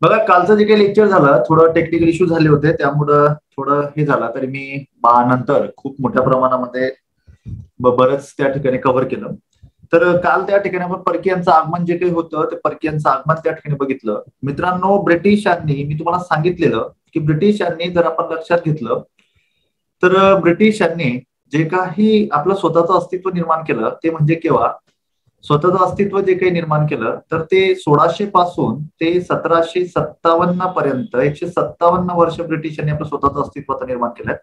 बघा, कालचं जे काही लेक्चर झालं थोडं टेक्निकल इश्यू झाले होते, त्यामुळं थोडं हे झालं. तरी मी नंतर खूप मोठ्या प्रमाणामध्ये बरंच त्या ठिकाणी कव्हर केलं. तर काल त्या ठिकाणी आपण परकीयांचं आगमन जे काही होतं ते परकीयांचं आगमन त्या ठिकाणी बघितलं. मित्रांनो, ब्रिटिशांनी, मी तुम्हाला सांगितलेलं की ब्रिटिशांनी जर आपण लक्षात घेतलं तर ब्रिटिशांनी जे काही आपलं स्वतःचं अस्तित्व निर्माण केलं ते म्हणजे केव्हा, स्वतःचं अस्तित्व जे काही निर्माण केलं तर ते 1600 पासून ते 1757 पर्यंत 157 वर्ष ब्रिटिशांनी आपलं स्वतःचं अस्तित्व निर्माण केलंय.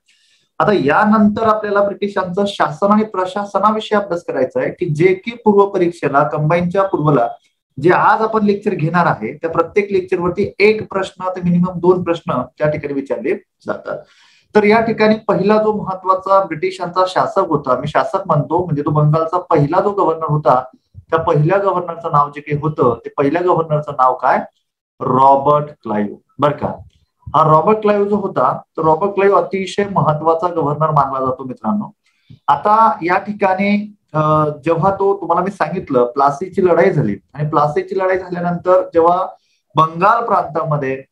आता यानंतर आपल्याला ब्रिटिशांचं शासन आणि प्रशासनाविषयी अभ्यास करायचा आहे, की जे की पूर्व परीक्षेला कंबाईनच्या पूर्वला जे आज आपण लेक्चर घेणार आहे त्या प्रत्येक लेक्चरवरती एक प्रश्न ते मिनिमम 2 प्रश्न त्या ठिकाणी विचारले जातात. तर या ठिकाणी पहिला जो महत्वाचा ब्रिटिशांचा शासक होता, मी शासक म्हणतो म्हणजे तो बंगालचा पहिला जो गव्हर्नर होता, त्या पहिल्या गव्हर्नरचं नाव जे काही होतं ते पहिल्या गव्हर्नरचं नाव काय, रॉबर्ट क्लाइव्ह. बरं का, हा रॉबर्ट क्लाइव्ह जो होता तर रॉबर्ट क्लाइव्ह अतिशय महत्वाचा गव्हर्नर मानला जातो मित्रांनो. आता या ठिकाणी जेव्हा तो तुम्हाला मी सांगितलं प्लासीची लढाई झाली आणि प्लासीची लढाई झाल्यानंतर जेव्हा बंगाल प्रांतामध्ये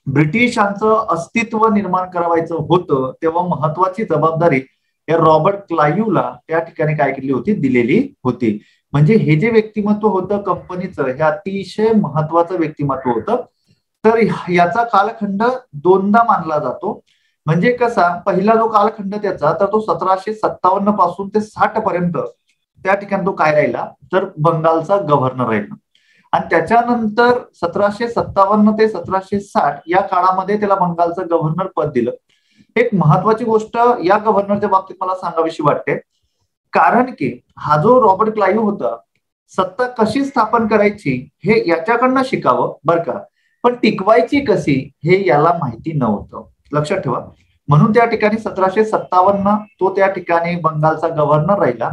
ब्रिटिशांचं अस्तित्व निर्माण करायचं होतं तेव्हा महत्वाची जबाबदारी या रॉबर्ट क्लाइव्हला त्या ठिकाणी काय केली होती, दिलेली होती. म्हणजे हे जे व्यक्तिमत्व होतं कंपनीचं हे अतिशय महत्वाचं व्यक्तिमत्व होतं. तर याचा कालखंड दोनदा मानला जातो. म्हणजे कसा, पहिला जो कालखंड त्याचा तर तो 1757 पासून ते 60 पर्यंत त्या ठिकाणी तो काय राहिला तर बंगालचा गव्हर्नर राहिला. आणि त्याच्यानंतर 1757 ते 1760 या काळामध्ये त्याला बंगालचं गव्हर्नर पद दिलं. एक महत्वाची गोष्ट या गव्हर्नरच्या बाबतीत मला सांगावीशी वाटते, कारण की हा जो रॉबर्ट क्लाइव्ह होता सत्ता कशी स्थापन करायची हे याच्याकडनं शिकावं बरं का, पण टिकवायची कशी हे याला माहिती नव्हतं, लक्षात ठेवा. म्हणून त्या ठिकाणी 1757 तो त्या ठिकाणी बंगालचा गव्हर्नर राहिला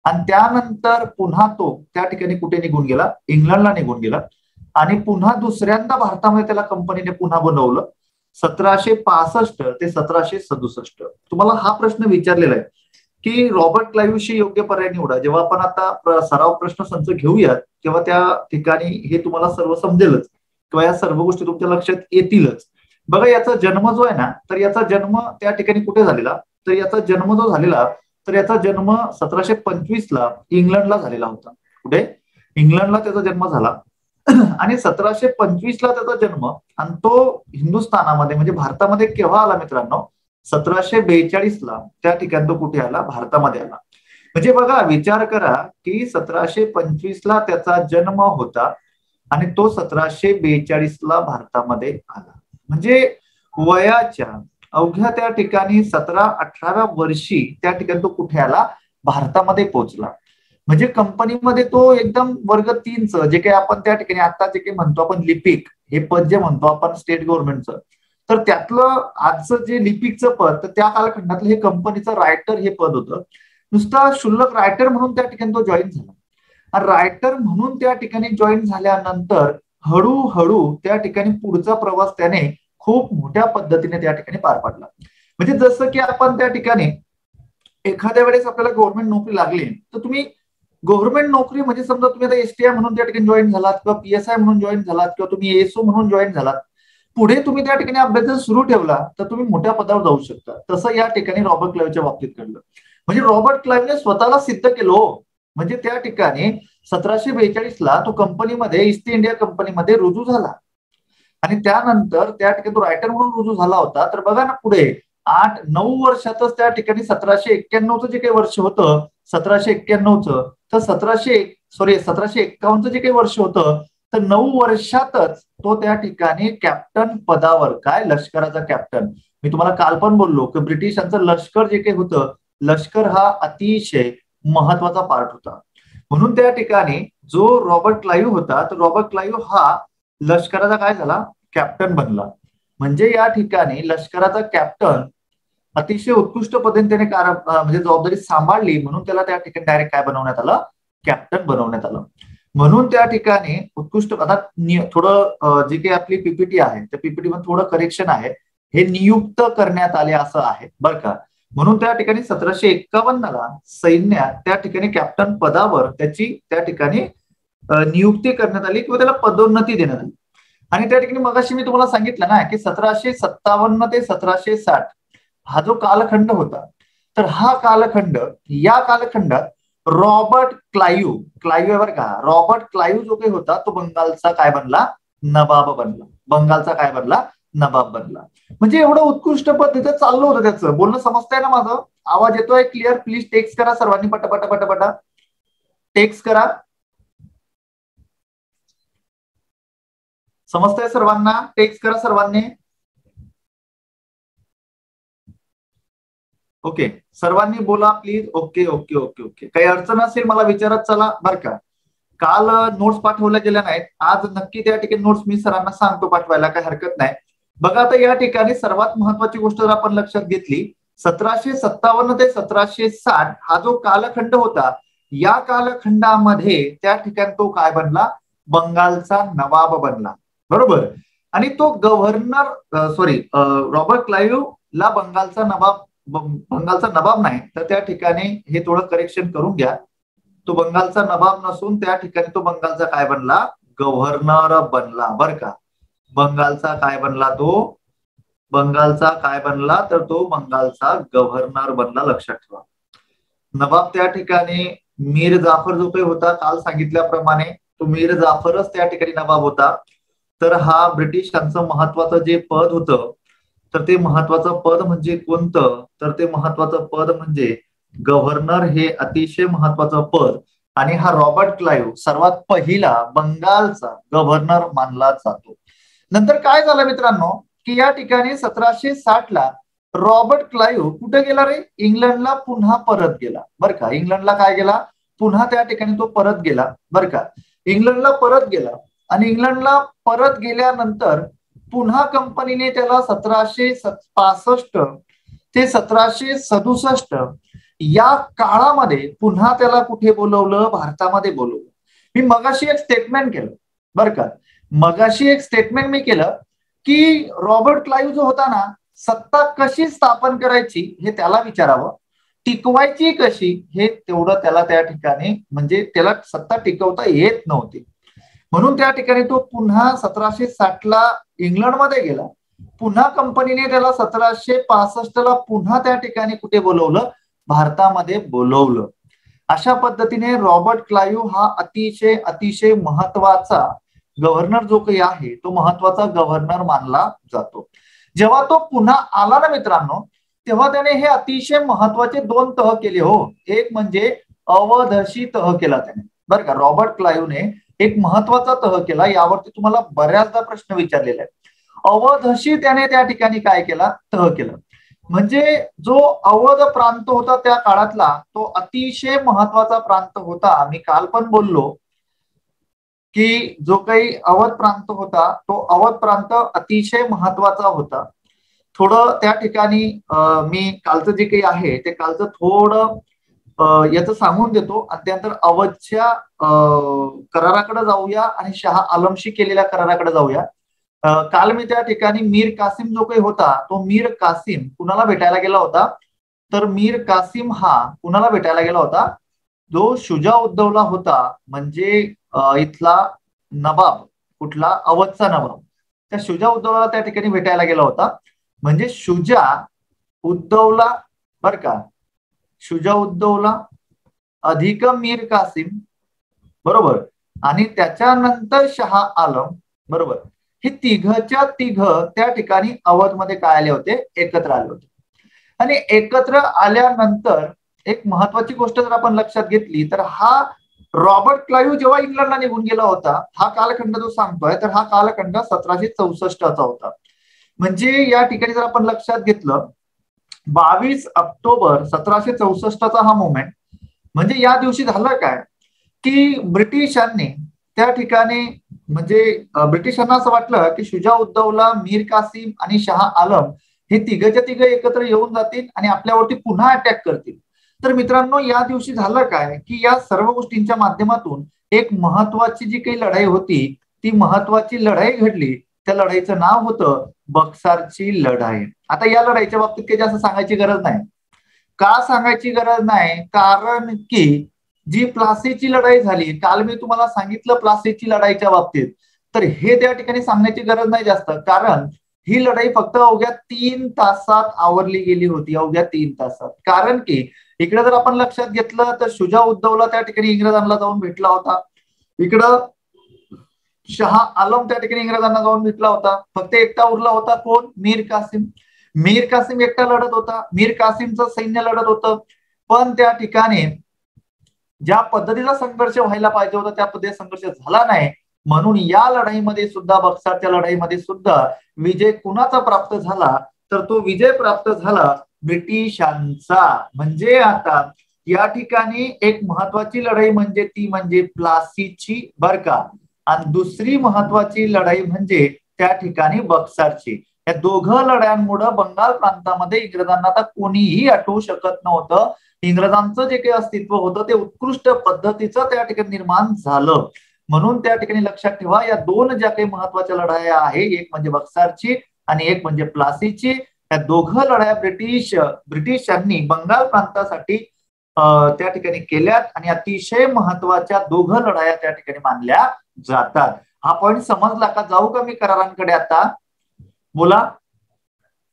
आणि त्यानंतर पुन्हा तो त्या ठिकाणी कुठे निघून गेला, इंग्लंडला निघून गेला आणि पुन्हा दुसऱ्यांदा भारतामध्ये त्याला कंपनीने पुन्हा बनवलं 1765 ते 1767. तुम्हाला हा प्रश्न विचारलेला आहे की रॉबर्ट क्लाइव्हशी योग्य पर्याय निवडा. जेव्हा आपण आता सराव प्रश्न संच घेऊयात तेव्हा त्या ठिकाणी हे तुम्हाला सर्व समजेलच किंवा या सर्व गोष्टी तुमच्या लक्षात येतीलच. बघा, याचा जन्म जो आहे ना तर याचा जन्म त्या ठिकाणी कुठे झालेला, तर याचा जन्म जो झालेला तर याचा जन्म 1725 ला इंग्लंडला झालेला होता. कुठे, इंग्लंडला त्याचा जन्म झाला आणि 1725 ला त्याचा जन्म आणि तो हिंदुस्थानामध्ये म्हणजे भारतामध्ये केव्हा आला मित्रांनो, 1742 ला त्या ठिकाणी तो कुठे आला, भारतामध्ये आला. म्हणजे बघा, विचार करा की 1725 ला त्याचा जन्म होता आणि तो 1742 ला भारतामध्ये आला. म्हणजे वयाच्या अवघ्या त्या ठिकाणी 17-18व्या वर्षी त्या ठिकाणी तो कुठे आला, भारतामध्ये पोहोचला. म्हणजे कंपनीमध्ये तो एकदम वर्ग 3चं जे काही आपण त्या ठिकाणी आता जे काही म्हणतो आपण लिपिक हे पद जे म्हणतो आपण स्टेट गव्हर्नमेंटचं, तर त्यातलं आजचं जे लिपिकचं पद तर त्या कालखंडातलं हे कंपनीचं रायटर हे पद होतं. नुसता शुल्लक रायटर म्हणून त्या ठिकाणी तो जॉईन झाला आणि रायटर म्हणून त्या ठिकाणी जॉईन झाल्यानंतर हळूहळू त्या ठिकाणी पुढचा प्रवास त्याने खूप मोठ्या पद्धतीने त्या ठिकाणी पार पाडला. म्हणजे जसं की आपण त्या ठिकाणी एखाद्या वेळेस आपल्याला गव्हर्नमेंट नोकरी लागली तर तुम्ही गव्हर्नमेंट नोकरी म्हणजे समजा तुम्ही आता एसटीआय म्हणून त्या ठिकाणी जॉईन झालात किंवा पीएसआय म्हणून जॉईन झालात किंवा तुम्ही एएसओ म्हणून जॉईन झालात, पुढे तुम्ही त्या ठिकाणी अभ्यास जर सुरू ठेवला तर तुम्ही मोठ्या पदावर जाऊ शकता. तसं या ठिकाणी रॉबर्ट क्लाइव्हच्या बाबतीत घडलं. म्हणजे रॉबर्ट क्लाइव्हने स्वतःला सिद्ध केलं. म्हणजे त्या ठिकाणी 1742 ला तो कंपनीमध्ये ईस्ट इंडिया कंपनीमध्ये रुजू झाला आणि त्यानंतर त्या ठिकाणी तो रायटर म्हणून रुजू झाला होता. तर बघा ना, पुढे 8-9 वर्षातच त्या ठिकाणी 1791चं जे काही वर्ष होतं 1791चं तर 1751चं जे काही वर्ष होतं तर 9 वर्षातच तो त्या ठिकाणी कॅप्टन पदावर, काय लष्कराचा कॅप्टन. मी तुम्हाला काल पण बोललो की ब्रिटिशांचं लष्कर जे काही होतं, लष्कर हा अतिशय महत्वाचा पार्ट होता. म्हणून त्या ठिकाणी जो रॉबर्ट क्लाइव्ह होता तर रॉबर्ट क्लाइव्ह हा लष्कराचा काय झाला, कॅप्टन बनला. म्हणजे या ठिकाणी लष्कराचा कॅप्टन अतिशय उत्कृष्ट पद्धतीने त्याने म्हणजे जबाबदारी सांभाळली म्हणून त्याला त्या ठिकाणी डायरेक्ट काय बनवण्यात आलं, कॅप्टन बनवण्यात आलं. म्हणून त्या ठिकाणी उत्कृष्ट, आता थोडं जे काही आपली पीपीटी आहे त्या पीपीटी मध्ये थोडं करेक्शन आहे, हे नियुक्त करण्यात आले असं आहे बरं का. म्हणून त्या ठिकाणी 1751ला सैन्यात त्या ठिकाणी कॅप्टन पदावर त्याची त्या ठिकाणी नियुक्ती करण्यात आली किंवा त्याला पदोन्नती देण्यात आली. आणि त्या ठिकाणी मगाशी मी तुम्हाला सांगितलं ना की 1757 ते 1760 हा जो कालखंड होता, तर हा कालखंड, या कालखंडात रॉबर्ट क्लाईव्ह, क्लाईव्ह बरं का, रॉबर्ट क्लाईव्ह जो काही होता तो बंगालचा काय बनला, नवाब बनला. बंगालचा काय बनला, नवाब बनला. म्हणजे एवढं उत्कृष्ट पद्धतीने चाललं होतं त्याचं बोलणं. समजतंय ना माझं? आवाज येतोय क्लिअर? प्लीज टेक्स्ट करा सर्वांनी, पटापटा पटापटा टेक्स्ट करा. समजतंय सर्वांना? टेक्स्ट करा सर्वांनी. ओके, सर्वांनी बोला please. Okay okay okay okay, काही अडचण असेल मला विचारत चला बरं का. काल नोट्स पाठवल्या गेल्या नाहीत, आज नक्की त्या ठिकाणी नोट्स मी सरांना सांगतो पाठवायला, काही हरकत नाही. बघा आता या ठिकाणी सर्वात महत्वाची गोष्ट जर आपण लक्षात घेतली, 1757 ते 1760 हा जो कालखंड होता, या कालखंडामध्ये त्या ठिकाणी तो काय बनला, बंगालचा नवाब बनला. बरोबर. आणि तो गव्हर्नर रॉबर्ट क्लाईव्ह ला बंगालचा नवाब नाही, तर त्या ठिकाणी हे थोडं करेक्शन करून घ्या. तो बंगालचा नवाब नसून त्या ठिकाणी तो बंगालचा काय बनला, गव्हर्नर बनला बरं का. बंगालचा काय बनला, तो बंगालचा काय बनला, तर तो बंगालचा गव्हर्नर बनला. लक्षात ठेवा. नवाब त्या ठिकाणी मीर जाफर जो काही होता, काल सांगितल्याप्रमाणे तो मीर जाफरच त्या ठिकाणी नवाब होता. तर हा ब्रिटिशांचं महत्वाचं जे पद होतं, तर ते महत्वाचं पद म्हणजे कोणतं, तर ते महत्वाचं पद म्हणजे गव्हर्नर. हे अतिशय महत्वाचं पद. आणि हा रॉबर्ट क्लाईव्ह सर्वात पहिला बंगालचा गव्हर्नर मानला जातो. नंतर काय झालं मित्रांनो, की या ठिकाणी 1760 रॉबर्ट क्लाईव्ह कुठे गेला रे, इंग्लंडला पुन्हा परत गेला बरं का. इंग्लंडला काय गेला, पुन्हा त्या ठिकाणी तो परत गेला बरं का. इंग्लंडला परत गेला आणि इंग्लंडला परत गेल्यानंतर पुन्हा कंपनीने त्याला 1765 ते 1767 या काळामध्ये पुन्हा त्याला कुठे बोलवलं, भारतामध्ये बोलवलं. मी मगाशी एक स्टेटमेंट केलं बरं का, मगाशी एक स्टेटमेंट मी केलं की रॉबर्ट क्लाईव्ह जो होता ना, सत्ता कशी स्थापन करायची हे त्याला विचारावं, टिकवायची कशी हे तेवढं त्याला त्या ठिकाणी, म्हणजे त्याला सत्ता टिकवता येत नव्हती. म्हणून त्या ठिकाणी तो पुन्हा 1760 इंग्लंडमध्ये गेला. पुन्हा कंपनीने त्याला 1765 पुन्हा त्या ठिकाणी कुठे बोलवलं, भारतामध्ये बोलवलं. अशा पद्धतीने रॉबर्ट क्लाईव्ह हा अतिशय अतिशय महत्वाचा गव्हर्नर जो काही आहे, तो महत्वाचा गव्हर्नर मानला जातो. जेव्हा तो पुन्हा आला ना मित्रांनो, तेव्हा त्याने हे अतिशय महत्वाचे 2 तह केले हो. एक म्हणजे अवधशी तह केला त्याने बरं का. रॉबर्ट क्लाईव्हने एक महत्वाचा तह केला, यावरती तुम्हाला बऱ्याचदा प्रश्न विचारलेला आहे. अवधशी त्याने त्या ठिकाणी काय केला, तह केला. म्हणजे जो अवध प्रांत होता त्या काळातला, तो अतिशय महत्वाचा प्रांत होता. मी काल पण बोललो की जो काही अवध प्रांत होता, तो अवध प्रांत अतिशय महत्वाचा होता. थोडं त्या ठिकाणी मी कालचं जे काही आहे ते कालचं थोडं याचं सांगून देतो, आणि त्यानंतर अवधच्या कराराकडे जाऊया आणि शहा आलमशी केलेल्या कराराकडे जाऊया. काल मी त्या ठिकाणी मीर कासिम जो काही होता, तो मीर कासिम कुणाला भेटायला गेला होता, तर मीर कासिम हा कुणाला भेटायला गेला होता, जो शुजा उद्दौला होता, म्हणजे इथला नवाब, कुठला, अवधचा नवाब. त्या शुजा उद्दौला त्या ठिकाणी भेटायला गेला होता. म्हणजे शुजा उद्दौला बर का, शुजा उद्दौला अधिक मीर कासिम बरोबर, आणि त्याच्यानंतर शहा आलम बरोबर, हे तिघच्या तिघ त्या ठिकाणी अवध मध्ये काय आले होते, एकत्र आले होते. आणि एकत्र आल्यानंतर एक महत्वाची गोष्ट जर आपण लक्षात घेतली, तर हा रॉबर्ट क्लाईव्ह जेव्हा इंग्लंडला निघून गेला होता, हा कालखंड जो सांगतोय, तर हा कालखंड 1764 होता. म्हणजे या ठिकाणी जर आपण लक्षात घेतलं, 22 ऑक्टोबर 1764 हा मोमेंट, म्हणजे या दिवशी झालं काय की ब्रिटिशांनी त्या ठिकाणी, म्हणजे ब्रिटिशांना असं वाटलं की शुजा उद्दौला, मीर कासिम आणि शहा आलम हे तिघच्या तिघ एकत्र येऊन जातील आणि आपल्यावरती पुन्हा अटॅक करतील. तर मित्रांनो, या दिवशी झालं काय की या सर्व गोष्टींच्या माध्यमातून एक महत्वाची जी काही लढाई होती, ती महत्वाची लढाई घडली. त्या लढाईचं नाव होतं बक्सारची लढाई. आता या लढाईच्या बाबतीत काही जास्त सांगायची गरज नाही. का सांगायची गरज नाही, कारण की जी प्लासीची लढाई झाली, काल मी तुम्हाला सांगितलं प्लासीची लढाईच्या बाबतीत, तर हे त्या ठिकाणी सांगण्याची गरज नाही जास्त, कारण ही लढाई फक्त अवघ्या 3 तासात आवरली गेली होती, अवघ्या 3 तासात. कारण की इकडे जर आपण लक्षात घेतलं तर शुजा उद्धवला त्या ठिकाणी इंग्रजांना जाऊन भेटला होता, इकडं शहा आलम त्या ठिकाणी इंग्रजांना जाऊन भेटला होता. फक्त एकटा उरला होता, कोण? मीर कासिम. मीर कासिम एकटा लढत होता, मीर कासिमचं सैन्य लढत होतं. पण त्या ठिकाणी ज्या पद्धतीचा संघर्ष व्हायला पाहिजे होता त्या पद्धतीचा संघर्ष झाला नाही. म्हणून या लढाईमध्ये सुद्धा, बक्सरच्या लढाईमध्ये सुद्धा विजय कुणाचा प्राप्त झाला? तर तो विजय प्राप्त झाला ब्रिटिशांचा. म्हणजे आता या ठिकाणी एक महत्वाची लढाई म्हणजे ती म्हणजे प्लासीची, बर का, आणि दुसरी महत्वाची लढाई म्हणजे त्या ठिकाणी बक्सरची. या दोघं लढायांमुळे बंगाल प्रांतामध्ये इंग्रजांना आता कोणीही अटवू शकत नव्हतं. इंग्रजांचं जे काही अस्तित्व होतं ते उत्कृष्ट पद्धतीचं त्या ठिकाणी निर्माण झालं. म्हणून त्या ठिकाणी लक्षात ठेवा, या दोन ज्या काही महत्वाच्या लढाया आहे, एक म्हणजे बक्सरची आणि एक म्हणजे प्लासीची, या दोघं लढाया ब्रिटिशांनी बंगाल प्रांतासाठी त्या ठिकाणी केल्यात आणि अतिशय महत्वाच्या दोघं लढाया त्या ठिकाणी मानल्या जातात. हा पॉइंट समजला का? जाऊ का मी करारांकडे आता? बोला,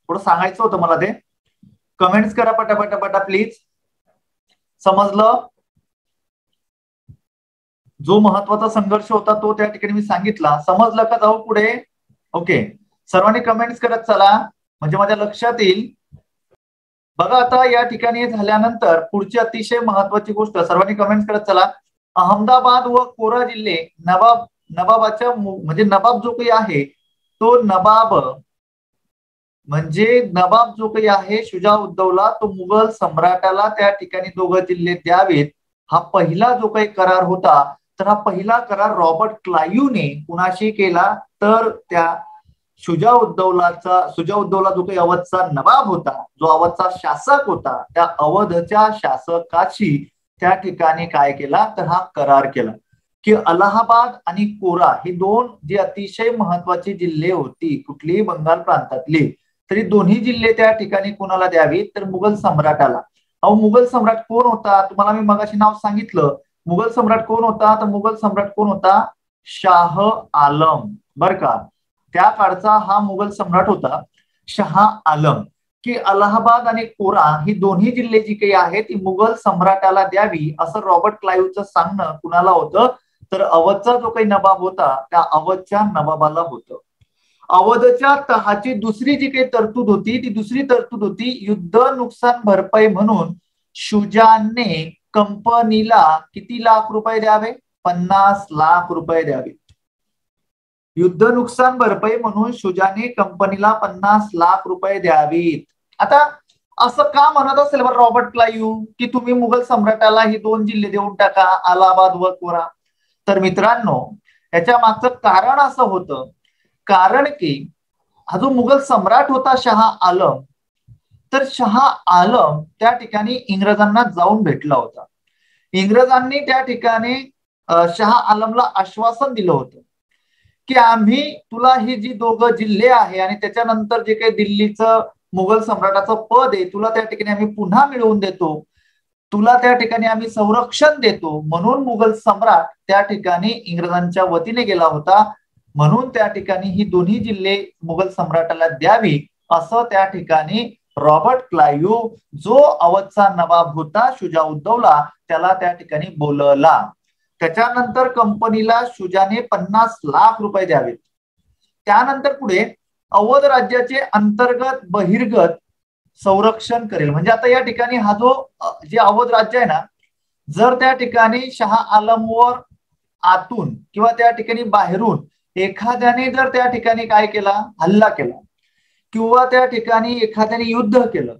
थोडं सांगायचं होतं मला ते. कमेंट्स करा पटापटा प्लीज. समजलं? जो महत्वाचा संघर्ष होता तो त्या ठिकाणी मी सांगितला. समजलं का? जाऊ पुढे? ओके, सर्वांनी कमेंट्स करत चला म्हणजे माझ्या लक्षात येईल. बघा आता या ठिकाणी झाल्यानंतर पुढची अतिशय महत्वाची गोष्ट, सर्वांनी कमेंट्स करत चला. अहमदाबाद व कोरा जिल्हे नवाबाच्या म्हणजे नवाब जो काही आहे तो नवाब जो काही आहे शुजा उद्धवला, तो मुघल सम्राटाला त्या ठिकाणी दोघं जिल्हे द्यावेत, हा पहिला जो काही करार होता. तर हा पहिला करार रॉबर्ट क्लाईव्हने कुणाशी केला? तर त्या शुजा उद्धवला जो काही अवधचा नवाब होता, जो अवधचा शासक होता, त्या अवधच्या शासकाशी त्या ठिकाणी काय केला? तर हा करार केला की अलाहाबाद आणि कोरा ही दोन जी अतिशय महत्वाची जिल्हे होती कुठलीही बंगाल प्रांतातली, तरी दोन्ही जिल्हे त्या ठिकाणी कोणाला द्यावी? तर मुघल सम्राटाला. अहो, मुघल सम्राट कोण होता? तुम्हाला मी मगाशी नाव सांगितलं. मुघल सम्राट कोण होता? तर मुघल सम्राट कोण होता? शाह आलम, बर का. त्या काळचा हा मुघल सम्राट होता शाह आलम. की अलाहाबाद आणि कोरा ही दोन्ही जिल्हे जी काही आहेत ती मुघल सम्राटाला द्यावी असं रॉबर्ट क्लाईव्हचं सांगणं कुणाला होतं? तर अवधचा जो काही नवाब होता त्या अवधच्या नवाबाला होतं. अवधच्या तहाची दुसरी जी काही तरतूद होती ती दुसरी तरतूद होती युद्ध नुकसान भरपाई म्हणून शुजाने कंपनीला किती लाख रुपये द्यावे? 50 लाख रुपये द्यावे. युद्ध नुकसान भरपाई म्हणून शुजाने कंपनीला 50 लाख रुपये द्यावीत. आता असं का म्हणत असेल बरं रॉबर्ट क्लाईव्ह की तुम्ही मुघल सम्राटाला ही दोन जिल्हे देऊन टाका, अलाहाबाद व कोरा? तर मित्रांनो, याच्या मागचं कारण असं होतं, कारण की हा जो मुघल सम्राट होता शाह आलम, तर शाह आलम त्या ठिकाणी इंग्रजांना जाऊन भेटला होता. इंग्रजांनी त्या ठिकाणी शाह आलमला आश्वासन दिलं होतं की आम्ही तुला ही जी दोघं जिल्हे आहे आणि त्याच्यानंतर जे काही दिल्लीचं मुघल सम्राटाचं पद आहे तुला त्या ठिकाणी आम्ही पुन्हा मिळवून देतो, तुला त्या ठिकाणी आम्ही संरक्षण देतो. म्हणून मुघल सम्राट त्या ठिकाणी इंग्रजांच्या वतीने गेला होता. म्हणून त्या ठिकाणी ही दोन्ही जिल्हे मुघल सम्राटाला द्यावी असं त्या ठिकाणी रॉबर्ट क्लाईव्ह जो अवधचा नवाब होता शुजा उद्धवला त्याला त्या ठिकाणी बोलवला. त्याच्यानंतर कंपनीला शुजाने 50 लाख रुपये द्यावेत. त्यानंतर पुढे अवध राज्याचे अंतर्गत बहिर्गत संरक्षण करेल. म्हणजे आता या ठिकाणी हा जो जे अवध राज्य आहे ना, जर त्या ठिकाणी शाह आलमवर आतून किंवा त्या ठिकाणी बाहेरून एखाद्याने जर त्या ठिकाणी काय केला, हल्ला केला किंवा त्या ठिकाणी एखाद्याने युद्ध केलं,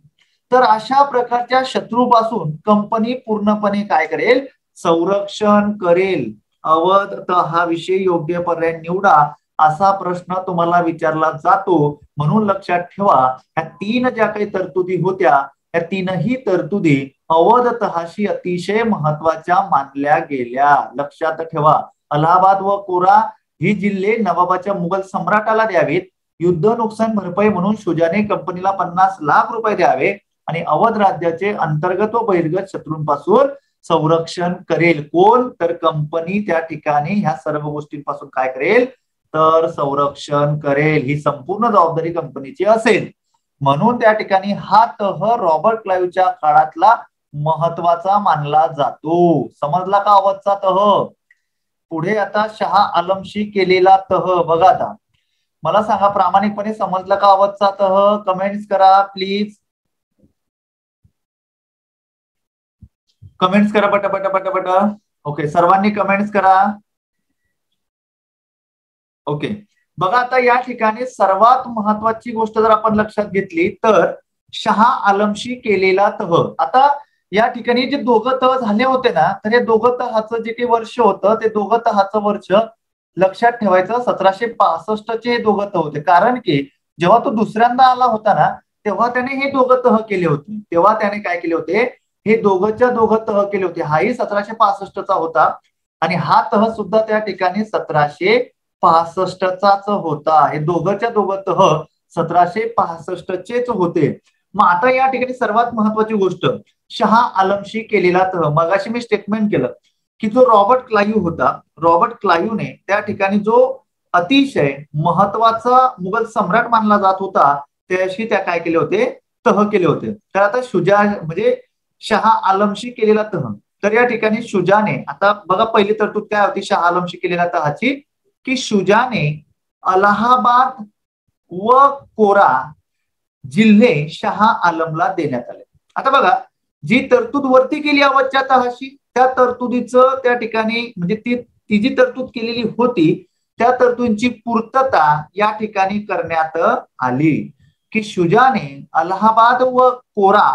तर अशा प्रकारच्या शत्रूपासून कंपनी पूर्णपणे काय करेल? संरक्षण करेल. अवध तर हा विषय योग्य पर्याय निवडा असा प्रश्न तुम्हाला विचारला जातो. म्हणून लक्षात ठेवा, या तीन ज्या काही तरतुदी होत्या या तीनही तरतुदी अवध तहाशी अतिशय महत्वाच्या मानल्या गेल्या. लक्षात ठेवा, अलाहाबाद व कोरा ही जिल्हे नवाबाच्या मुघल सम्राटाला द्यावेत, युद्ध नुकसान भरपाई म्हणून शुजाने कंपनीला 50 लाख रुपये द्यावे आणि अवध राज्याचे अंतर्गत व बहिर्गत शत्रूंपासून संरक्षण करेल. कोण? तर कंपनी त्या ठिकाणी ह्या सर्व गोष्टींपासून काय करेल? तर संरक्षण करेल, ही संपूर्ण जबाबदारी कंपनीची असेल. म्हणून त्या ठिकाणी हा तह रॉबर्ट क्लाईव्हच्या काळातला महत्वाचा मानला जातो. समजला का अवधचा तह? पुढे आता शाह आलमशी केलेला तह बघा. आता मला सांगा प्रामाणिकपणे समजला का अवधचा तह? कमेंट्स करा प्लीज, कमेंट्स करा पटापट पटापट. ओके, सर्वांनी कमेंट्स करा. ओके, बघा आता या ठिकाणी सर्वात महत्वाची गोष्ट जर आपण लक्षात घेतली तर शाह आलमशी केलेला तह. आता या ठिकाणी जे दोघं तह झाले होते ना, तर हे दोघं तहाचं जे काही वर्ष होतं ते दोघं तहाचं वर्ष लक्षात ठेवायचं. 1765 चे हे दोघं तह होते. कारण की जेव्हा तो दुसऱ्यांदा आला होता ना, तेव्हा त्याने हे दोघं तह केले होते. तेव्हा त्याने काय केले होते? हे दोघंच्या दोघं तह केले होते. हाही 1765चा होता आणि हा तह सुद्धा त्या ठिकाणी 1765चाच होता. हे दोघंच्या दोघं तह 1765चेच होते. मग आता या ठिकाणी सर्वात महत्वाची गोष्ट, शाह आलमशी केलेला तह. मगाशी मी स्टेटमेंट केलं की जो रॉबर्ट क्लाईव्ह होता, रॉबर्ट क्लाईव्हने त्या ठिकाणी जो अतिशय महत्वाचा मुघल सम्राट मानला जात होता त्याशी त्या काय केले होते? तह केले होते. तर आता शुजा म्हणजे शाह आलमशी केलेला तह. तर या ठिकाणी शुजाने, आता बघा पहिली तरतूद काय होती शाह आलमशी केलेल्या तहाची, की शुजाने अलाहाबाद व कोरा जिल्हे शाह आलमला देण्यात आले. आता बघा, जी तरतूद वरती केली अवधच्या तहाशी, त्या तरतुदीचं त्या ठिकाणी म्हणजे ती जी तरतूद केलेली होती त्या तरतुदींची पूर्तता या ठिकाणी करण्यात आली, की शुजाने अलाहाबाद व कोरा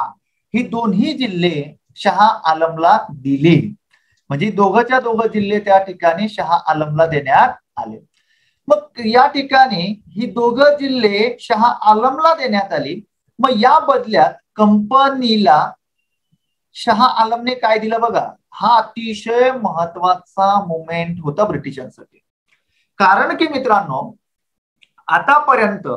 ही दोन्ही जिल्हे शाह आलमला दिली. म्हणजे दोघंच्या दोघं जिल्हे त्या ठिकाणी शाह आलमला देण्यात आले. मग या ठिकाणी ही दोघं जिल्हे शाह आलमला देण्यात आली. मग या बदल्यात कंपनीला शाह आलमने काय दिलं बघा. हा अतिशय महत्वाचा मुवमेंट होता ब्रिटिशांसाठी. कारण की मित्रांनो, आतापर्यंत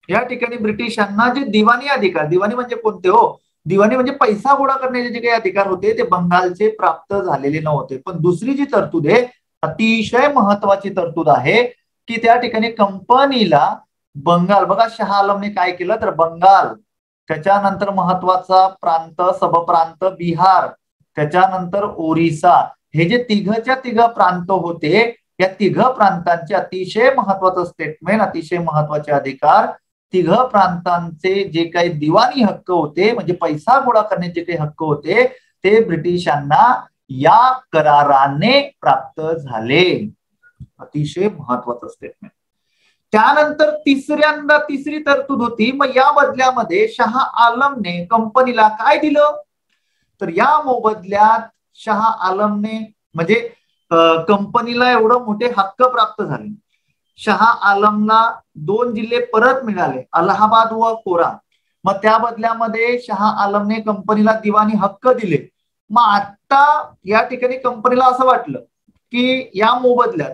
या ठिकाणी ब्रिटिशांना जे दिवाणी अधिकार, दिवाणी म्हणजे कोणते हो? दिवाणी म्हणजे पैसा गोळा करण्याचे जे काही अधिकार होते ते बंगालचे प्राप्त झालेले नव्हते. पण दुसरी जी तरतूद आहे, अतिशय महत्वाची तरतूद आहे, की त्या ठिकाणी कंपनीला बंगाल, बघा शाह आलमने काय केलं तर बंगाल, त्याच्यानंतर महत्वाचा प्रांत सबप्रांत बिहार, त्याच्यानंतर ओरिसा, हे जे तिघच्या तिघ प्रांत होते या तिघ प्रांतांचे अतिशय महत्वाचं स्टेटमेंट, अतिशय महत्वाचे अधिकार, तिघ प्रांतांचे जे काही दिवाणी हक्क होते म्हणजे पैसा गोळा करण्याचे काही हक्क होते ते ब्रिटिशांना या कराराने प्राप्त झाले. अतिशय महत्वाचं स्टेटमेंट. त्यानंतर तिसरी तरतूद होती. मग या बदल्यामध्ये शाह आलमने कंपनीला काय दिलं तर या मोबदल्यात शाह आलमने म्हणजे कंपनीला एवढं मोठे हक्क प्राप्त झाले. शाह आलमला 2 जिल्हे परत मिळाले, अलाहाबाद व कोरा. मग त्या बदल्यामध्ये शाह आलमने कंपनीला दिवाणी हक्क दिले. मग आता या ठिकाणी कंपनीला असं वाटलं की या मोबदल्यात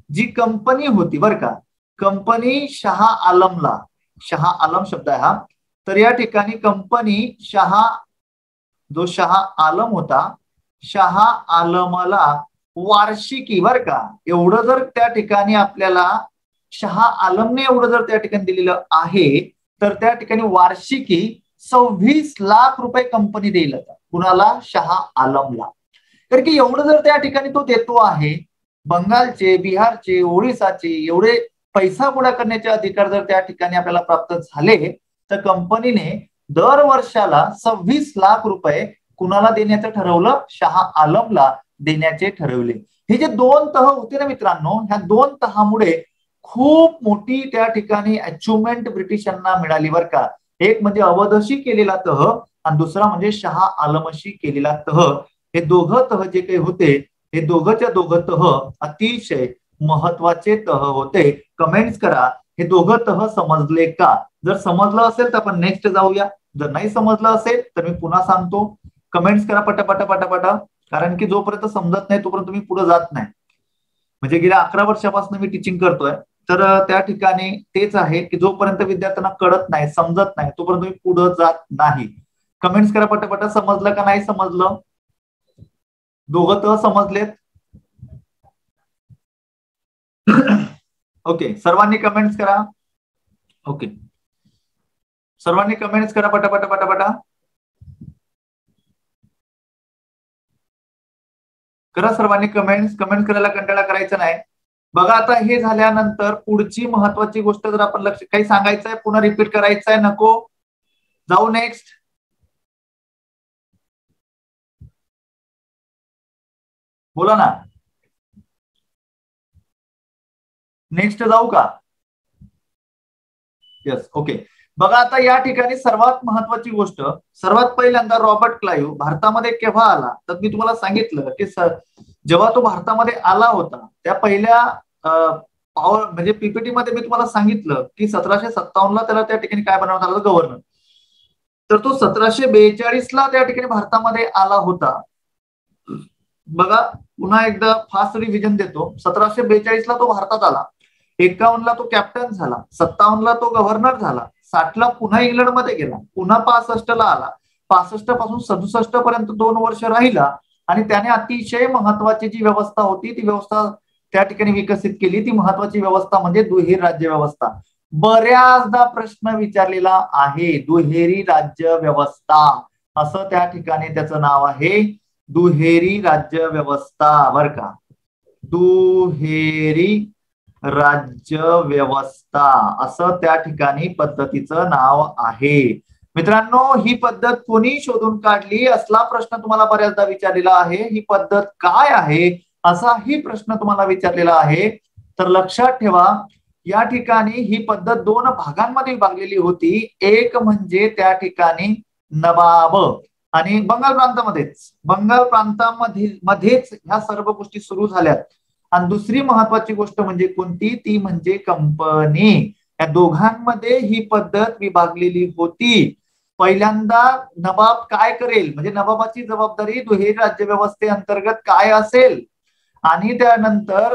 जी कंपनी होती बरं का, कंपनी शाह आलमला, शाह आलम शब्द आहे हा, तर या ठिकाणी कंपनी जो शाह आलम होता, शाह आलमला वार्षिकी बरं का, एवढं जर त्या ठिकाणी आपल्याला शाह आलमने एवढं जर त्या ठिकाणी दिलेलं आहे तर त्या ठिकाणी वार्षिकी 26 लाख रुपये कंपनी देईल. कुणाला? शाह आलमला. कारण की एवढं जर त्या ठिकाणी तो देतो आहे, बंगालचे, बिहारचे, ओडिसाचे एवढे पैसा गोळा करण्याचे अधिकार जर त्या ठिकाणी आपल्याला प्राप्त झाले तर कंपनीने दर वर्षाला 26 लाख रुपये कुणाला देण्याचं ठरवलं? शाह आलमला देण्याचे ठरवले. हे जे 2 तह होते ना मित्रांनो, ह्या 2 तहामुळे खूप मोठी त्या ठिकाणी अचिव्हमेंट ब्रिटिशांना मिळाली बरं का. एक म्हणजे अवधशी केलेला तह आणि दुसरा म्हणजे शाह आलमशी केलेला तह. हे दोघं तह जे काही होते हे दोघंच्या दोघं तह अतिशय महत्वाचे तह होते. कमेंट्स करा, हे दोघं तह समजले का? जर समजलं असेल तर आपण नेक्स्ट जाऊया, जर नाही समजलं असेल तर मी पुन्हा सांगतो. कमेंट्स करा पटापटा पटापटा, कारण की जोपर्यंत समजत नाही तोपर्यंत तुम्ही पुढे जात नाही. म्हणजे गेल्या 11 वर्षापासून मी टीचिंग करतोय, तर त्या ठिकाणी तेच आहे की जोपर्यंत विद्यार्थ्यांना कळत नाही, समजत नाही तोपर्यंत तुम्ही पुढे जात नाही. कमेंट्स करा पटापटा, समजलं का नाही समजलं? दोघं तर समजलेत? ओके, सर्वांनी कमेंट्स करा. ओके, सर्वांनी कमेंट्स करा पटापटा पटापटा करा. सर्वांनी कमेंट्स करायला कंटाळा करायचा नाही. बघा आता हे झाल्यानंतर पुढची महत्वाची गोष्ट जर आपण लक्ष काही सांगायचं आहे, पुन्हा रिपीट करायचं आहे, नको जाऊ नेक्स्ट. बोला ना, नेक्स्ट जाऊ का? Yes, okay. बघा आता या ठिकाणी सर्वात महत्वाची गोष्ट, सर्वात पहिल्यांदा रॉबर्ट क्लाइव्ह भारतामध्ये केव्हा आला, तर मी तुम्हाला सांगितलं की जेव्हा तो भारतामध्ये आला होता त्या पहिल्या पॉवर म्हणजे पीपीटी मध्ये मी तुम्हाला सांगितलं की 1757 ला त्याला त्या ठिकाणी काय बनवण्यात आलं, गव्हर्नर. तर तो 1742 ला त्या ठिकाणी भारतामध्ये आला होता. बघा पुन्हा एकदा फास्ट रिव्हिजन देतो. 1742 ला तो भारतात आला, 51 ला तो कॅप्टन झाला, 57 ला तो गव्हर्नर झाला, 60 ला पुन्हा इंग्लंडमध्ये गेला, पुन्हा 65 ला आला, 65 पासून 67 पर्यंत 2 वर्ष राहिला आणि त्याने अतिशय महत्वाची जी व्यवस्था होती ती व्यवस्था त्या ठिकाणी विकसित केली. ती महत्वाची व्यवस्था म्हणजे दुहेरी राज्य व्यवस्था. बऱ्याचदा प्रश्न विचारलेला आहे, दुहेरी राज्य व्यवस्था असं त्या ठिकाणी त्याचं नाव आहे, दुहेरी राज्य व्यवस्था. बर का, दुहेरी राज्य व्यवस्था असं त्या ठिकाणी पद्धतीचं नाव आहे. मित्रांनो, ही पद्धत कोणी शोधून काढली असला प्रश्न तुम्हाला बऱ्याचदा विचारलेला आहे. ही पद्धत काय आहे असाही प्रश्न तुम्हाला विचारलेला आहे. तर लक्षात ठेवा, या ठिकाणी ही पद्धत 2 भागांमध्ये विभागलेली होती. एक म्हणजे त्या ठिकाणी नवाब आणि बंगाल प्रांतामध्येच ह्या सर्व गोष्टी सुरू झाल्यात. आणि दुसरी महत्वाची गोष्ट म्हणजे कोणती, ती म्हणजे कंपनी. या दोघांमध्ये ही पद्धत विभागलेली होती. पहिल्यांदा नवाब काय करेल म्हणजे नवाबाची जबाबदारी दुहेरी राज्य व्यवस्थेअंतर्गत काय असेल आणि त्यानंतर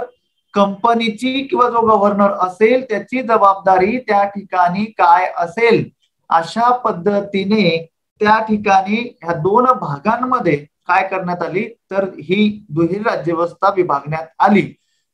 कंपनीची किंवा जो गव्हर्नर असेल त्याची जबाबदारी त्या ठिकाणी काय असेल. अशा पद्धतीने त्या ठिकाणी ह्या 2 भागांमध्ये काय करण्यात आली, तर ही दुहेरी राज्यव्यवस्था विभागण्यात आली.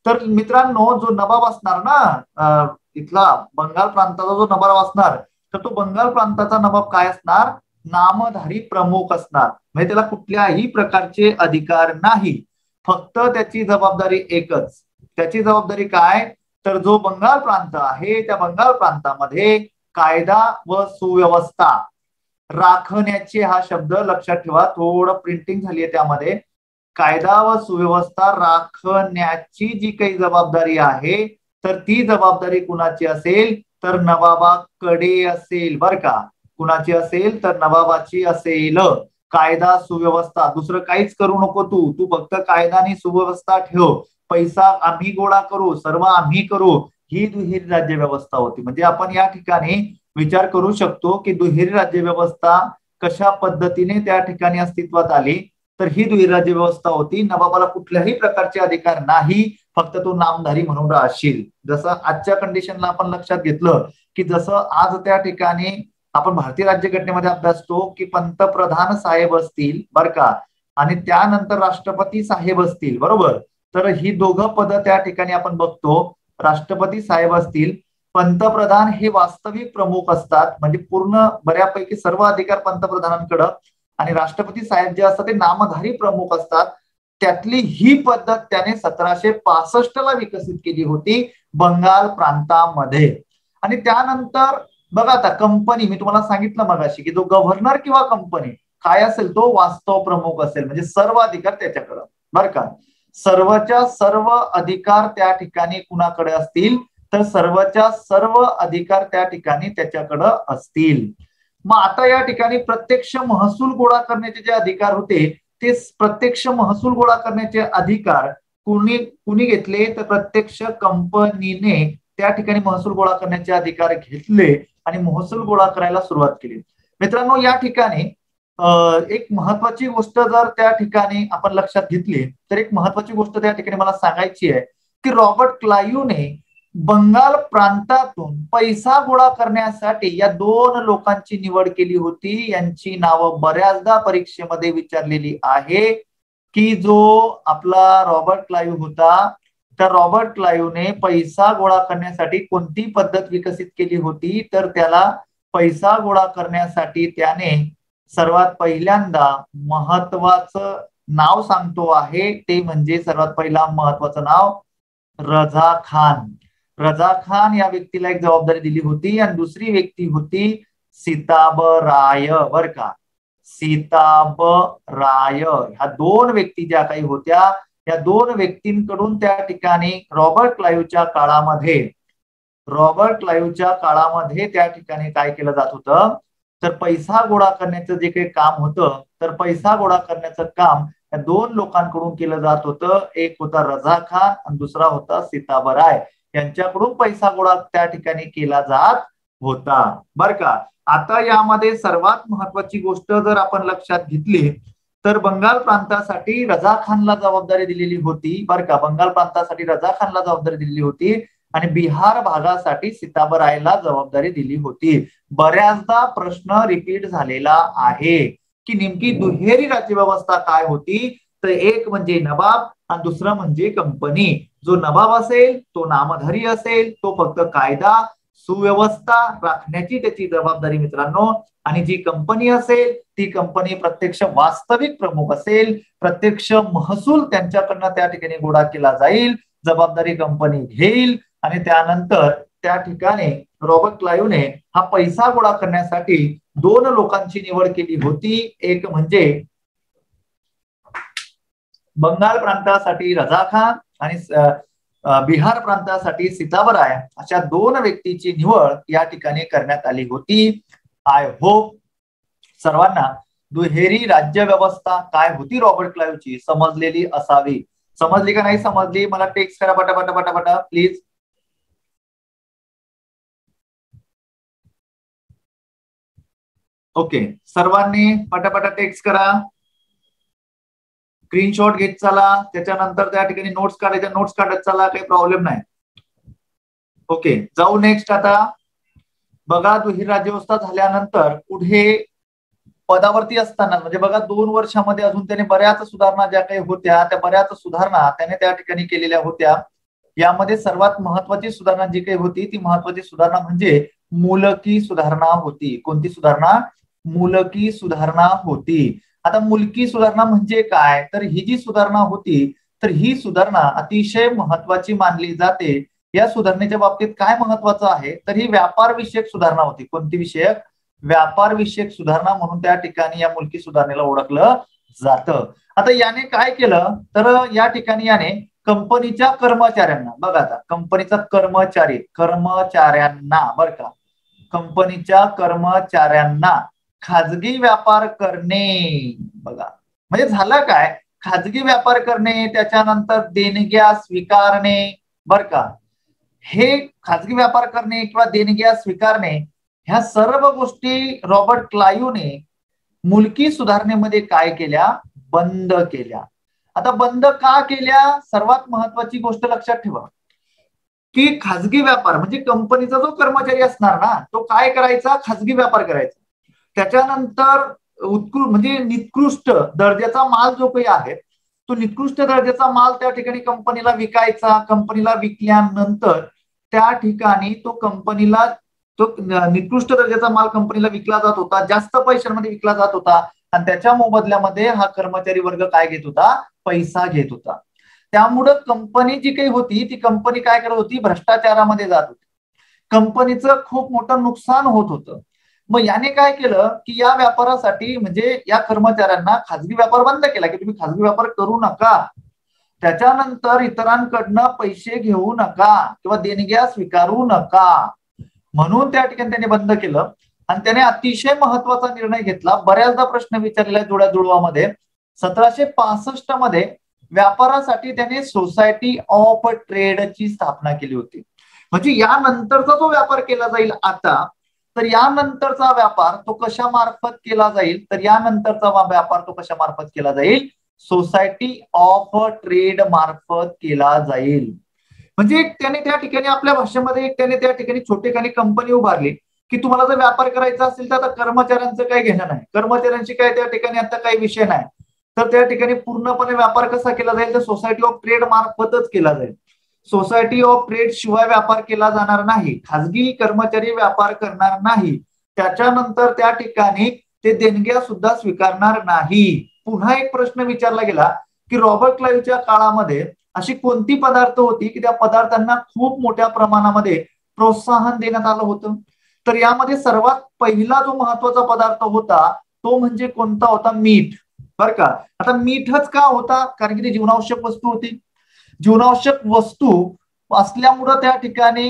तर मित्रांनो, जो नवाब असणार ना इथला बंगाल प्रांताचा जो नवाब असणार, तर तो बंगाल प्रांताचा नवाब काय असणार, नामधारी प्रमुख असणार. म्हणजे त्याला कुठल्याही प्रकारचे अधिकार नाही, फक्त त्याची जबाबदारी एकच. त्याची जबाबदारी काय, तर जो बंगाल प्रांत आहे त्या बंगाल प्रांतामध्ये कायदा व सुव्यवस्था राखण्याचे, हा शब्द लक्षात ठेवा, थोडं प्रिंटिंग झाली आहे त्यामध्ये. कायदा व सुव्यवस्था राखण्याची जी काही जबाबदारी आहे तर ती जबाबदारी कुणाची असेल, तर नवाबाकडे असेल. बर का, कुणाची असेल तर नवाबाची असेल. कायदा सुव्यवस्था, दुसरं काहीच करू नको तू फक्त कायदा आणि सुव्यवस्था ठेव, पैसा आम्ही गोळा करू, सर्व आम्ही करू. ही दुहेरी राज्य व्यवस्था होती. म्हणजे आपण या ठिकाणी विचार करू शकतो की दुहेरी राज्य व्यवस्था कशा पद्धतीने त्या ठिकाणी अस्तित्वात आली. तर ही दुहेरी राज्य व्यवस्था होती. नवाबाला कुठल्याही प्रकारचे अधिकार नाही, फक्त तो नामधारी म्हणून राहशील. जसं आजच्या कंडिशनला आपण लक्षात घेतलं की जसं आज त्या ठिकाणी आपण भारतीय राज्यघटनेमध्ये अभ्यासतो की पंतप्रधान साहेब असतील बर का, आणि त्यानंतर राष्ट्रपती साहेब असतील, बरोबर. तर ही दोघं पद त्या ठिकाणी आपण बघतो. राष्ट्रपती साहेब असतील, पंतप्रधान हे वास्तविक प्रमुख असतात, म्हणजे पूर्ण बऱ्यापैकी सर्व अधिकार पंतप्रधानांकडे, आणि राष्ट्रपती साहेब जे असतात ते नामधारी प्रमुख असतात. त्यातली ही पद्धत त्याने 1765 ला विकसित केली होती बंगाल प्रांतामध्ये. आणि त्यानंतर बघा आता कंपनी, मी तुम्हाला सांगितलं मगाशी की जो गव्हर्नर किंवा कंपनी काय असेल तो वास्तव प्रमुख असेल, म्हणजे सर्व अधिकार त्याच्याकडे. बर का, सर्वच्या सर्व अधिकार त्या ठिकाणी कुणाकडे असतील, तर सर्वच्या सर्व अधिकार त्या ठिकाणी त्याच्याकडे असतील. मग आता या ठिकाणी प्रत्यक्ष महसूल गोळा करण्याचे जे अधिकार होते ते प्रत्यक्ष महसूल गोळा करण्याचे अधिकार कुणी घेतले, तर प्रत्यक्ष कंपनीने त्या ठिकाणी महसूल गोळा करण्याचे अधिकार घेतले आणि महसूल गोळा करायला सुरुवात केली. मित्रांनो, या ठिकाणी एक महत्वाची गोष्ट जर त्या ठिकाणी आपण लक्षात घेतली तर एक महत्वाची गोष्ट त्या ठिकाणी मला सांगायची आहे की रॉबर्ट क्लाइव्हने बंगाल प्रांतातून पैसा गोळा करण्यासाठी या 2 लोकांची निवड केली होती. यांची नावं बऱ्याचदा परीक्षेमध्ये विचारलेली आहे की जो आपला रॉबर्ट क्लाइव्ह होता तर रॉबर्ट क्लाइव्हने पैसा गोळा करण्यासाठी कोणती पद्धत विकसित केली होती, तर त्याला पैसा गोळा करण्यासाठी त्याने सर्वात पहिल्यांदा महत्वाचं नाव सांगतो आहे, ते म्हणजे सर्वात पहिला महत्वाचं नाव रझा खान. रझा खान या व्यक्तीला एक जबाबदारी दिली होती आणि दुसरी व्यक्ती होती सीताबराय. बर का, सीताबराय ह्या दोन व्यक्ती ज्या काही होत्या, या दोन व्यक्तींकडून त्या ठिकाणी रॉबर्ट क्लाइव्हच्या काळामध्ये त्या ठिकाणी काय केलं जात होतं, तर पैसा गोळा करण्याचं जे काही काम होतं, तर पैसा गोळा करण्याचं काम या दोन लोकांकडून केलं जात होतं. एक होता रझा खान आणि दुसरा होता सीताबराय. यांच्याकडून पैसा गोळा त्या ठिकाणी केला जात होता. बर का, आता यामध्ये सर्वात महत्वाची गोष्ट जर आपण लक्षात घेतली, तर बंगाल प्रांतासाठी रझा खानला जबाबदारी दिलेली होती. बर का, बंगाल प्रांतासाठी रझा खानला जबाबदारी दिलेली होती आणि बिहार भागासाठी सीताबरायला जबाबदारी दिली होती. बऱ्याचदा प्रश्न रिपीट झालेला आहे की नेमकी दुहेरी राज्यव्यवस्था काय होती, तर एक म्हणजे नवाब आणि दुसरं म्हणजे कंपनी. जो नवाब असेल तो नामधारी असेल, तो फक्त कायदा सुव्यवस्था राखण्याची त्याची जबाबदारी मित्रांनो, आणि जी कंपनी असेल ती कंपनी प्रत्यक्ष वास्तविक प्रमुख असेल, प्रत्यक्ष महसूल त्यांच्याकडनं त्या ठिकाणी गोळा केला जाईल, जबाबदारी कंपनी घेईल आणि त्यानंतर त्या ठिकाणी रॉबर्ट क्लाइव्हने हा पैसा गोळा करण्यासाठी दोन लोकांची निवड केली होती. एक म्हणजे बंगाल प्रांतासाठी रझा खान आणि बिहार प्रांतासाठी सीताबराय अशा दोन व्यक्तीची निवड या ठिकाणी करण्यात आली होती. आय होप सर्वांना दुहेरी राज्यव्यवस्था काय होती रॉबर्ट क्लाइव्हची समजलेली असावी. समजली का नाही समजली, मला टेक्स्ट करा पटापटा पटापटा प्लीज. ओके, सर्वांनी पटापटा टेक्स्ट करा, स्क्रीनशॉट घेत चला, त्याच्यानंतर त्या ठिकाणी नोट्स काढायच्या, नोट्स काढत चला, काही प्रॉब्लेम नाही. ओके, जाऊ नेक्स्ट. आता बघा, दुहेरी राज्यव्यवस्था झाल्यानंतर पुढे पदावरती असताना म्हणजे बघा 2 वर्षामध्ये अजून त्याने बऱ्याच सुधारणा ज्या काही होत्या, त्या बऱ्याच सुधारणा त्याने त्या ठिकाणी केलेल्या होत्या. यामध्ये सर्वात महत्वाची सुधारणा जी काही होती, ती महत्वाची सुधारणा म्हणजे मुलकी सुधारणा होती. कोणती सुधारणा? मुलकी सुधारणा होती. आता मुलकी सुधारणा म्हणजे काय, तर ही जी सुधारणा होती, तर ही सुधारणा अतिशय महत्वाची मानली जाते. या सुधारणेच्या बाबतीत काय महत्वाचं आहे, तर ही व्यापार विषयक सुधारणा होती. कोणती विषयक? व्यापार विषयक सुधारणा म्हणून त्या ठिकाणी या मुलकी सुधारणेला ओळखलं जातं. आता याने काय केलं, तर या ठिकाणी याने कंपनीच्या कर्मचाऱ्यांना, बघा आता कंपनीचा कर्मचाऱ्यांना बर का, कंपनीच्या कर्मचाऱ्यांना खाजगी व्यापार करणे. बघा म्हणजे झालं काय, खाजगी व्यापार करणे, त्याच्यानंतर देणग्या स्वीकारणे. बर का, हे खाजगी व्यापार करणे किंवा देणग्या स्वीकारणे ह्या सर्व गोष्टी रॉबर्ट क्लाइव्हने मुलकी सुधारणेमध्ये काय केल्या? बंद केल्या. आता बंद का केल्या? सर्वात महत्वाची गोष्ट लक्षात ठेवा की खाजगी व्यापार म्हणजे कंपनीचा जो कर्मचारी असणार ना, तो काय करायचा? खाजगी व्यापार करायचा. त्याच्यानंतर म्हणजे निकृष्ट दर्जाचा माल जो काही आहे, तो निकृष्ट दर्जाचा माल त्या ठिकाणी कंपनीला विकायचा. कंपनीला विकल्यानंतर त्या ठिकाणी तो निकृष्ट दर्जाचा माल कंपनीला विकला जात होता, जास्त पैशांमध्ये विकला जात होता आणि त्याच्या मोबदल्यामध्ये हा कर्मचारी वर्ग काय घेत होता? पैसा घेत होता. त्यामुळं कंपनी जी काही होती, ती कंपनी काय करत होती? भ्रष्टाचारामध्ये जात होती. कंपनीचं खूप मोठं नुकसान होत होतं. मग याने काय केलं की या व्यापारासाठी म्हणजे या कर्मचाऱ्यांना खाजगी व्यापार बंद केला की तुम्ही खाजगी व्यापार करू नका, त्याच्यानंतर इतरांकडनं पैसे घेऊ नका किंवा देणग्या स्वीकारू नका, म्हणून त्या ठिकाणी त्याने बंद केलं. आणि त्याने अतिशय महत्वाचा निर्णय घेतला. बऱ्याचदा प्रश्न विचारलेला जुळवामध्ये 1765 मध्ये व्यापारासाठी त्याने सोसायटी ऑफ ट्रेडची स्थापना केली होती. म्हणजे यानंतरचा जो व्यापार केला जाईल आता, तर यानंतरचा व्यापार तो कशा मार्फत केला जाईल? तर यानंतरचा व्यापार तो कशा मार्फत केला जाईल? सोसायटी ऑफ ट्रेड मार्फत केला जाईल. म्हणजे त्याने त्या ठिकाणी आपल्या भाषेमध्ये त्याने त्या ठिकाणी छोटेखानी कंपनी उभारली की तुम्हाला जर व्यापार करायचा असेल तर आता कर्मचाऱ्यांचं काही घेणं नाही, कर्मचाऱ्यांची काय त्या ठिकाणी आता काही विषय नाही, तर त्या ठिकाणी पूर्णपणे व्यापार कसा केला जाईल? तर सोसायटी ऑफ ट्रेड मार्फतच केला जाईल. सोसायटी ऑफ ट्रेड शिवाय व्यापार केला जाणार नाही, खाजगी कर्मचारी व्यापार करणार नाही, त्याच्यानंतर त्या ठिकाणी ते देणग्या सुद्धा स्वीकारणार नाही. पुन्हा एक प्रश्न विचारला गेला की रॉबर्ट क्लाईव्हच्या काळामध्ये अशी कोणती पदार्थ होती की त्या पदार्थांना खूप मोठ्या प्रमाणामध्ये प्रोत्साहन देण्यात आलं होतं. तर यामध्ये सर्वात पहिला जो महत्वाचा पदार्थ होता तो म्हणजे कोणता होता? मीठ. बर का. आता मीठच का होता? कारण की ती जीवनावश्यक वस्तू होती. जीवनावश्यक वस्तू असल्यामुळं त्या ठिकाणी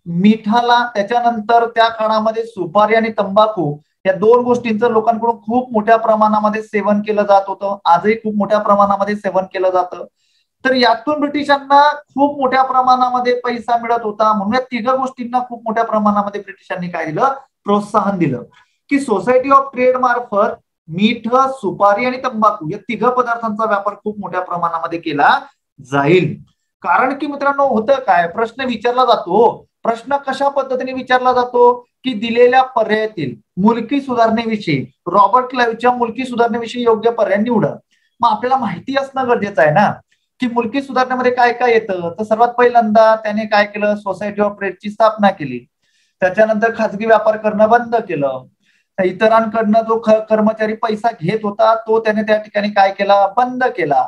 मिठाला, त्याच्यानंतर त्या काळामध्ये सुपारी आणि तंबाखू या दोन गोष्टींचं लोकांकडून खूप मोठ्या प्रमाणामध्ये सेवन केलं जात होतं. आजही खूप मोठ्या प्रमाणामध्ये सेवन केलं जातं. तर यातून ब्रिटिशांना खूप मोठ्या प्रमाणामध्ये पैसा मिळत होता. म्हणून या तिघ गोष्टींना खूप मोठ्या प्रमाणामध्ये ब्रिटिशांनी काय दिलं? प्रोत्साहन दिलं की सोसायटी ऑफ ट्रेड मार्फत मीठ, सुपारी आणि तंबाखू या तिघ पदार्थांचा व्यापार खूप मोठ्या प्रमाणामध्ये केला जाईल. कारण की मित्रांनो होतं काय, प्रश्न विचारला जातो. प्रश्न कशा पद्धतीने विचारला जातो की दिलेल्या पर्यायातील मुलकी सुधारणेविषयी, रॉबर्ट क्लाईव्हच्या मुलकी सुधारणेविषयी योग्य पर्याय निवडा. मग आपल्याला माहिती असणं गरजेचं आहे ना की मुलकी सुधारण्यामध्ये काय काय येतं. तर सर्वात पहिल्यांदा त्याने काय केलं? सोसायटी ऑफ ट्रेडची स्थापना केली. त्याच्यानंतर खाजगी व्यापार करणं बंद केलं. इतरांकडनं जो कर्मचारी पैसा घेत होता तो त्याने त्या ठिकाणी काय केला? बंद केला.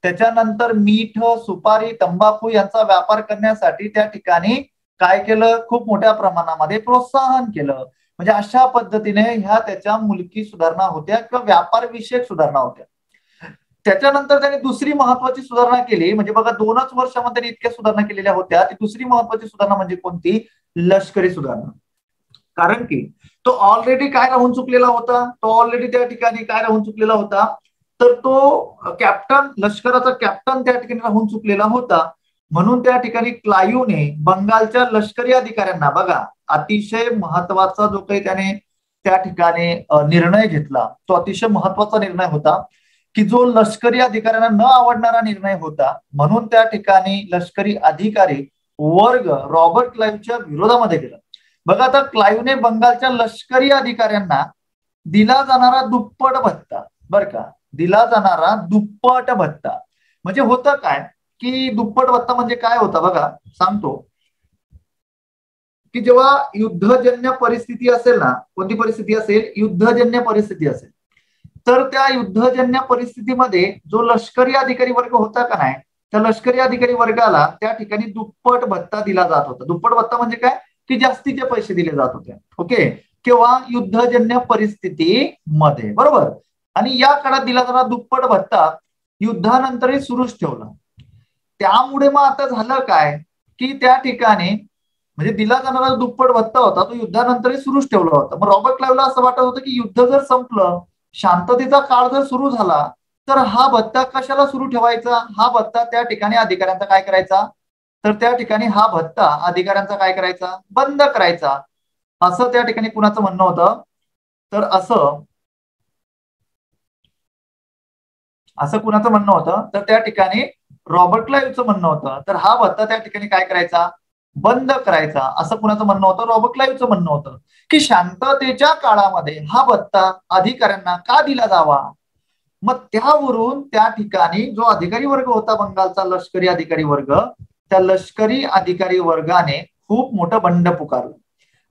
त्याच्यानंतर मीठ, सुपारी, तंबाखू यांचा व्यापार करण्यासाठी त्या ठिकाणी काय केलं? खूप मोठ्या प्रमाणामध्ये प्रोत्साहन केलं. म्हणजे अशा पद्धतीने ह्या त्याच्या मुलकी सुधारणा होत्या किंवा व्यापार विषयक सुधारणा होत्या. त्याच्यानंतर त्यांनी दुसरी महत्वाची सुधारणा केली. म्हणजे बघा 2च वर्षामध्ये त्यांनी इतक्या सुधारणा केलेल्या होत्या. ती दुसरी महत्वाची सुधारणा म्हणजे कोणती? लष्करी सुधारणा. कारण की तो ऑलरेडी काय राहून चुकलेला होता? तो ऑलरेडी त्या ठिकाणी काय राहून चुकलेला होता? तर तो कॅप्टन, लष्कराचा कॅप्टन त्या ठिकाणी राहून चुकलेला होता. म्हणून त्या ठिकाणी क्लाईव्हने बंगालच्या लष्करी अधिकाऱ्यांना, बघा अतिशय महत्वाचा जो काही त्याने त्या ठिकाणी निर्णय घेतला तो अतिशय महत्वाचा निर्णय होता की जो लष्करी अधिकाऱ्यांना न आवडणारा निर्णय होता. म्हणून त्या ठिकाणी लष्करी अधिकारी वर्ग रॉबर्ट क्लाईव्हच्या विरोधामध्ये गेला. बघा आता क्लाईव्हने बंगालच्या लष्करी अधिकाऱ्यांना दिला जाणारा दुप्पट भत्ता, बर का, दिला जाणारा दुप्पट भत्ता म्हणजे होतं काय की दुप्पट भत्ता म्हणजे काय होता? बघा सांगतो की जेव्हा युद्धजन्य परिस्थिती असेल ना, कोणती परिस्थिती असेल? युद्धजन्य परिस्थिती असेल, तर त्या युद्धजन्य परिस्थितीमध्ये जो लष्करी अधिकारी वर्ग होता का नाही, त्या लष्करी अधिकारी वर्गाला त्या ठिकाणी दुप्पट भत्ता दिला जात होता. दुप्पट भत्ता म्हणजे काय की जास्तीचे पैसे दिले जात होते. ओके. किंवा युद्धजन्य परिस्थितीमध्ये, बरोबर. आणि या काळात दिला जाणारा दुप्पट भत्ता युद्धानंतरही सुरूच ठेवला. त्यामुळे मग आता झालं काय की त्या ठिकाणी म्हणजे दिला जाणारा दुप्पट भत्ता होता तो युद्धानंतरही सुरूच ठेवला होता. मग रॉबर्ट क्लाईव्हला असं वाटत होतं की युद्ध जर संपलं, शांततेचा काळ जर सुरू झाला, तर हा भत्ता कशाला सुरू ठेवायचा? हा भत्ता त्या ठिकाणी अधिकाऱ्यांचा काय करायचा? तर त्या ठिकाणी हा भत्ता अधिकाऱ्यांचा काय करायचा? बंद करायचा. असं त्या ठिकाणी कुणाचं म्हणणं होतं? तर असं कुणाचं म्हणणं होतं? तर त्या ठिकाणी रॉबर्ट क्लाईव्हचं म्हणणं होतं. तर हा भत्ता त्या ठिकाणी काय करायचा? बंद करायचा. असं कुणाचं म्हणणं होतं? रॉबर्ट क्लाईव्हचं म्हणणं होतं की शांततेच्या काळामध्ये हा भत्ता अधिकाऱ्यांना का दिला जावा. मग त्यावरून त्या ठिकाणी जो अधिकारी वर्ग होता बंगालचा लष्करी अधिकारी वर्ग, त्या लष्करी अधिकारी वर्गाने खूप मोठं बंड पुकारलं.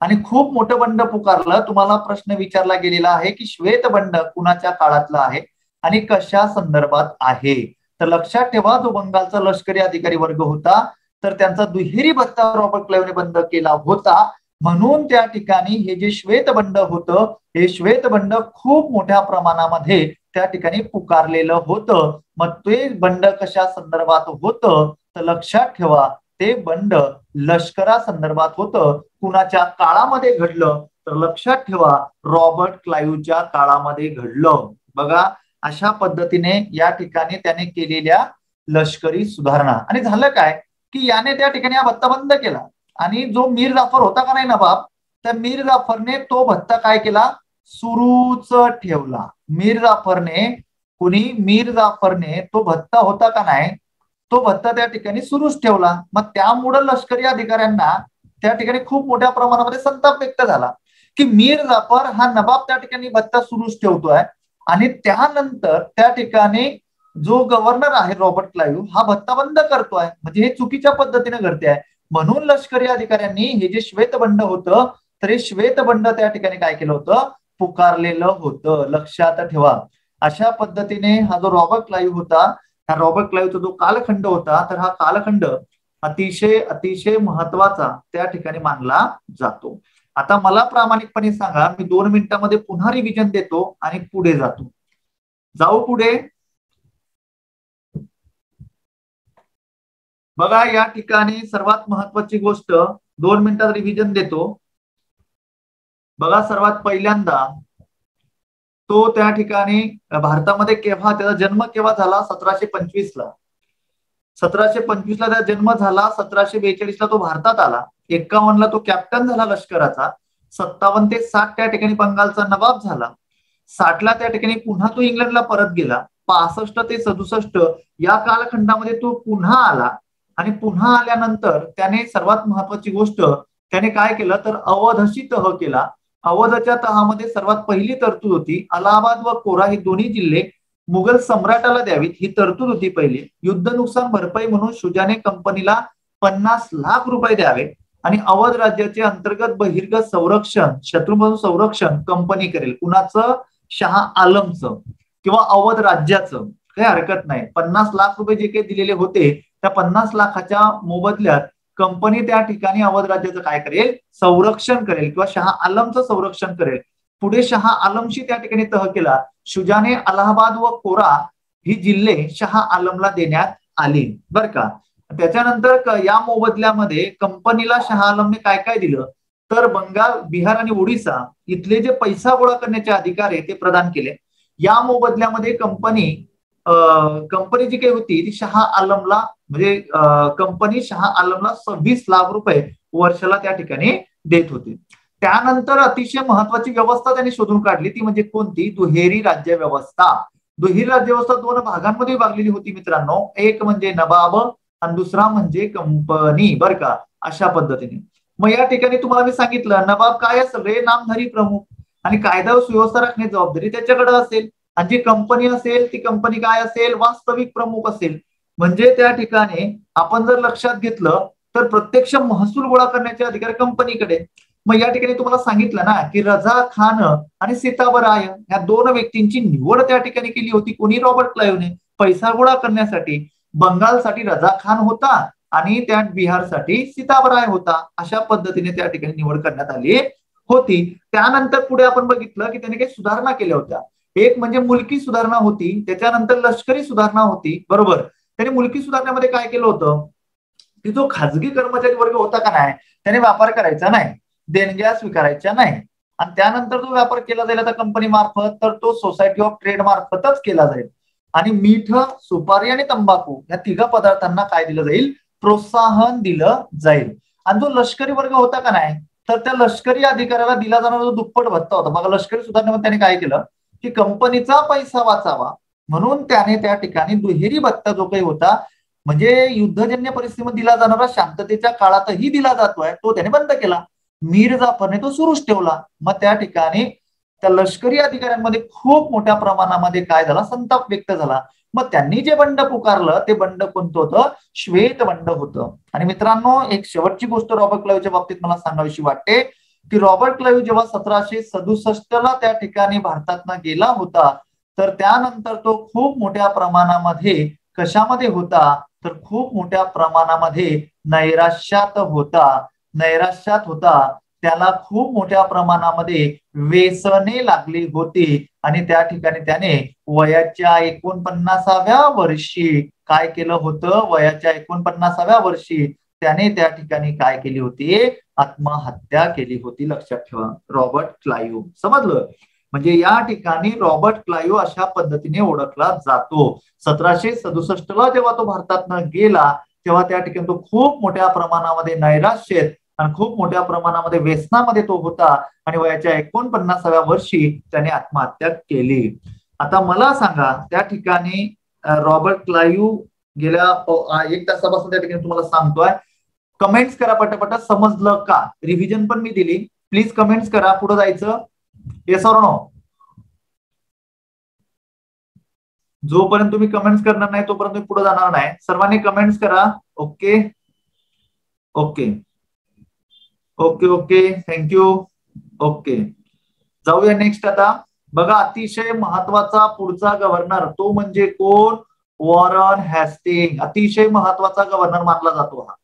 आणि खूप मोठं बंड पुकारलं. तुम्हाला प्रश्न विचारला गेलेला आहे की श्वेतबंड कुणाच्या काळातलं आहे आणि कशा संदर्भात आहे? तर लक्षात ठेवा, जो बंगालचा लष्करी अधिकारी वर्ग होता तर त्यांचा दुहेरी भत्ता रॉबर्ट क्लाईव्हने बंद केला होता. म्हणून त्या ठिकाणी हे जे श्वेतबंड होतं, हे श्वेतबंड खूप मोठ्या प्रमाणामध्ये त्या ठिकाणी पुकारलेलं होतं. मग ते बंड कशा संदर्भात होतं? तर लक्षात ठेवा, ते बंड लष्करा संदर्भात होतं. कुणाच्या काळामध्ये घडलं? तर लक्षात ठेवा, रॉबर्ट क्लाईव्हच्या काळामध्ये घडलं. बघा अशा पद्धतीने या ठिकाणी त्याने केलेल्या लष्करी सुधारणा. आणि झालं काय की याने त्या ठिकाणी हा भत्ता बंद केला. आणि जो मीर जाफर होता का नाही नवाब, त्या मीर जाफरने तो भत्ता काय केला? सुरूच ठेवला. मीर जाफरने तो भत्ता होता का नाही, तो भत्ता त्या ठिकाणी सुरूच ठेवला. मग त्यामुळं लष्करी अधिकाऱ्यांना त्या ठिकाणी खूप मोठ्या प्रमाणामध्ये संताप व्यक्त झाला की मीर जाफर हा नवाब त्या ठिकाणी भत्ता सुरूच ठेवतोय आणि त्यानंतर त्या ठिकाणी जो गव्हर्नर आहे रॉबर्ट क्लाइव्ह हा भत्ता बंद करतोय, म्हणजे हे चुकीच्या पद्धतीने घडते आहे. म्हणून लष्करी अधिकाऱ्यांनी हे जे श्वेतबंड होतं, तर हे श्वेतबंड त्या ठिकाणी काय केलं होतं, पुकारलेलं होतं. लक्षात ठेवा. अशा पद्धतीने हा जो रॉबर्ट क्लाइव्ह होता, हा रॉबर्ट क्लाइव्हचा जो कालखंड होता, तर हा कालखंड अतिशय अतिशय महत्वाचा त्या ठिकाणी मानला जातो. आता मला प्रामाणिकपणे सांगा, मी 2 मिनिटांमध्ये पुन्हा रिव्हिजन देतो आणि पुढे जातो. जाऊ पुढे. बघा या ठिकाणी सर्वात महत्वाची गोष्ट, 2 मिनिटात रिव्हिजन देतो. बघा सर्वात पहिल्यांदा तो त्या ठिकाणी भारतामध्ये केव्हा, त्याचा जन्म केव्हा झाला, 1725ला. 1725ला त्याचा जन्म झाला. 1742ला तो भारतात आला. 51ला तो कॅप्टन झाला लष्कराचा. 57 ते 60 त्या ठिकाणी बंगालचा नवाब झाला. 60ला त्या ठिकाणी पुन्हा तो इंग्लंडला परत गेला. 65 ते 67 या कालखंडामध्ये तो पुन्हा आला आणि पुन्हा आल्यानंतर त्याने सर्वात महत्वाची गोष्ट त्याने काय केलं, तर अवधशी तह केला. अवधच्या तहामध्ये सर्वात पहिली तरतूद होती, अलाहाबाद व कोरा हे दोन्ही जिल्हे मुघल सम्राटाला द्यावीत, ही तरतूद होती पहिली. युद्ध नुकसान भरपाई म्हणून शुजाने कंपनीला 50 लाख रुपये द्यावे आणि अवध राज्याचे अंतर्गत बहिर्गत संरक्षण, शत्रूपासून संरक्षण कंपनी करेल. कुणाचं, शाह आलमचं किंवा अवध राज्याचं, काही हरकत नाही. 50 लाख रुपये जे काही दिलेले होते, त्या 50 लाखाच्या मोबदल्यात कंपनी त्या ठिकाणी अवध राज्याचं काय करेल, संरक्षण करेल किंवा शाह आलमचं संरक्षण करेल. पुढे शाह आलमशी त्या ठिकाणी तह केला. शुजाने अलाहाबाद व कोरा ही जिल्हे शाह आलमला देण्यात आली, बर का. त्याच्यानंतर या मोबदल्यामध्ये कंपनीला शाह आलमने काय काय दिलं, तर बंगाल, बिहार आणि ओडिसा इथले जे पैसा गोळा करण्याचे अधिकार आहे ते प्रदान केले. या मोबदल्यामध्ये कंपनी जी काही होती ती शाह आलमला, म्हणजे कंपनी शाह आलमला 26 लाख रुपये वर्षाला त्या ठिकाणी देत होती. त्यानंतर अतिशय महत्वाची व्यवस्था त्यांनी शोधून काढली, ती म्हणजे कोणती, दुहेरी राज्य व्यवस्था. दुहेरी राज्य व्यवस्था 2 भागांमध्ये विभागलेली होती मित्रांनो. एक म्हणजे नवाब आणि दुसरा म्हणजे कंपनी, बर का. अशा पद्धतीने मग या ठिकाणी तुम्हाला मी सांगितलं, नवाब काय असेल रे, नामधारी प्रमुख, आणि कायदा व सुव्यवस्था राखण्याची जबाबदारी त्याच्याकडे असेल. आणि जी कंपनी असेल ती कंपनी काय असेल, वास्तविक प्रमुख असेल. म्हणजे त्या ठिकाणी आपण जर लक्षात घेतलं तर प्रत्यक्ष महसूल गोळा करण्याचे अधिकार कंपनीकडे. मग या ठिकाणी तुम्हाला सांगितलं ना की रजा खान आणि सीताबराय या 2 व्यक्तींची निवड त्या ठिकाणी केली होती. कोणी, रॉबर्ट क्लाइव्हने. पैसा गोळा करण्यासाठी बंगालसाठी रजा खान होता आणि त्या बिहारसाठी सीताबराय होता. अशा पद्धतीने त्या ठिकाणी निवड करण्यात आली होती. त्यानंतर पुढे आपण बघितलं की त्याने काही सुधारणा केल्या होत्या. एक म्हणजे मुलकी सुधारणा होती, त्याच्यानंतर लष्करी सुधारणा होती, बरोबर. त्याने मुलकी सुधारण्यामध्ये काय केलं होतं, की जो खाजगी कर्मचारी वर्ग होता का नाही, त्याने व्यापार करायचा नाही, देणग्या स्वीकारायच्या नाही. आणि त्यानंतर जो व्यापार केला जाईल आता कंपनी मार्फत, तर तो सोसायटी ऑफ ट्रेड मार्फतच केला जाईल. आणि मीठ, सुपारी आणि तंबाखू या 3 पदार्थांना काय दिलं जाईल, प्रोत्साहन दिलं जाईल. आणि जो लष्करी वर्ग होता का नाही, तर त्या लष्करी अधिकाऱ्याला दिला जाणारा जो दुप्पट भत्ता होता. बघा लष्करी सुधारणेमध्ये त्याने काय केलं, की कंपनीचा पैसा वाचावा म्हणून त्याने त्या ठिकाणी दुहेरी भत्ता जो काही होता, म्हणजे युद्धजन्य परिस्थितीमध्ये दिला जाणारा शांततेच्या काळातही दिला जातोय, तो त्याने बंद केला. मीर जाफरने तो सुरूच ठेवला. मग त्या ठिकाणी त्या लष्करी अधिकाऱ्यांमध्ये खूप मोठ्या प्रमाणामध्ये काय झाला, संताप व्यक्त झाला. मग त्यांनी जे बंड पुकारलं ते बंड कोणतं होतं, श्वेत बंड होतं. आणि मित्रांनो एक शेवटची गोष्ट रॉबर्ट क्लाइव्हच्या बाबतीत मला सांगावीशी वाटते, की रॉबर्ट क्लाइव्ह जेव्हा 1767ला त्या ठिकाणी भारतातनं गेला होता, तर त्यानंतर तो खूप मोठ्या प्रमाणामध्ये कशामध्ये होता, तर खूप मोठ्या प्रमाणामध्ये नैराश्यात होता. नैराश्यात होता. त्याला खूप मोठ्या प्रमाणामध्ये व्यसने लागली होती आणि त्या ठिकाणी त्याने वयाच्या 49व्या वर्षी काय केलं होतं, वयाच्या 49व्या वर्षी त्याने त्या ठिकाणी काय केली होती, आत्महत्या केली होती. लक्षात ठेवा, रॉबर्ट क्लाइव्ह. समजलं. म्हणजे या ठिकाणी रॉबर्ट क्लाइव्ह अशा पद्धतीने ओळखला जातो. 1767ला जेव्हा तो भारतातनं गेला तेव्हा त्या ठिकाणी तो खूप मोठ्या प्रमाणामध्ये नैराश्येत आणि खूप मोठ्या प्रमाणामध्ये व्यसनामध्ये तो होता आणि वयाच्या 49व्या वर्षी त्याने आत्महत्या केली. आता मला सांगा, त्या ठिकाणी रॉबर्ट क्लाइव्ह गेल्या 1 तासापासून त्या ठिकाणी तुम्हाला सांगतोय. कमेंट्स करा पटापट, समजलं का? रिव्हिजन पण मी दिली. प्लीज कमेंट्स करा. पुढे जायचं, येस ऑर नो. जोपर्यंत तुम्ही कमेंट्स करणार नाही तोपर्यंत तुम्ही पुढे जाणार नाही. सर्वांनी कमेंट्स करा. Okay okay okay okay thank you. Okay जाऊया नेक्स्ट. आता बघा अतिशय महत्वाचा पुढचा गव्हर्नर तो म्हणजे कोण? Warren Hasting. अतिशय महत्वाचा गव्हर्नर मानला जातो हा.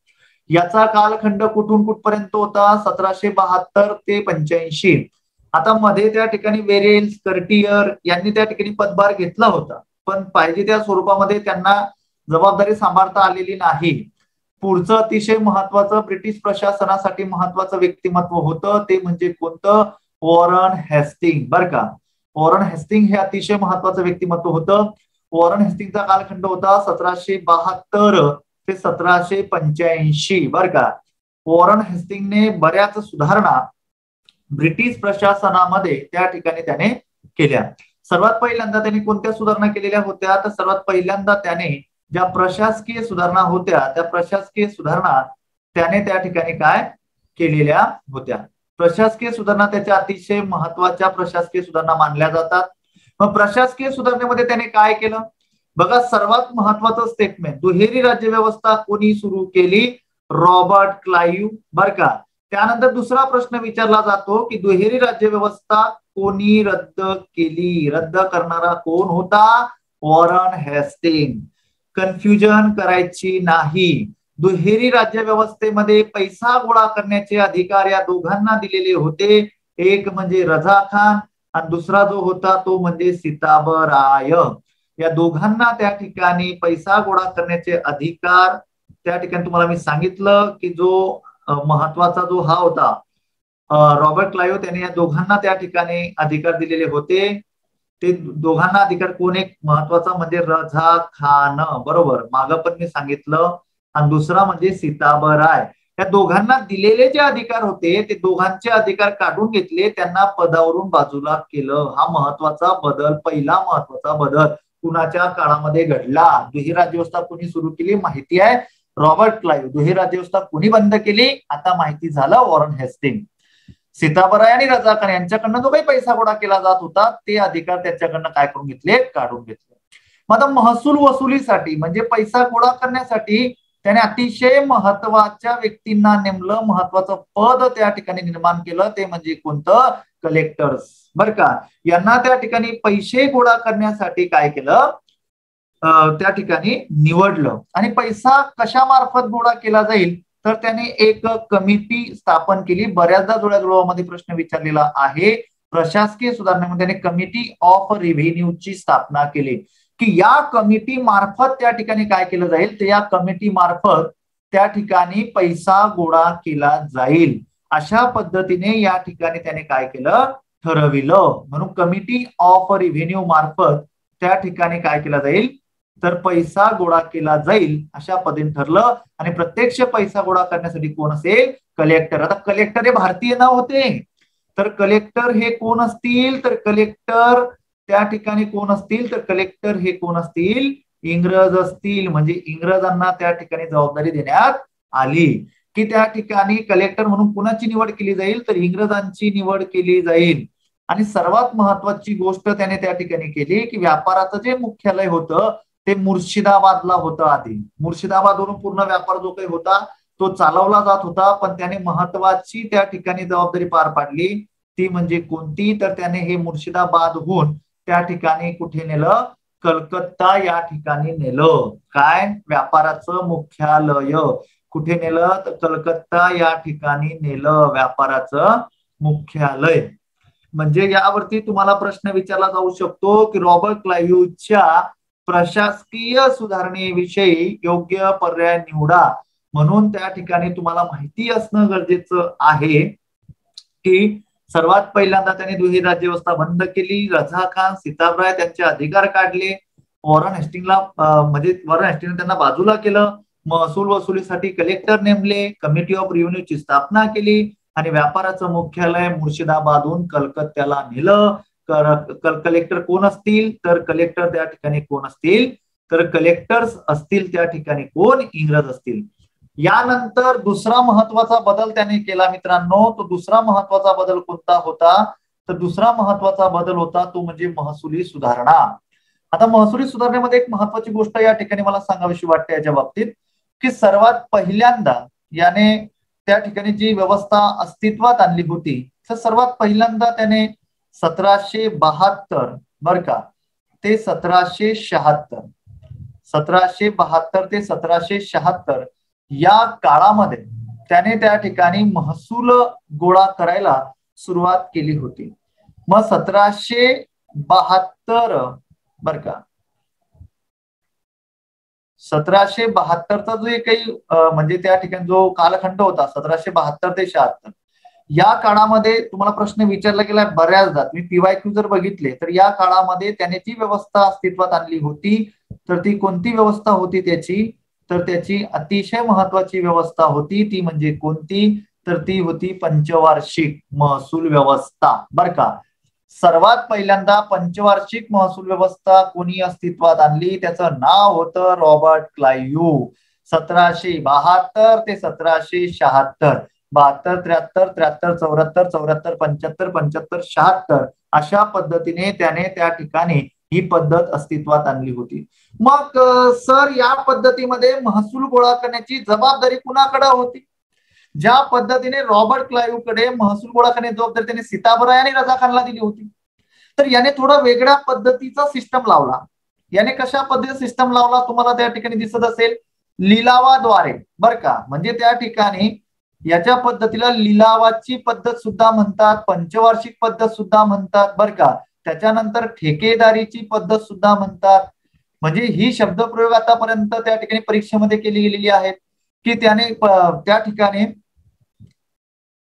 याचा कालखंड कुठून कुठपर्यंत होता? 1772 ते 85. आता मध्ये त्या ठिकाणी वेरेल्स कर्टियर यांनी त्या ठिकाणी पदभार घेतला होता, पण पाहिजे त्या स्वरूपामध्ये त्यांना जबाबदारी सांभाळता आलेली नाही. पुढचं अतिशय महत्वाचं ब्रिटिश प्रशासनासाठी महत्वाचं व्यक्तिमत्व होतं ते म्हणजे कोणतं? Warren Hasting. बर का, वॉरन हेस्टिंग हे अतिशय महत्वाचं व्यक्तिमत्व होतं. वॉरन हेस्टिंगचा कालखंड होता 1772 ते 1785. बर का, वॉरन हेस्टिंगने बऱ्याच सुधारणा ब्रिटिश प्रशासनामध्ये त्या ठिकाणी त्याने केल्या. सर्वात पहिल्यांदा त्यांनी कोणत्या सुधारणा केलेल्या होत्या? तर सर्वात पहिल्यांदा त्याने ज्या प्रशासकीय सुधारणा होत्या त्या प्रशासकीय सुधारणा त्याने त्या ठिकाणी काय केलेल्या होत्या? प्रशासकीय सुधारणा त्याच्या अतिशय महत्वाच्या प्रशासकीय सुधारणा मानल्या जातात. मग प्रशासकीय सुधारणेमध्ये त्याने काय केलं? बघा, सर्वात महत्वाचं स्टेटमेंट, दुहेरी राज्यव्यवस्था कोणी सुरू केली? Robert Clive. बर का, त्यानंतर दुसरा प्रश्न विचारला जातो की दुहेरी राज्यव्यवस्था कोणी रद्द केली? रद्द करणारा कोण होता? Warren Hasting. कन्फ्युजन करायची नाही. दुहेरी राज्यव्यवस्थेमध्ये पैसा गोळा करण्याचे अधिकार या दोघांना दिलेले होते. एक म्हणजे रझा खान आणि दुसरा जो होता तो म्हणजे सीताबराय. या दोघांना त्या ठिकाणी पैसा गोळा करण्याचे अधिकार त्या ठिकाणी तुम्हाला मी सांगितलं की जो महत्वाचा जो हा होता रॉबर्ट क्लाइव्ह त्याने या दोघांना त्या ठिकाणी अधिकार दिलेले होते. ते दोघांना अधिकार कोण? एक महत्वाचा म्हणजे रझा खान, बरोबर, मागं पण मी सांगितलं, आणि दुसरा म्हणजे सीताबराय. या दोघांना दिलेले जे अधिकार होते ते दोघांचे अधिकार काढून घेतले, त्यांना पदावरून बाजूला केलं. हा महत्वाचा बदल, पहिला महत्वाचा बदल कुणाच्या काळामध्ये घडला? दुहेरी राज्यव्यवस्था कोणी सुरू केली? माहिती आहे, रॉबर्ट क्लाइव्ह. दुहेरी राज्यव्यवस्था कोणी बंद केली? आता माहिती झालं, वॉरन हेस्टिंग. सीताबराय आणि रझा खान यांच्याकडनं जो काही पैसा गोळा केला जात होता ते अधिकार त्याच्याकडनं काय करून घेतले? काढून घेतले. मग आता महसूल वसुलीसाठी म्हणजे पैसा गोळा करण्यासाठी त्याने अतिशय महत्वाच्या व्यक्तींना नेमलं. महत्वाचं पद त्या ठिकाणी निर्माण केलं ते म्हणजे कोणतं? कलेक्टर्स. बर का, यांना त्या ठिकाणी पैसे गोळा करण्यासाठी काय केलं? त्या ठिकाणी निवडलं. आणि पैसा कशा मार्फत गोळा केला जाईल तर त्याने एक कमिटी स्थापन केली. बऱ्याचदा जुळ्याजुळवामध्ये प्रश्न विचारलेला आहे. प्रशासकीय सुधारणेमध्ये त्याने कमिटी ऑफ रेव्हेन्यूची स्थापना केली की या कमिटी मार्फत त्या ठिकाणी काय केलं जाईल? तर या कमिटी मार्फत त्या ठिकाणी पैसा गोळा केला जाईल. अशा पद्धतीने या ठिकाणी त्याने काय केलं? ठरविलं. म्हणून कमिटी ऑफ रेव्हेन्यू मार्फत त्या ठिकाणी काय केला जाईल? तर पैसा गोळा केला जाईल अशा पद्धतीने ठरलं. आणि प्रत्यक्ष पैसा गोळा करण्यासाठी कोण असेल? कलेक्टर. आता कलेक्टर हे भारतीय नाव होते, तर कलेक्टर हे कोण असतील? तर कलेक्टर त्या ठिकाणी कोण असतील? तर कलेक्टर हे कोण असतील? इंग्रज असतील. म्हणजे इंग्रजांना त्या ठिकाणी जबाबदारी देण्यात आली की त्या ठिकाणी कलेक्टर म्हणून कुणाची निवड केली जाईल? तर इंग्रजांची निवड केली जाईल. आणि सर्वात महत्वाची गोष्ट त्याने त्या ठिकाणी केली की व्यापाराचं जे मुख्यालय होतं ते मुर्शिदाबादला होतं. आधी मुर्शिदाबादवरून पूर्ण व्यापार जो काही होता तो चालवला जात होता, पण त्याने महत्वाची त्या ठिकाणी जबाबदारी पार पाडली. ती म्हणजे कोणती? तर त्याने हे मुर्शिदाबादहून त्या ठिकाणी कुठे नेलं? कलकत्ता या ठिकाणी नेलं. काय? व्यापाराचं मुख्यालय कुठे नेलं? तर कलकत्ता या ठिकाणी नेलं व्यापाराचं मुख्यालय. म्हणजे यावरती तुम्हाला प्रश्न विचारला जाऊ शकतो की रॉबर्ट क्लाइव्हच्या प्रशासकीय सुधारणेविषयी योग्य पर्याय निवडा. म्हणून त्या ठिकाणी तुम्हाला माहिती असणं गरजेचं आहे की सर्वात पहिल्यांदा त्यांनी दुहेरी राज्यव्यवस्था बंद केली. रझा खान, सीताबराय त्यांचे अधिकार काढले. वॉरन हेस्टिंगला म्हणजे वॉरन हेस्टिंगने त्यांना बाजूला केलं. महसूल वसुलीसाठी कलेक्टर नेमले. कमिटी ऑफ रेव्हेन्यूची स्थापना केली आणि व्यापाराचं मुख्यालय मुर्शिदाबादहून कलकत्त्याला नेलं. कलेक्टर कोण असतील? तर कलेक्टर त्या ठिकाणी कोण असतील? तर कलेक्टर्स असतील त्या ठिकाणी कोण? इंग्रज असतील. यानंतर दुसरा महत्वाचा बदल त्याने केला मित्रांनो. तो दुसरा महत्वाचा बदल कोणता होता? तर दुसरा महत्वाचा बदल होता तो म्हणजे महसुली सुधारणा. आता महसुली सुधारणेमध्ये एक महत्वाची गोष्ट या ठिकाणी मला सांगावीशी वाटते याच्या बाबतीत, की सर्वात पहिल्यांदा याने त्या ठिकाणी जी व्यवस्था अस्तित्वात आणली होती, तर सर्वात पहिल्यांदा त्याने 1772 बर का ते 1776, 1772 ते 1776 या काळामध्ये त्याने त्या ठिकाणी महसूल गोळा करायला सुरुवात केली होती. मग 1772 बर का 1772चा जो काही म्हणजे त्या ठिकाणी जो कालखंड होता 1772 ते 76 या काळामध्ये तुम्हाला प्रश्न विचारला गेला बऱ्याचदा, तुम्ही PYQ जर बघितले तर या काळामध्ये त्याने जी व्यवस्था अस्तित्वात आणली होती तर ती कोणती व्यवस्था होती त्याची, तर त्याची अतिशय महत्वाची व्यवस्था होती ती म्हणजे कोणती, तर ती होती पंचवार्षिक महसूल व्यवस्था बर का. सर्वात पहिल्यांदा पंचवार्षिक महसूल व्यवस्था कोणी अस्तित्वात आणली, त्याचं नाव होतं रॉबर्ट क्लाइव्ह. 1772 ते 1776, 72, 73, 73, 74, 74, 75, 75, 76 अशा पद्धतीने त्याने त्या ठिकाणी ही पद्धत अस्तित्वात आणली होती. मग सर या पद्धतीमध्ये महसूल गोळा करण्याची जबाबदारी कुणाकडे होती? ज्या पद्धतीने रॉबर्ट क्लाइव्ह कडे महसूल गोळा करण्याची जबाबदारी त्याने सीताबराय आणि रजा खानला दिली होती, तर याने थोडा वेगळ्या पद्धतीचा सिस्टम लावला. याने कशा पद्धतीचा सिस्टम लावला तुम्हाला त्या ठिकाणी दिसत असेल, लिलावाद्वारे बर का. म्हणजे त्या ठिकाणी याच्या पद्धतीला लिलावाची पद्धत सुद्धा म्हणतात, पंचवार्षिक पद्धत सुद्धा म्हणतात बर का. त्याच्यानंतर ठेकेदारीची पद्धत सुद्धा म्हणतात. म्हणजे ही शब्दप्रयोग आतापर्यंत त्या ठिकाणी परीक्षेमध्ये केली गेलेली आहेत की त्याने त्या ठिकाणी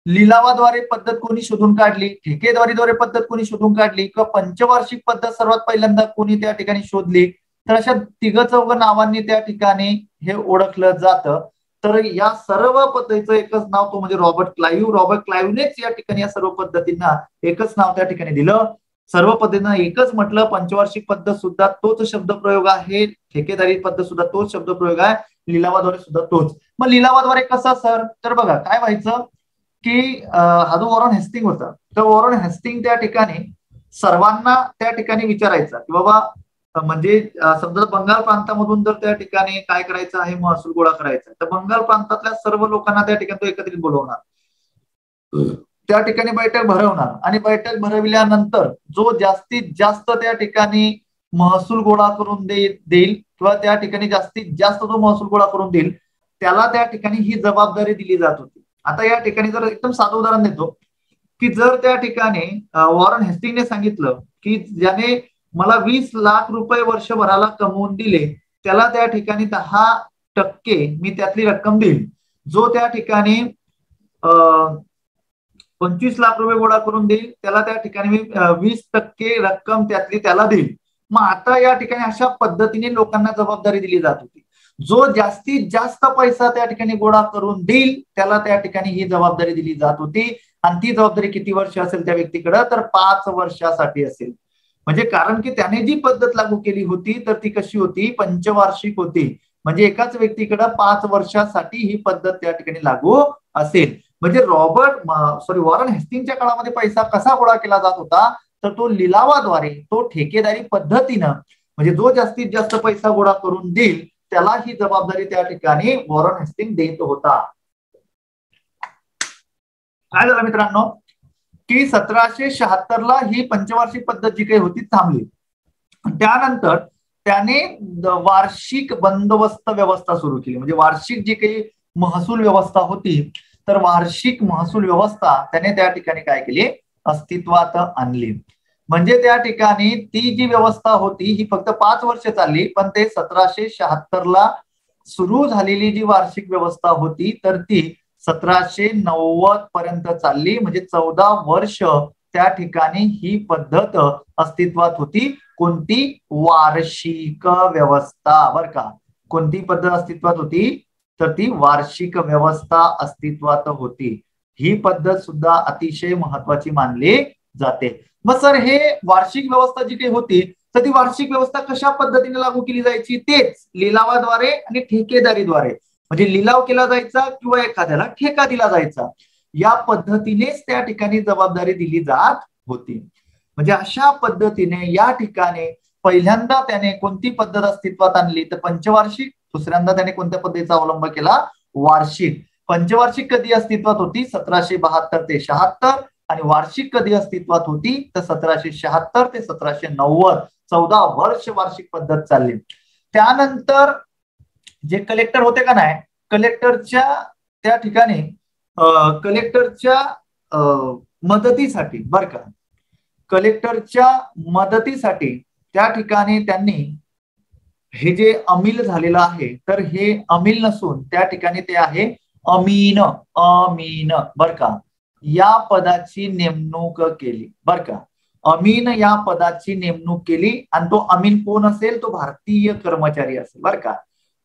लिलावाद्वारे पद्धत कोणी शोधून काढली, ठेकेदारीद्वारे पद्धत कोणी शोधून काढली किंवा पंचवार्षिक पद्धत सर्वात पहिल्यांदा कोणी त्या ठिकाणी शोधली, तर अशा तिघ चौघ नावांनी त्या ठिकाणी हे ओळखलं जातं. तर या सर्व पद्धतीचं एकच नाव तो म्हणजे रॉबर्ट क्लाइव्ह. रॉबर्ट क्लाइव्हनेच या ठिकाणी या सर्व पद्धतींना एकच नाव त्या ठिकाणी दिलं. सर्व पद्धतींना एकच म्हटलं. पंचवार्षिक पद्धत सुद्धा तोच शब्दप्रयोग आहे, ठेकेदारी पद्धत सुद्धा तोच शब्दप्रयोग आहे, लिलावाद्वारे सुद्धा तोच. मग लिलावाद्वारे कसा सर, तर बघा काय व्हायचं की हा जो वॉरन हेस्टिंग होता, तर वॉरन हेस्टिंग त्या ठिकाणी सर्वांना त्या ठिकाणी विचारायचा की बाबा म्हणजे समजा बंगाल प्रांतामधून जर त्या ठिकाणी काय करायचं आहे महसूल गोळा करायचा, तर बंगाल प्रांतातल्या सर्व लोकांना त्या ठिकाणी तो एकत्रित बोलवणार, त्या ठिकाणी बैठक भरवणार आणि बैठक भरविल्यानंतर जो जास्तीत जास्त त्या ठिकाणी महसूल गोळा करून देईल किंवा त्या ठिकाणी जास्तीत जास्त जो महसूल गोळा करून देईल त्याला त्या ठिकाणी ही जबाबदारी दिली जात होती. आता या ठिकाणी जर एकदम साधं उदाहरण देतो की जर त्या ठिकाणी वॉरन हेस्टिंगने सांगितलं की ज्याने मला 20 लाख रुपये वर्षभराला कमवून दिले त्याला त्या ठिकाणी 10% मी त्यातली रक्कम देईल, जो त्या ठिकाणी 25 लाख रुपये गोळा करून देईल त्याला त्या ठिकाणी मी 20% रक्कम त्यातली त्याला देईल. मग आता या ठिकाणी अशा पद्धतीने लोकांना जबाबदारी दिली जात होती. जो जास्तीत जास्त पैसा त्या ठिकाणी गोळा करून देईल त्याला त्या ठिकाणी ही जबाबदारी दिली जात होती. आणि ती जबाबदारी किती वर्ष असेल त्या व्यक्तीकडे, तर 5 वर्षासाठी असेल. म्हणजे कारण की त्याने जी पद्धत लागू केली होती तर ती कशी होती, पंचवार्षिक होती. म्हणजे एकाच व्यक्तीकडे 5 वर्षासाठी ही पद्धत त्या ठिकाणी लागू असेल. म्हणजे वॉरन हेस्टिंगच्या काळामध्ये पैसा कसा गोळा केला जात होता, तर तो लिलावाद्वारे, तो ठेकेदारी पद्धतीनं, म्हणजे जो जास्तीत जास्त पैसा गोळा करून देईल त्याला ही जबाबदारी त्या ठिकाणी वॉरन हेस्टिंग देत होता. काय झालं मित्रांनो की 1776 ही पंचवार्षिक पद्धत जी काही होती थांबली. त्यानंतर त्याने वार्षिक बंदोबस्त व्यवस्था सुरू केली. म्हणजे वार्षिक जी काही महसूल व्यवस्था होती तर वार्षिक महसूल व्यवस्था त्याने त्या ठिकाणी काय केली, अस्तित्वात आणली. म्हणजे त्या ठिकाणी ती जी व्यवस्था होती ही फक्त 5 वर्ष चालली, पण ते 1776 सुरू झालेली जी वार्षिक व्यवस्था होती तर ती 1790 पर्यंत चालली. म्हणजे 14 वर्ष त्या ठिकाणी ही पद्धत अस्तित्वात होती. कोणती, वार्षिक व्यवस्था बर का. कोणती पद्धत अस्तित्वात होती, तर ती वार्षिक व्यवस्था अस्तित्वात होती. ही पद्धत सुद्धा अतिशय महत्वाची मानली जाते. मग सर हे वार्षिक व्यवस्था जी काही होती तर ती वार्षिक व्यवस्था कशा पद्धतीने लागू केली जायची, तेच लिलावाद्वारे आणि ठेकेदारीद्वारे. म्हणजे लिलाव केला जायचा किंवा एखाद्याला ठेका दिला जायचा, या पद्धतीनेच त्या ठिकाणी जबाबदारी दिली जात होती. म्हणजे अशा पद्धतीने या ठिकाणी पहिल्यांदा त्याने कोणती पद्धत अस्तित्वात आणली तर पंचवार्षिक, दुसऱ्यांदा त्याने कोणत्या पद्धतीचा अवलंब केला, वार्षिक. पंचवार्षिक कधी अस्तित्वात होती 1772 ते 76, आणि वार्षिक कधी अस्तित्वात होती तर 1776 ते 1790. 14 वर्ष वार्षिक पद्धत चालली. त्यानंतर जे कलेक्टर होते का नाही, कलेक्टरच्या त्या ठिकाणी कलेक्टरच्या मदतीसाठी बर का, कलेक्टरच्या मदतीसाठी त्या ठिकाणी त्यांनी हे जे अमील झालेलं आहे तर हे अमील नसून त्या ठिकाणी ते आहे अमीन. अमीन बर का, या पदाची नेमणूक केली बर का. अमीन या पदाची नेमणूक केली आणि तो अमीन कोण असेल, तो भारतीय कर्मचारी असेल बर का.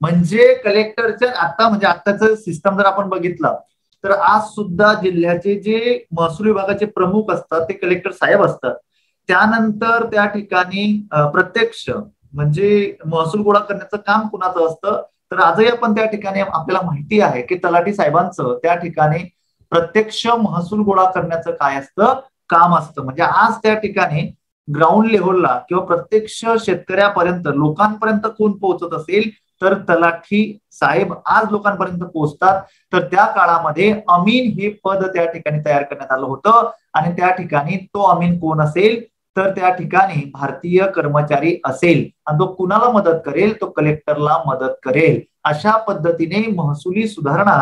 म्हणजे कलेक्टरच्या आता म्हणजे आताचं सिस्टम जर आपण बघितलं तर आज सुद्धा जिल्ह्याचे जे महसूल विभागाचे प्रमुख असतात ते कलेक्टर साहेब असतात. त्यानंतर त्या ठिकाणी प्रत्यक्ष म्हणजे महसूल गोळा करण्याचं काम कुणाचं असतं तर आजही आपण त्या ठिकाणी आपल्याला माहिती आहे की तलाठी साहेबांचं त्या ठिकाणी प्रत्यक्ष महसूल गोळा करण्याचं काय असतं, काम असतं. म्हणजे आज त्या ठिकाणी ग्राउंड लेव्हलला किंवा प्रत्यक्ष शेतकऱ्यापर्यंत लोकांपर्यंत कोण पोहोचत असेल तर तलाठी साहेब आज लोकांपर्यंत पोहोचतात. तर त्या काळामध्ये अमीन हे पद त्या ठिकाणी तयार करण्यात आलं होतं आणि त्या ठिकाणी तो अमीन कोण असेल तर त्या ठिकाणी भारतीय कर्मचारी असेल आणि तो कुणाला मदत करेल, तो कलेक्टरला मदत करेल. अशा पद्धतीने महसुली सुधारणा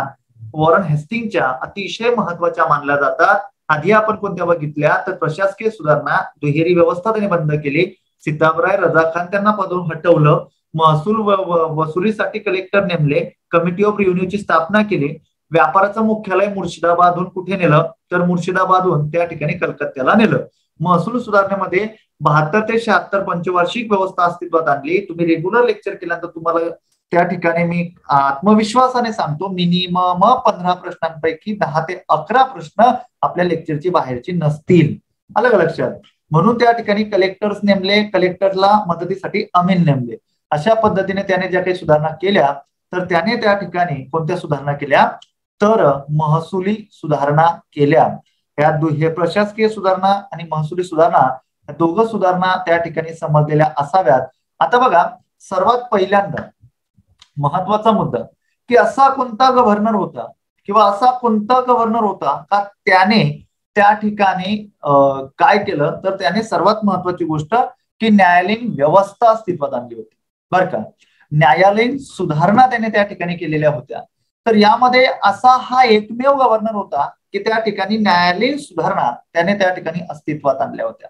वॉरन हेस्टिंगच्या अतिशय महत्वाच्या मानल्या जातात. आधी आपण कोणत्या बघितल्या तर प्रशासकीय सुधारणा, दुहेरी व्यवस्था त्यांनी बंद केली, सीताबराय रजा खान त्यांना पदून हटवलं, महसूल वसुलीसाठी कलेक्टर नेमले, कमिटी ऑफ रिव्हन्यूची स्थापना केली, व्यापाराचं मुख्यालय मुर्शिदाबादहून कुठे नेलं तर मुर्शिदाबादहून त्या ठिकाणी कलकत्त्याला नेलं. महसूल सुधारणेमध्ये 72 ते 76 पंचवार्षिक व्यवस्था अस्तित्वात आणली. तुम्ही रेग्युलर लेक्चर केल्यानंतर तुम्हाला त्या ठिकाणी मी आत्मविश्वासाने सांगतो मिनिमम 15 प्रश्नांपैकी 10 ते 11 प्रश्न आपल्या लेक्चरची बाहेरची नसतील. आलं का लक्षात? म्हणून त्या ठिकाणी कलेक्टर्स नेमले, कलेक्टरला मदतीसाठी अमीन नेमले. अशा पद्धतीने त्याने ज्या काही सुधारणा केल्या तर त्याने त्या ठिकाणी कोणत्या सुधारणा केल्या तर महसुली सुधारणा केल्या. या हे प्रशासकीय सुधारणा आणि महसुली सुधारणा दोघं सुधारणा त्या ठिकाणी समजलेल्या असाव्यात. आता बघा सर्वात पहिल्यांदा महत्वाचा मुद्दा की असा कोणता गव्हर्नर होता किंवा असा कोणता गव्हर्नर होता का त्याने त्या ठिकाणी काय केलं तर त्याने सर्वात महत्वाची गोष्ट की न्यायालयीन व्यवस्था अस्तित्वात आणली होती बर का. न्यायालयीन सुधारणा त्याने त्या ठिकाणी केलेल्या होत्या. तर यामध्ये असा हा एकमेव गव्हर्नर होता की त्या ठिकाणी न्यायालयीन सुधारणा त्याने त्या ठिकाणी अस्तित्वात आणल्या होत्या.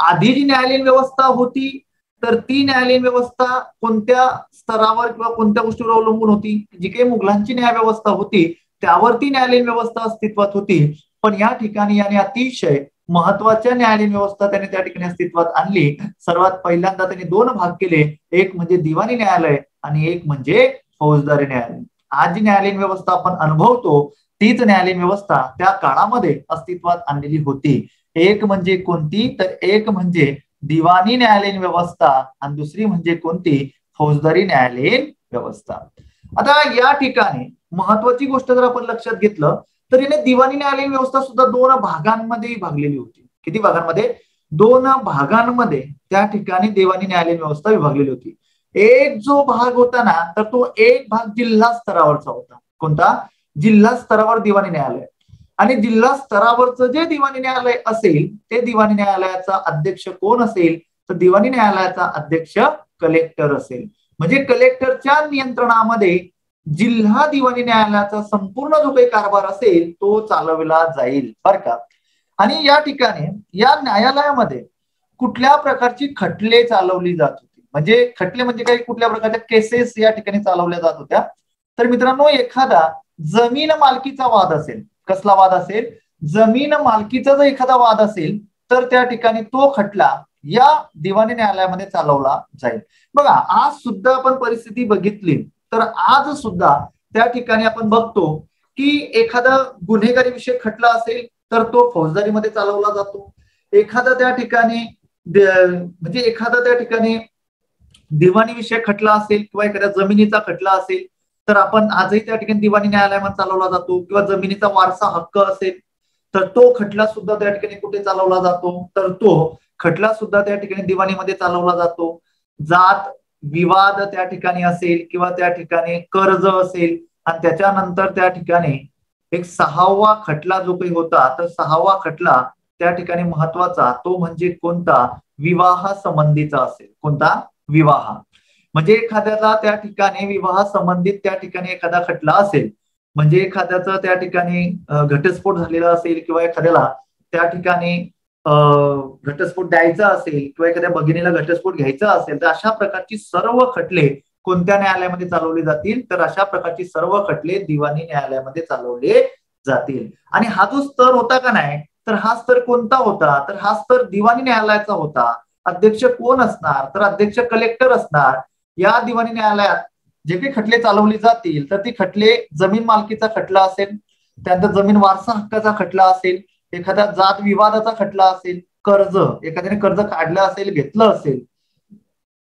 आधी जी न्यायालयीन व्यवस्था होती तर ती न्यायालयीन व्यवस्था कोणत्या स्तरावर किंवा कोणत्या गोष्टीवर अवलंबून होती, जी काही मुघलांची न्याय व्यवस्था होती त्यावरती न्यायालयीन व्यवस्था अस्तित्वात होती. पण या ठिकाणी याने अतिशय महत्वाच्या न्यायालयीन व्यवस्था त्याने त्या ठिकाणी अस्तित्वात आणली. सर्वात पहिल्यांदा त्यांनी 2 भाग केले, एक म्हणजे दिवाणी न्यायालय आणि एक म्हणजे फौजदारी न्यायालय. आज जी न्यायालयीन व्यवस्था आपण अनुभवतो तीच न्यायालयीन व्यवस्था त्या काळामध्ये अस्तित्वात आणलेली होती. एक म्हणजे कोणती तर एक म्हणजे दिवाणी न्यायालयीन व्यवस्था आणि दुसरी म्हणजे कोणती फौजदारी न्यायालयीन व्यवस्था. आता या ठिकाणी महत्वाची गोष्ट जर आपण लक्षात घेतलं तर याने दिवाणी न्यायालयीन व्यवस्था सुद्धा 2 भागांमध्ये विभागलेली होती. किती भागांमध्ये? 2 भागांमध्ये त्या ठिकाणी दिवाणी न्यायालयीन व्यवस्था विभागलेली होती. एक जो भाग होता ना तर तो एक भाग जिल्हा स्तरावरचा होता. कोणता? जिल्हा स्तरावर दिवाणी न्यायालय. आणि जिल्हा स्तरावरचं जे दिवाणी न्यायालय असेल ते दिवाणी न्यायालयाचा अध्यक्ष कोण असेल तर दिवाणी न्यायालयाचा अध्यक्ष कलेक्टर असेल. म्हणजे कलेक्टरच्या नियंत्रणामध्ये जिल्हा दिवाणी न्यायालयाचा संपूर्ण जो काही कारभार असेल तो चालवला जाईल बर का. आणि या ठिकाणी या न्यायालयामध्ये कुठल्या प्रकारची खटले चालवली जात होती, म्हणजे खटले म्हणजे काही कुठल्या प्रकारच्या केसेस या ठिकाणी चालवल्या जात होत्या. तर मित्रांनो एखादा जमीन मालकीचा वाद असेल, कसला वाद असेल? जमीन मालकीचा जर एखादा वाद असेल तर त्या ठिकाणी तो खटला या दिवाणी न्यायालयामध्ये चालवला जाईल. बघा आज सुद्धा आपण परिस्थिती बघितली तर आज सुद्धा त्या ठिकाणी आपण बघतो की एखादा गुन्हेगारी विषयक खटला असेल तर तो फौजदारीमध्ये चालवला जातो. एखादा त्या ठिकाणी म्हणजे एखादा त्या ठिकाणी दिवाणी विषयक खटला असेल किंवा एखाद्या जमिनीचा खटला असेल तर आपण आजही त्या ठिकाणी दिवाणी न्यायालयामध्ये चालवला जातो. किंवा जमिनीचा वारसा हक्क असेल तर तो खटला सुद्धा त्या ठिकाणी कुठे चालवला जातो तर तो खटला सुद्धा त्या ठिकाणी दिवाणीमध्ये चालवला जातो. जात विवाद त्या ठिकाणी असेल किंवा त्या ठिकाणी कर्ज असेल आणि त्याच्यानंतर त्या ठिकाणी एक 6वा खटला जो काही होता, तर 6वा खटला त्या ठिकाणी महत्वाचा तो म्हणजे कोणता, विवाह संबंधीचा असेल. कोणता, विवाह. म्हणजे एखाद्याला त्या ठिकाणी विवाह संबंधित त्या ठिकाणी एखादा खटला असेल, म्हणजे एखाद्याचा त्या ठिकाणी घटस्फोट झालेला असेल किंवा एखाद्याला त्या ठिकाणी घटस्फोट द्यायचा असेल किंवा एखाद्या भगिनीला घटस्फोट घ्यायचा असेल, तर अशा प्रकारची सर्व खटले कोणत्या न्यायालयामध्ये चालवले जातील, तर अशा प्रकारची सर्व खटले दिवाणी न्यायालयामध्ये चालवले जातील. आणि हा जो स्तर होता का नाही, तर हा स्तर कोणता होता, तर हा स्तर दिवाणी न्यायालयाचा होता. अध्यक्ष कोण असणार, तर अध्यक्ष कलेक्टर असणार. या दिवाणी न्यायालयात जे काही खटले चालवले जातील, तर ती खटले जमीन मालकीचा खटला असेल, त्यानंतर जमीन वारसा हक्काचा खटला असेल, एखाद्या जात विवादाचा खटला असेल, कर्ज एखाद्याने कर्ज काढलं असेल, घेतलं असेल,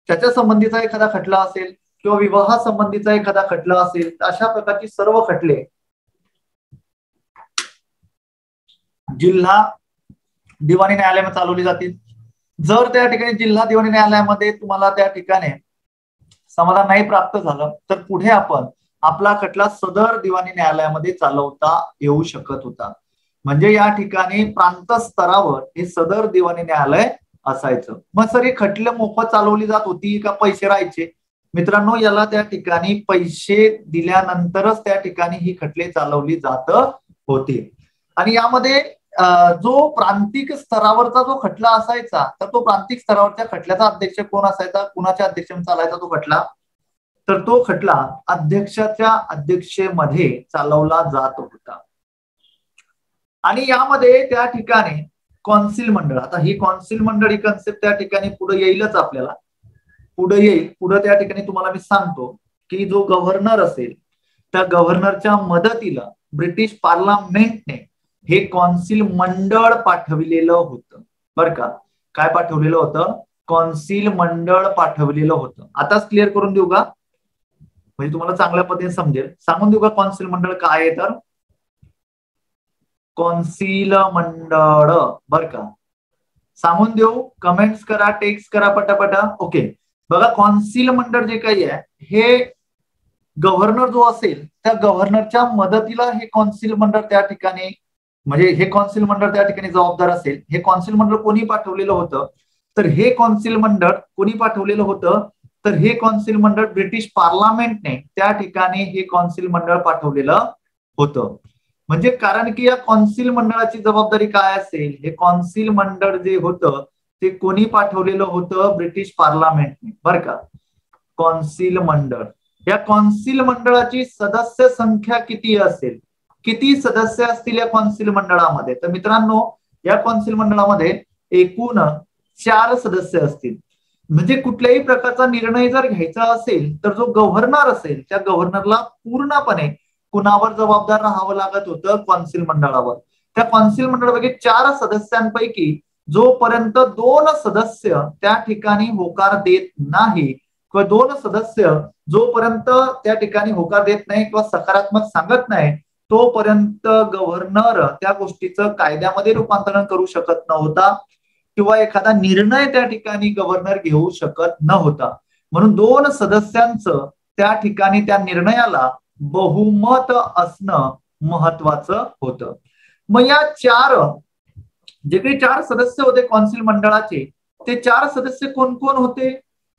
त्याच्या संबंधीचा एखादा खटला असेल किंवा विवाह संबंधीचा एखादा खटला असेल, तर अशा प्रकारची सर्व खटले जिल्हा दिवाणी न्यायालयामध्ये चालवली जातील. जर त्या ठिकाणी जिल्हा दिवाणी न्यायालयामध्ये तुम्हाला त्या ठिकाणी समाधान नाही प्राप्त झालं, तर पुढे आपण आपला खटला सदर दिवाणी न्यायालयामध्ये चालवता येऊ शकत होता. म्हणजे या ठिकाणी प्रांत स्तरावर हे सदर दिवाणी न्यायालय असायचं. मग सर ही खटले मोफत चालवली जात होती का पैसे राहायचे? मित्रांनो, याला त्या ठिकाणी पैसे दिल्यानंतरच त्या ठिकाणी ही खटले चालवली जात होती. आणि यामध्ये जो प्रांतिक स्तरावरचा जो खटला असायचा, तर तो प्रांतिक स्तरावरच्या खटल्याचा अध्यक्ष कोण असायचा, कुणाच्या अध्यक्षतेने चालायचा तो खटला, तर तो खटला अध्यक्षाच्या अध्यक्षतेमध्ये चालवला जात होता. आणि यामध्ये त्या ठिकाणी कौन्सिल मंडळ, आता ही कौन्सिल मंडळ ही कन्सेप्ट त्या ठिकाणी पुढे येईलच, आपल्याला पुढे येईल. पुढे त्या ठिकाणी तुम्हाला मी सांगतो की जो गव्हर्नर असेल, त्या गव्हर्नरच्या मदतीला ब्रिटिश पार्लमेंटने हे कौन्सिल मंडळ पाठविलेलं होतं. बरं का, काय पाठवलेलं होतं, कौन्सिल मंडळ पाठवलेलं होतं. आताच क्लिअर करून देऊ का, म्हणजे तुम्हाला चांगल्या पद्धतीने समजेल. सांगून देऊ का कौन्सिल मंडळ काय आहे, तर कौन्सिल मंडळ, बर का, सांगून देऊ, कमेंट्स करा, टेक्स्ट करा पटापटा. ओके, बघा कौन्सिल मंडळ जे काही आहे, हे गव्हर्नर जो असेल त्या गव्हर्नरच्या मदतीला हे कौन्सिल मंडळ त्या ठिकाणी, म्हणजे हे कौन्सिल मंडळ त्या ठिकाणी जबाबदार असेल. हे कौन्सिल मंडळ कोणी पाठवलेलं होतं, तर हे कौन्सिल मंडळ कोणी पाठवलेलं होतं, तर हे कौन्सिल मंडळ ब्रिटिश पार्लमेंटने त्या ठिकाणी हे कौन्सिल मंडळ पाठवलेलं होतं. म्हणजे कारण की या कौन्सिल मंडळाची जबाबदारी काय असेल, हे कौन्सिल मंडळ जे होतं ते कोणी पाठवलेलं होतं, ब्रिटिश पार्लमेंटने. बरं का, कौन्सिल मंडळ, या कौन्सिल मंडळाची सदस्य संख्या किती असेल, किती सदस्य असतील या कौन्सिल मंडळामध्ये, तर मित्रांनो या कौन्सिल मंडळामध्ये एकूण 4 सदस्य असतील. म्हणजे कुठल्याही प्रकारचा निर्णय जर घ्यायचा असेल, तर जो गव्हर्नर असेल त्या गव्हर्नरला पूर्णपणे कुणावर जबाबदार राहावं लागत होतं, कौन्सिल मंडळावर. त्या कौन्सिल मंडळापैकी 4 सदस्यांपैकी जोपर्यंत 2 सदस्य त्या ठिकाणी होकार देत नाही किंवा 2 सदस्य जोपर्यंत त्या ठिकाणी होकार देत नाही किंवा सकारात्मक सांगत नाही, तोपर्यंत गव्हर्नर त्या गोष्टीचं कायद्यामध्ये रूपांतरण करू शकत नव्हता किंवा एखादा निर्णय त्या ठिकाणी गव्हर्नर घेऊ शकत नव्हता. म्हणून 2 सदस्यांचं त्या ठिकाणी त्या निर्णयाला बहुमत असणं महत्वाचं होतं. मग या 4 जे काही 4 सदस्य होते कौन्सिल मंडळाचे, ते 4 सदस्य कोण कोण होते,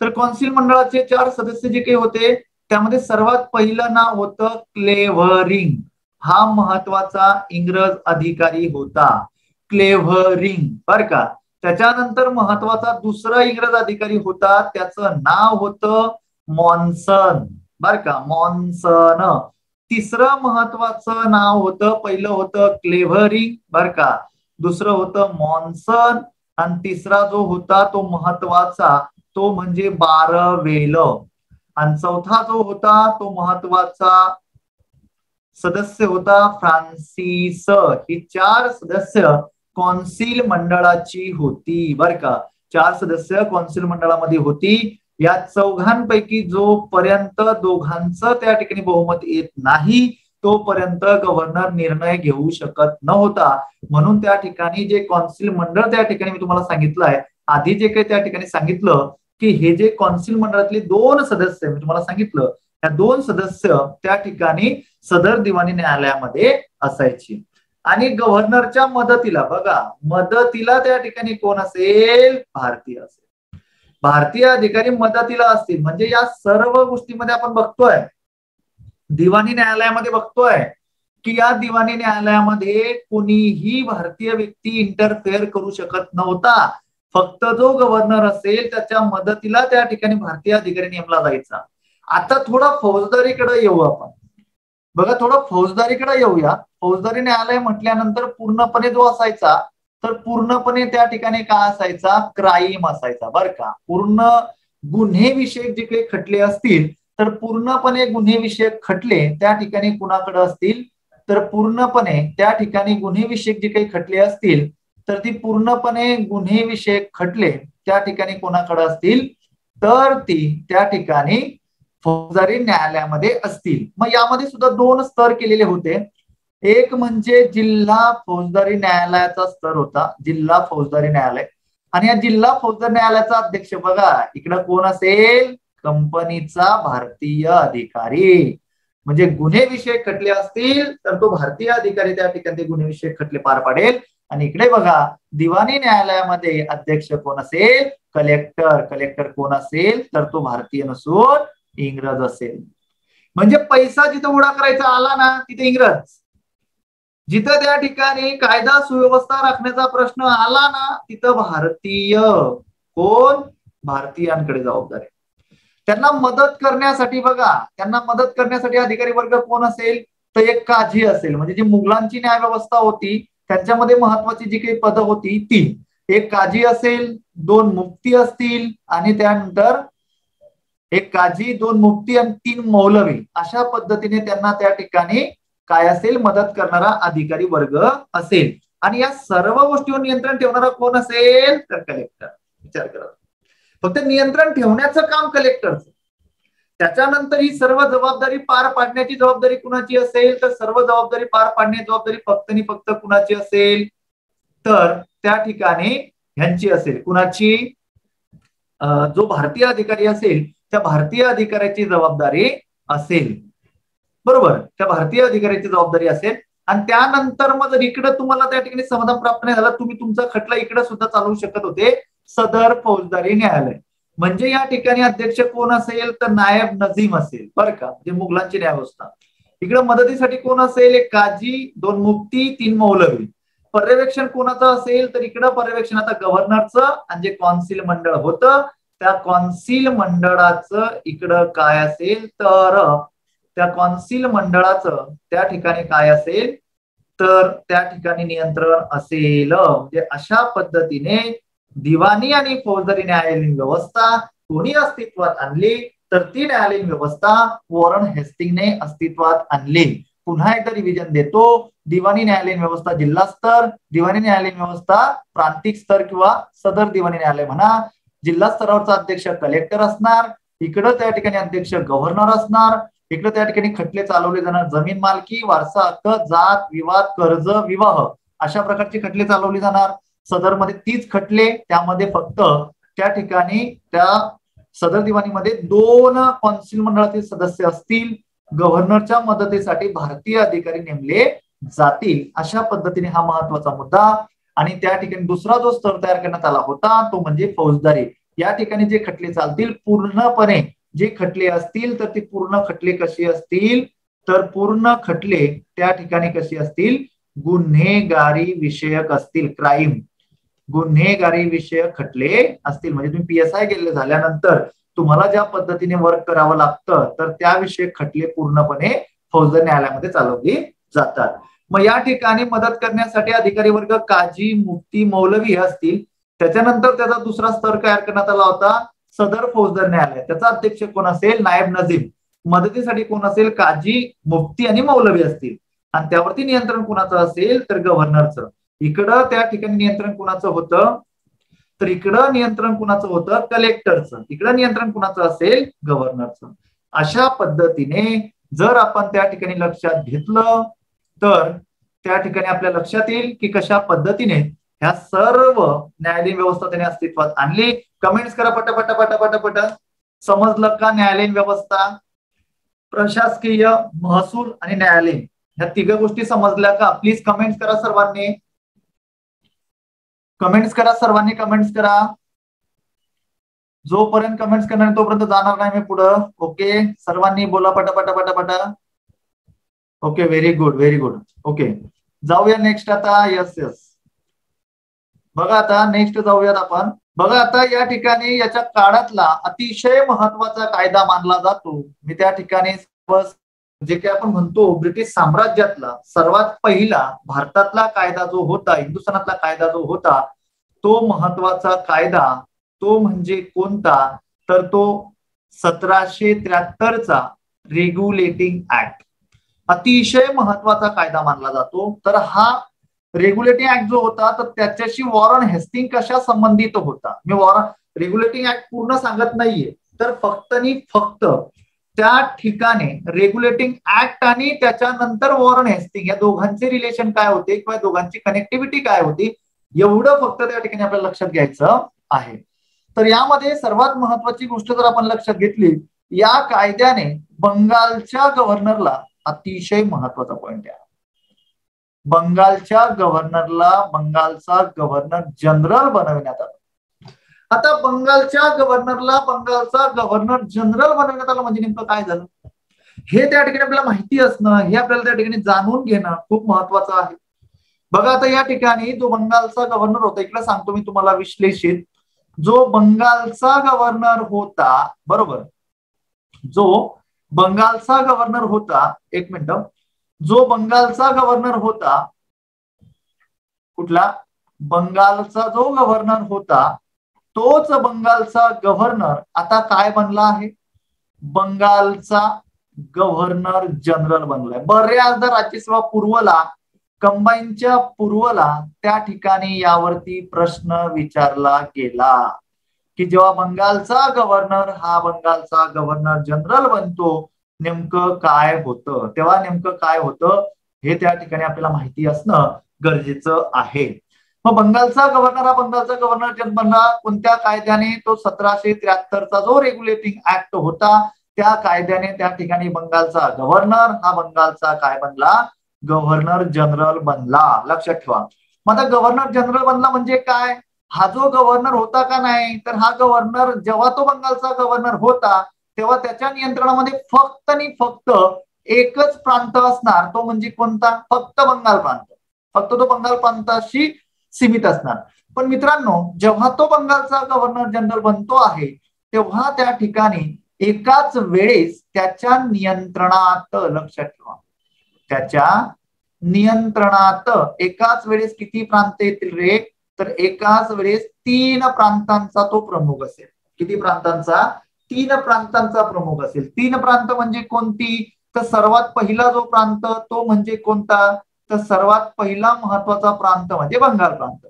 तर कौन्सिल मंडळाचे 4 सदस्य जे काही होते त्यामध्ये सर्वात पहिलं नाव होतं क्लेव्हरिंग. हा महत्वाचा इंग्रज अधिकारी होता, क्लेव्हरिंग, बर का. त्याच्यानंतर महत्वाचा दुसरा इंग्रज अधिकारी होता, त्याचं नाव होतं मॉन्सन, बर का, मॉन्सन. तिसरं महत्वाचं नाव होतं, पहिलं होतं क्लेव्हरिंग, बर का, दुसरं होतं मॉन्सन, आणि तिसरा जो होता तो महत्वाचा तो म्हणजे बारवेल, आणि चौथा जो होता तो महत्वाचा सदस्य होता फ्रान्सिस. ही 4 सदस्य कौन्सिल मंडळाची होती, बर का. 4 सदस्य कौन्सिल मंडळामध्ये होती. या चौघांपैकी जोपर्यंत दोघांचं त्या ठिकाणी बहुमत येत नाही तोपर्यंत गव्हर्नर निर्णय घेऊ शकत नव्हता. म्हणून त्या ठिकाणी जे कौन्सिल मंडळ त्या ठिकाणी मी तुम्हाला सांगितलंय आधी जे काही त्या ठिकाणी सांगितलं की हे जे कौन्सिल मंडळातले 2 सदस्य मी तुम्हाला सांगितलं, या 2 सदस्य त्या ठिकाणी सदर दिवाणी न्यायालयामध्ये असायची. आणि गव्हर्नरच्या मदतीला, बघा मदतीला त्या ठिकाणी कोण असेल? भारतीय असेल. भारतीय अधिकारी मदतीला असतील. म्हणजे या सर्व गोष्टीमध्ये आपण बघतोय, दिवाणी न्यायालयामध्ये बघतोय की या दिवाणी न्यायालयामध्ये कोणीही भारतीय व्यक्ती इंटरफेअर करू शकत नव्हता. फक्त जो गव्हर्नर असेल त्याच्या मदतीला त्या ठिकाणी भारतीय अधिकारी नेमला जायचा. आता थोडा फौजदारीकडे येऊ आपण. बघा थोडं फौजदारीकडे येऊया. फौजदारी न्यायालय म्हटल्यानंतर पूर्णपणे जो असायचा, तर पूर्णपणे त्या ठिकाणी काय असायचा? क्राईम असायचा बरं का. पूर्ण गुन्हे विषयक जे काही खटले असतील, तर पूर्णपणे गुन्हे विषयक खटले त्या ठिकाणी कुणाकडे असतील? तर पूर्णपणे त्या ठिकाणी गुन्हे विषयक जे काही खटले असतील, तर ती पूर्णपणे गुन्हे विषयक खटले त्या ठिकाणी कोणाकडे असतील? तर ती त्या ठिकाणी फौजदारी न्यायालयामध्ये असतील. मग यामध्ये सुद्धा 2 स्तर केलेले होते. एक म्हणजे जिल्हा फौजदारी न्यायालयाचा स्तर होता, जिल्हा फौजदारी न्यायालय. आणि या जिल्हा फौजदारी न्यायालयाचा अध्यक्ष बघा इकडे कोण असेल? कंपनीचा भारतीय अधिकारी. म्हणजे गुन्हे विषयक खटले असतील तर तो भारतीय अधिकारी त्या ठिकाणी ते गुन्हे विषयक खटले पार पाडेल. आणि इकडे बघा दिवाणी न्यायालयामध्ये अध्यक्ष कोण असेल? कलेक्टर. कलेक्टर कोण असेल? तर तो भारतीय नसून इंग्रज असेल. म्हणजे पैसा जिथं उडा करायचा आला ना तिथे इंग्रज, जिथं त्या ठिकाणी कायदा सुव्यवस्था राखण्याचा प्रश्न आला ना तिथं भारतीय. कोण? भारतीयांकडे जबाबदारी. त्यांना मदत करण्यासाठी बघा, त्यांना मदत करण्यासाठी अधिकारी वर्ग कोण असेल? तर एक काझी असेल. म्हणजे जी मुघलांची न्याय व्यवस्था होती त्यांच्यामध्ये महत्वाची जी काही पदं होती ती, एक काझी असेल, 2 मुफ्ती असतील, आणि त्यानंतर एक काझी, 2 मुफ्ती आणि 3 मौलवी. अशा पद्धतीने त्यांना त्या ठिकाणी काय असेल? मदत करणारा अधिकारी वर्ग असेल. आणि या सर्व गोष्टीवर नियंत्रण ठेवणारा कोण असेल? तर कलेक्टर. विचार करा, फक्त नियंत्रण ठेवण्याचं काम कलेक्टरचं. त्याच्यानंतर ही सर्व जबाबदारी पार पाडण्याची जबाबदारी कुणाची असेल? तर सर्व जबाबदारी पार पाडण्याची जबाबदारी फक्त आणि फक्त कुणाची असेल? तर त्या ठिकाणी ह्यांची असेल. कुणाची? जो भारतीय अधिकारी असेल त्या भारतीय अधिकाऱ्याची जबाबदारी असेल. बरोबर, त्या भारतीय अधिकाऱ्याची जबाबदारी असेल. आणि त्यानंतर मग जर इकडे तुम्हाला त्या ठिकाणी समाधान प्राप्त नाही झालं, तुम्ही तुमचा खटला इकडे सुद्धा चालवू शकत होते, सदर फौजदारी न्यायालय. म्हणजे या ठिकाणी अध्यक्ष कोण असेल? तर नायब नजीम असेल बरं का, म्हणजे मुघलांची न्यायव्यवस्था. इकडे मदतीसाठी कोण असेल? एक काझी, 2 मुफ्ती, 3 मौलवी. पर्यवेक्षण कोणाचं असेल? तर इकडं पर्यवेक्षण आता गव्हर्नरचं, आणि जे कौन्सिल मंडळ होतं त्या कौन्सिल मंडळाचं इकडं काय असेल? तर त्या कौन्सिल मंडळाचं त्या ठिकाणी काय असेल? तर त्या ठिकाणी नियंत्रण असेल. म्हणजे अशा पद्धतीने दिवाणी आणि फौजदारी न्यायालयीन व्यवस्था कोणी अस्तित्वात आणली? तर ती न्यायालयीन व्यवस्था वॉरन हेस्टिंगने अस्तित्वात आणली. पुन्हा एकदा रिव्हिजन देतो. दिवाणी न्यायालयीन व्यवस्था जिल्हा स्तर, दिवाणी न्यायालयीन व्यवस्था प्रांतिक स्तर किंवा सदर दिवाणी न्यायालय म्हणा. जिल्हा स्तरावरचा अध्यक्ष कलेक्टर असणार, इकडं त्या ठिकाणी अध्यक्ष गव्हर्नर असणार, इकडे त्या ठिकाणी खटले चालवले जाणार जमीन मालकी, वारसा हक्क, जात विवाद, कर्ज, विवाह अशा प्रकारचे खटले चालवले जाणार. सदरमध्ये 30 खटले, त्यामध्ये फक्त त्या ठिकाणी त्या सदर दिवाणीमध्ये 2 कौन्सिल मंडळातील सदस्य असतील. गव्हर्नरच्या मदतीसाठी भारतीय अधिकारी नेमले जातील. अशा पद्धतीने हा महत्वाचा मुद्दा. आणि त्या ठिकाणी दुसरा जो स्तर तयार करण्यात आला होता तो म्हणजे फौजदारी. या ठिकाणी जे खटले चालतील पूर्णपणे जे खटले असतील तर ती पूर्ण खटले कशी असतील? तर पूर्ण खटले त्या ठिकाणी कशी असतील? गुन्हेगारी विषयक असतील. क्राईम, गुन्हेगारी विषयक खटले असतील. म्हणजे तुम्ही PSI गेले झाल्यानंतर तुम्हाला ज्या पद्धतीने वर्क करावं लागतं तर त्याविषयी खटले पूर्णपणे फौजदारी न्यायालयामध्ये चालवली जातात. मग या ठिकाणी मदत करण्यासाठी अधिकारी वर्ग काझी, मुफ्ती, मौलवी हे असतील. त्याच्यानंतर त्याचा दुसरा स्तर तयार करण्यात आला होता सदर फौजदारी न्यायालय. त्याचा अध्यक्ष कोण असेल? नायब नजीम. मदतीसाठी कोण असेल? काझी, मुफ्ती आणि मौलवी असतील. आणि त्यावरती नियंत्रण कुणाचं असेल? तर गव्हर्नरचं. इकडं त्या ठिकाणी नियंत्रण कुणाचं होतं? तर इकडं नियंत्रण कुणाचं होतं? कलेक्टरचं. इकडं नियंत्रण कुणाचं असेल? गव्हर्नरचं. अशा पद्धतीने जर आपण त्या ठिकाणी लक्षात घेतलं तर त्या ठिकाणी आपल्या लक्षात येईल की कशा पद्धतीने ह्या सर्व न्यायालयीन व्यवस्था त्याने अस्तित्वात आणली. कमेंट्स करा पटापट पटापट पट. समजलं का? न्यायालयीन व्यवस्था, प्रशासकीय, महसूल आणि न्यायालयीन ह्या तिघ गोष्टी समजल्या का? प्लीज कमेंट्स करा सर्वांनी. कमेंट्स करा सर्वांनी, कमेंट्स करा. जोपर्यंत कमेंट्स करणार तोपर्यंत जाणार नाही मी पुढं. ओके, सर्वांनी बोला पटापट पटापट. Okay, very good very good. Okay, जाऊया नेक्स्ट आता. यस यस, बघा आता नेक्स्ट जाऊयात आपण. बघा आता या ठिकाणी याच्या काळातला अतिशय महत्वाचा कायदा मानला जातो. मी त्या ठिकाणी जे काही आपण म्हणतो ब्रिटिश साम्राज्यातला सर्वात पहिला भारतातला कायदा जो होता, हिंदुस्थानातला कायदा जो होता, तो महत्वाचा कायदा तो म्हणजे कोणता? तर तो 1773चा रेग्युलेटिंग ऍक्ट अतिशय महत्वाचा कायदा मानला जातो. तर हा रेग्युलेटिंग ऍक्ट जो होता तर त्याच्याशी वॉरन हेस्टिंग कशा संबंधित होता? मी रेग्युलेटिंग ऍक्ट पूर्ण सांगत नाहीये, तर फक्त आणि फक्त त्या ठिकाणी रेग्युलेटिंग ऍक्ट आणि त्याच्यानंतर वॉरन हेस्टिंग या दोघांचे रिलेशन काय होते किंवा दोघांची कनेक्टिव्हिटी काय होती, एवढं फक्त त्या ठिकाणी आपल्याला लक्षात घ्यायचं आहे. तर यामध्ये सर्वात महत्वाची गोष्ट जर आपण लक्षात घेतली, या कायद्याने बंगालच्या गव्हर्नरला, अतिशय महत्वाचा पॉइंट आहे, बंगालच्या गव्हर्नरला बंगालचा गव्हर्नर जनरल बनवण्यात आलं. आता बंगालच्या गव्हर्नरला बंगालचा गव्हर्नर जनरल बनवण्यात आलं म्हणजे नेमकं काय झालं हे त्या ठिकाणी आपल्याला माहिती असणं, हे आपल्याला त्या ठिकाणी जाणून घेणं खूप महत्वाचं आहे. बघा आता या ठिकाणी जो बंगालचा गव्हर्नर होता, इकडे सांगतो मी तुम्हाला विश्लेषित, जो बंगालचा गव्हर्नर होता, बरोबर, जो बंगालचा गव्हर्नर होता, एक मिनिट, जो बंगालचा गव्हर्नर होता, कुठला? बंगालचा जो गव्हर्नर होता तोच बंगालचा गव्हर्नर आता काय बनला आहे? बंगालचा गव्हर्नर जनरल बनलाय. बऱ्याचदा राज्यसेवा पूर्वला, कंबाईनच्या पूर्वला त्या ठिकाणी यावरती प्रश्न विचारला गेला की जेव्हा बंगालचा गव्हर्नर हा बंगालचा गव्हर्नर जनरल बनतो नेमकं काय होतं, तेव्हा नेमकं काय होतं हे त्या ठिकाणी आपल्याला माहिती असणं गरजेचं आहे. मग बंगालचा गव्हर्नर हा बंगालचा गव्हर्नर जनरल बनला कोणत्या कायद्याने? तो 1773चा जो रेग्युलेटिंग ऍक्ट होता त्या कायद्याने त्या ठिकाणी बंगालचा गव्हर्नर हा बंगालचा काय बनला? गव्हर्नर जनरल बनला. लक्षात ठेवा. मग आता गव्हर्नर जनरल बनला म्हणजे काय? हा जो गव्हर्नर होता का नाही, तर हा गव्हर्नर जेव्हा तो बंगालचा गव्हर्नर होता तेव्हा त्याच्या नियंत्रणामध्ये फक्त आणि फक्त एकच प्रांत असणार, तो म्हणजे कोणता? फक्त बंगाल प्रांत. फक्त तो बंगाल प्रांताशी सीमित असणार. पण मित्रांनो, जेव्हा तो बंगालचा गव्हर्नर जनरल बनतो आहे तेव्हा त्या ठिकाणी एकाच वेळेस त्याच्या नियंत्रणात, लक्षात ठेवा, त्याच्या नियंत्रणात एकाच वेळेस किती प्रांत येतील रे? तर एकाच वेळेस 3 प्रांतांचा तो प्रमुख असेल. किती प्रांतांचा? 3 प्रांतांचा प्रमुख असेल. 3 प्रांत म्हणजे कोणती? तर सर्वात पहिला जो प्रांत तो म्हणजे कोणता? तर सर्वात पहिला महत्वाचा प्रांत म्हणजे बंगाल प्रांत.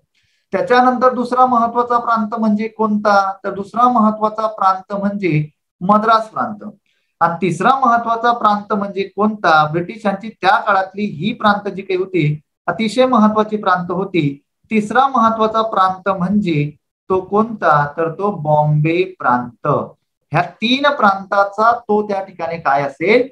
त्याच्यानंतर दुसरा महत्वाचा प्रांत म्हणजे कोणता? तर दुसरा महत्वाचा प्रांत म्हणजे मद्रास प्रांत. आणि तिसरा महत्वाचा प्रांत म्हणजे कोणता? ब्रिटिशांची त्या काळातली ही प्रांत जी काही होती अतिशय महत्वाची प्रांत होती. तिसरा महत्वाचा प्रांत म्हणजे तो कोणता? तर तो बॉम्बे प्रांत. ह्या 3 प्रांताचा तो त्या ठिकाणी काय असेल?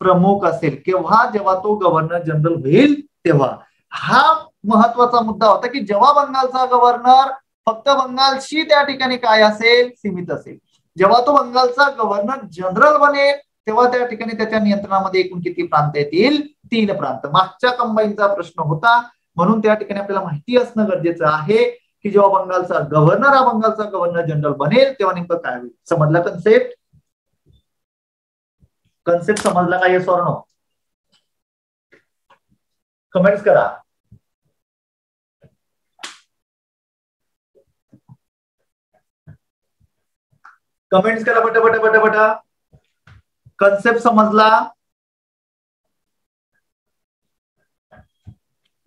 प्रमुख असेल. केव्हा? जेव्हा तो गव्हर्नर जनरल होईल तेव्हा. हा महत्वाचा मुद्दा होता की जेव्हा बंगालचा गव्हर्नर फक्त बंगालशी त्या ठिकाणी काय असेल? सीमित असेल. जेव्हा तो बंगालचा गव्हर्नर जनरल बनेल तेव्हा त्या ठिकाणी त्याच्या नियंत्रणामध्ये एकूण किती प्रांत येतील? 3 प्रांत. मागच्या कंबाईनचा प्रश्न होता म्हणून त्या ठिकाणी आपल्याला माहिती असणं गरजेचं आहे की जेव्हा बंगालचा गव्हर्नर हा बंगालचा गव्हर्नर जनरल बनेल तेव्हा नेमकं काय होईल. समजला कन्सेप्ट? कन्सेप्ट समजला का? Yes or no? कमेंट्स करा. कमेंट्स करा पटापट पटापट. कन्सेप्ट समजला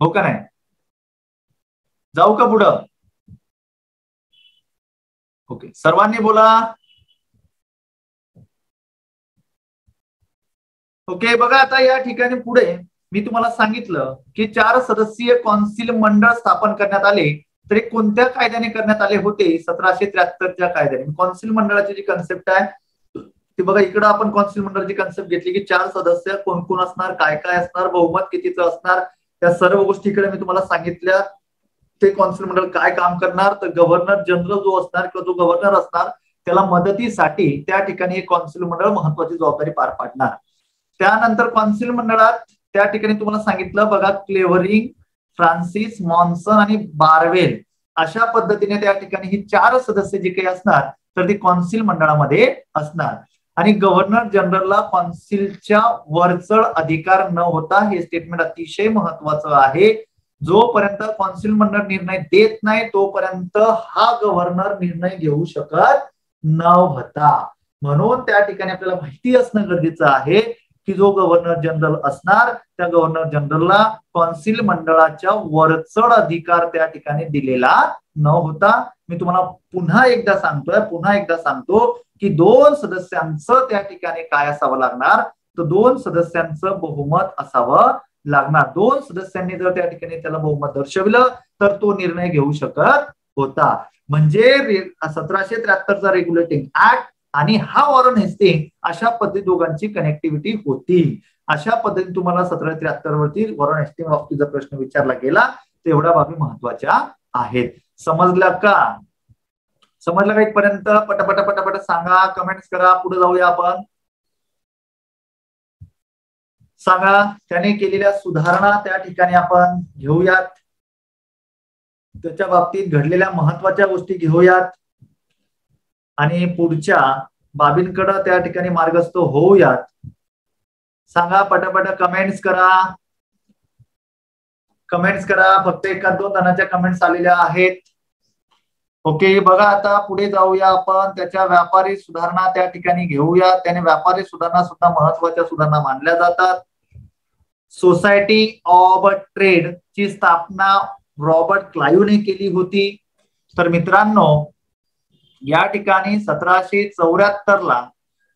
हो का नाही? जाऊ का पुढं? ओके, सर्वांनी बोला. ओके, बघा आता या ठिकाणी पुढे मी तुम्हाला सांगितलं की 4 सदस्यीय कौन्सिल मंडळ स्थापन करण्यात आले तर हे कोणत्या कायद्याने करण्यात आले होते? 1773च्या कायद्याने. कौन्सिल मंडळाची जी कन्सेप्ट आहे ती बघा, इकडं आपण कौन्सिल मंडळाची कन्सेप्ट घेतली की 4 सदस्य कोण कोण असणार, काय काय असणार, बहुमत कितीचं असणार, त्या सर्व गोष्टी इकडे मी तुम्हाला सांगितल्या. ते कौन्सिल मंडळ काय काम करणार, तर गव्हर्नर जनरल जो असणार किंवा जो गव्हर्नर असणार त्याला मदतीसाठी त्या ठिकाणी हे कौन्सिल मंडळ महत्वाची जबाबदारी पार पाडणार. त्यानंतर कौन्सिल मंडळात त्या ठिकाणी तुम्हाला सांगितलं बघा, क्लेव्हरिंग, फ्रान्सिस, मॉन्सन आणि बार्वेल अशा पद्धतीने त्या ठिकाणी ही 4 सदस्य जे काही असणार तर ती कौन्सिल मंडळामध्ये असणार. आणि गव्हर्नर जनरलला कौन्सिलच्या वरचढ अधिकार न होता, हे स्टेटमेंट अतिशय महत्वाचं आहे. जोपर्यंत कौन्सिल मंडळ निर्णय देत नाही तोपर्यंत हा गव्हर्नर निर्णय घेऊ शकत नव्हता. म्हणून त्या ठिकाणी आपल्याला माहिती असणं गरजेचं आहे की जो गव्हर्नर जनरल असणार त्या गव्हर्नर जनरलला कौन्सिल मंडळाच्या वरचढ अधिकार त्या ठिकाणी दिलेला नव्हता. मी तुम्हाला पुन्हा एकदा सांगतो की 2 सदस्यांचं त्या ठिकाणी काय असावं लागणार, तर 2 सदस्यांचं बहुमत असावं लागणार. 2 सदस्यांनी जर त्या ठिकाणी त्याला बहुमत दर्शविलं तर तो निर्णय घेऊ शकत होता. म्हणजे 1773चा रेग्युलेटिंग ऍक्ट आणि हा वॉरन हेस्टिंग अशा पद्धती दोघांची कनेक्टिव्हिटी होती. अशा पद्धतीने तुम्हाला 1773 वरती वॉरन हेस्टिंग बाबतीचा प्रश्न विचारला गेला. तेवढ्या बाबी महत्वाच्या आहेत. समजलं का? समजलं का इथपर्यंत? पटापट सांगा, कमेंट्स करा, पुढे जाऊया आपण. सांगा, त्याने केलेल्या सुधारणा त्या ठिकाणी आपण घेऊयात, त्याच्या बाबतीत घडलेल्या महत्वाच्या गोष्टी घेऊयात आणि पुढच्या बाबींकडे त्या ठिकाणी मार्गस्थ होऊयात. सांगा, पटापट कमेंट्स करा. फक्त 1-2 जणांच्या कमेंट्स आलेल्या आहेत. ओके, बघा आता पुढे जाऊया आपण. त्याच्या व्यापारी सुधारणा त्या ठिकाणी घेऊया. त्याने व्यापारी सुधारणा सुद्धा महत्वाच्या सुधारणा मानल्या जातात. सोसायटी ऑफ ट्रेड ची स्थापना रॉबर्ट क्लाइव्हने केली होती. तर मित्रांनो, या ठिकाणी 1774ला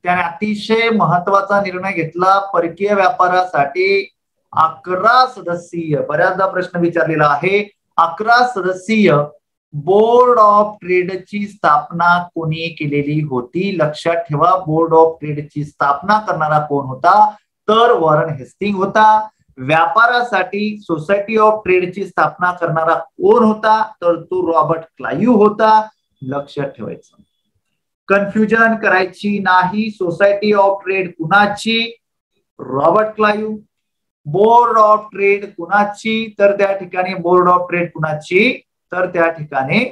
त्याने अतिशय महत्वाचा निर्णय घेतला. परकीय व्यापारासाठी 11 सदस्यीय, बऱ्याचदा प्रश्न विचारलेला आहे, 11 सदस्यीय बोर्ड ऑफ ट्रेडची स्थापना कोणी केलेली होती? लक्षात ठेवा, बोर्ड ऑफ ट्रेडची स्थापना करणारा कोण होता? तर वॉरन हेस्टिंग होता. व्यापारासाठी सोसायटी ऑफ ट्रेडची स्थापना करणारा कोण होता? तर तो रॉबर्ट क्लाइव्ह होता. लक्षात ठेवायचं, कन्फ्युजन करायची नाही. सोसायटी ऑफ ट्रेड कुणाची? Robert Clive. Board of trade कुणाची? तर त्या ठिकाणी बोर्ड ऑफ ट्रेड कुणाची? तर त्या ठिकाणी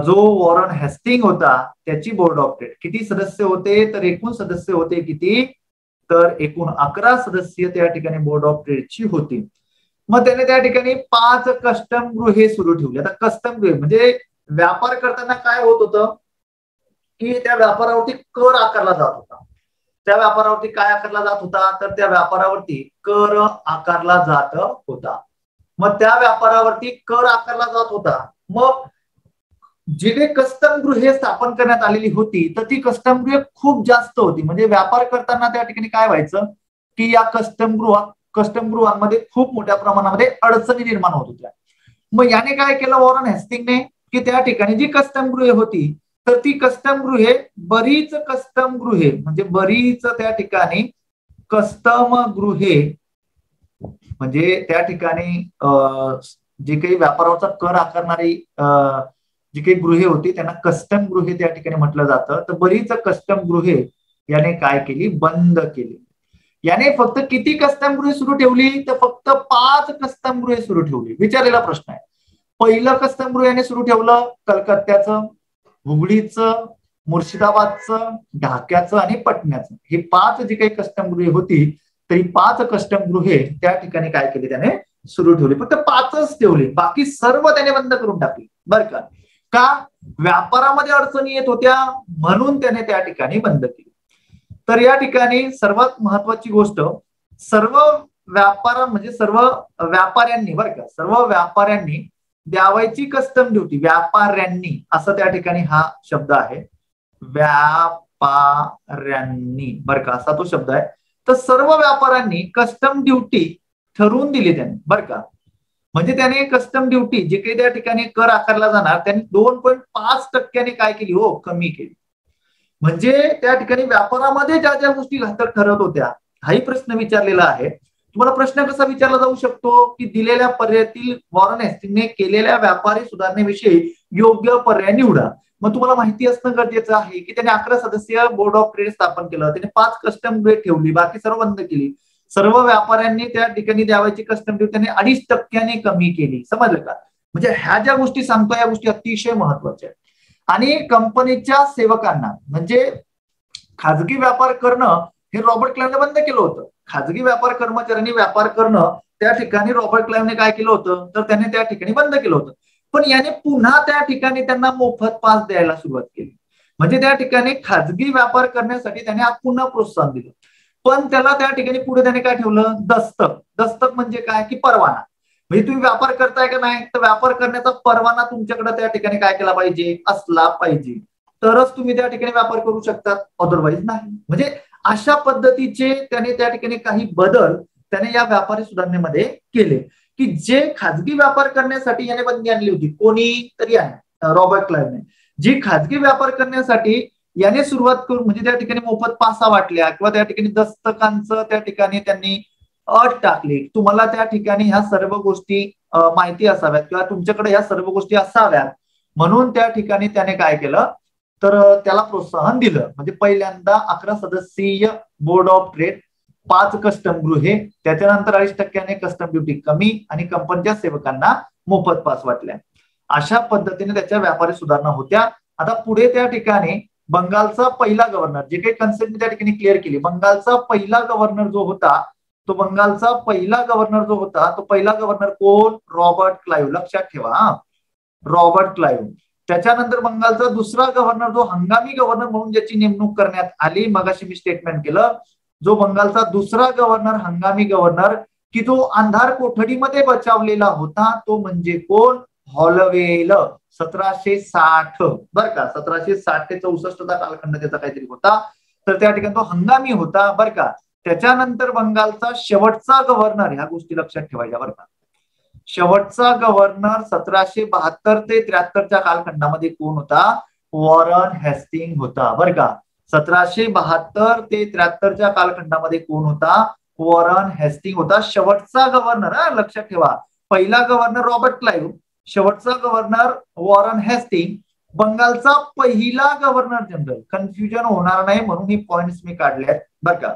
जो वॉरन हेस्टिंग होता त्याची बोर्ड ऑफ ट्रेड. किती सदस्य होते? तर एकूण सदस्य होते किती? तर एकूण 11 सदस्य त्या ठिकाणी बोर्ड ऑफ ट्रेडची होती. मग त्याने त्या ठिकाणी 5 कस्टम गृहे सुरू ठेवली. आता कस्टम गृह म्हणजे व्यापार करताना काय होत होतं की त्या व्यापारावरती कर आकारला जात होता. त्या व्यापारावरती काय आकारला जात होता? तर त्या व्यापारावरती कर आकारला जात होता. मग त्या व्यापारावरती कर आकारला जात होता. मग जी काही कस्टम गृहे स्थापन करण्यात आलेली होती तर ती कस्टम गृहे खूप जास्त होती. म्हणजे व्यापार करताना त्या ठिकाणी काय व्हायचं की या कस्टम गृहांमध्ये खूप मोठ्या प्रमाणामध्ये अडचणी निर्माण होत होत्या. मग याने काय केलं वॉरन हेस्टिंगने की त्या ठिकाणी जी कस्टम गृहे होती तर ती कस्टम गृहे बरीच त्या ठिकाणी कस्टम गृहे म्हणजे त्या ठिकाणी जी काही व्यापारावरचा कर आकारणारी जी काही गृहे होती त्यांना कस्टम गृहे त्या ठिकाणी म्हटलं जातं. तर बरीच कस्टम गृहे याने काय केली? बंद केली. याने फक्त किती कस्टम गृहे सुरू ठेवली? तर फक्त 5 कस्टम गृहे सुरू ठेवली. विचारलेला प्रश्न आहे. पहिलं कस्टम गृह याने सुरू ठेवलं कलकत्त्याचं, हुगळीचं, मुर्शिदाबादचं, ढाक्याचं आणि पटण्याचं. हे 5 जी काही कस्टम गृहे होती तरी 5 कस्टम गृहे त्या ठिकाणी काय केली? त्याने सुरू ठेवली. फक्त 5च ठेवली, बाकी सर्व त्याने बंद करून टाकली. बरं का? का? व्यापारामध्ये अडचणी येत होत्या म्हणून त्याने त्या ठिकाणी बंद केली. तर या ठिकाणी सर्वात महत्वाची गोष्ट, सर्व व्यापाऱ्यांनी बरं का, सर्व व्यापाऱ्यांनी द्यावायची कस्टम ड्युटी. व्यापाऱ्यांनी असं त्या ठिकाणी हा शब्द आहे, व्यापाऱ्यांनी बरं का, असा तो शब्द आहे. तर सर्व व्यापाऱ्यांनी कस्टम ड्युटी ठरवून दिली त्यांनी बरं का. म्हणजे त्याने कस्टम ड्युटी जे काही त्या ठिकाणी कर आकारला जाणार त्यांनी 2.5% काय केली हो, कमी केली. म्हणजे त्या ठिकाणी व्यापारामध्ये ज्या ज्या गोष्टी घातक ठरत होत्या हाही प्रश्न विचारलेला आहे. तुम्हाला प्रश्न कसा विचारला जाऊ शकतो की दिलेल्या पर्यायातील वॉरन हेस्टिंगने केलेल्या व्यापारी सुधारणेविषयी योग्य पर्याय निवडा. मग तुम्हाला माहिती असणं गरजेचं आहे की त्याने 11 सदस्यीय बोर्ड ऑफ ट्रेड स्थापन केलं, त्याने 5 कस्टम ड्युटी ठेवली, बाकी सर्व बंद केली. सर्व व्यापाऱ्यांनी त्या ठिकाणी द्यावायची कस्टम ड्युटी त्याने 2.5% कमी केली. समजलं का? म्हणजे ह्या ज्या गोष्टी सांगतो या गोष्टी अतिशय महत्वाच्या आहेत. आणि कंपनीच्या सेवकांना म्हणजे खाजगी व्यापार करणं हे रॉबर्ट क्लाइव्हने बंद केलं होतं. खाजगी व्यापार कर्मचाऱ्यांनी व्यापार करणं त्या ठिकाणी रॉबर्ट क्लाइव्हने काय केलं होतं, तर त्याने त्या ठिकाणी बंद केलं होतं. पण याने पुन्हा त्या ठिकाणी त्यांना मोफत पास द्यायला सुरुवात केली. म्हणजे त्या ठिकाणी खाजगी व्यापार करण्यासाठी त्याने पुन्हा प्रोत्साहन दिलं. पण त्याला त्या ठिकाणी पुढे त्याने काय ठेवलं, दस्तक. दस्तक म्हणजे काय की परवाना. म्हणजे तुम्ही व्यापार करताय का नाही, तर व्यापार करण्याचा परवाना तुमच्याकडे त्या ठिकाणी काय केला पाहिजे, असला पाहिजे, तरच तुम्ही त्या ठिकाणी व्यापार करू शकतात, अदरवाईज नाही. म्हणजे अशा पद्धतीचे त्याने त्या ठिकाणी काही बदल त्याने या व्यापारी सुधारणेमध्ये केले की जे खाजगी व्यापार करण्यासाठी याने बंदी आणली होती. कोणी तरी आहे रॉबर्ट क्लाइव्हने. जी खाजगी व्यापार करण्यासाठी याने सुरुवात करून म्हणजे त्या ठिकाणी मोफत पासा वाटल्या किंवा त्या ठिकाणी दस्तकांचं त्या ठिकाणी त्यांनी अट टाकली, तुम्हाला त्या ठिकाणी ह्या सर्व गोष्टी माहिती असाव्यात किंवा तुमच्याकडे ह्या सर्व गोष्टी असाव्यात, म्हणून त्या ठिकाणी त्याने काय केलं तर त्याला प्रोत्साहन दिलं. म्हणजे पहिल्यांदा 11 सदस्यीय बोर्ड ऑफ ट्रेड, 5 कस्टम गृहे, त्याच्यानंतर 2.5% कस्टम ड्युटी कमी आणि कंपनीच्या सेवकांना मोफत पास वाटल्या. अशा पद्धतीने त्याच्या व्यापारी सुधारणा होत्या. आता पुढे त्या ठिकाणी बंगालचा पहिला गव्हर्नर, जे काही कन्सेप्ट त्या ठिकाणी क्लिअर केली, बंगालचा पहिला गव्हर्नर जो होता तो बंगालचा पहिला गव्हर्नर जो होता तो पहिला गव्हर्नर कोण, रॉबर्ट क्लाइव्ह. लक्षात ठेवा, रॉबर्ट क्लाइव्ह. त्याच्यानंतर बंगालचा दुसरा गव्हर्नर जो हंगामी गव्हर्नर म्हणून ज्याची नेमणूक करण्यात आली, मगाशी मी स्टेटमेंट केलं, जो बंगालचा दुसरा गव्हर्नर हंगामी गव्हर्नर की जो अंधार कोठडीमध्ये बचावलेला होता तो म्हणजे कोण, हॉलवेल. 1760 बर का, 1760 ते 64 कालखंड त्याचा काहीतरी होता. तर त्या ठिकाणी तो हंगामी होता बर का. त्याच्यानंतर बंगालचा शेवटचा गव्हर्नर, ह्या गोष्टी लक्षात ठेवायच्या बरं का, शेवटचा गव्हर्नर 1772 ते 73च्या कालखंडामध्ये कोण होता, वॉरन हेस्टिंग होता बर का. 1772 ते 73च्या कालखंडामध्ये कोण होता, वॉरन हेस्टिंग होता शेवटचा गव्हर्नर. लक्षात ठेवा, पहिला गव्हर्नर रॉबर्ट क्लाइव्ह, शेवटचा गव्हर्नर वॉरन हेस्टिंग. बंगालचा पहिला गव्हर्नर जनरल, कन्फ्युजन होणार नाही म्हणून ही पॉइंट्स मी काढले आहेत बर का.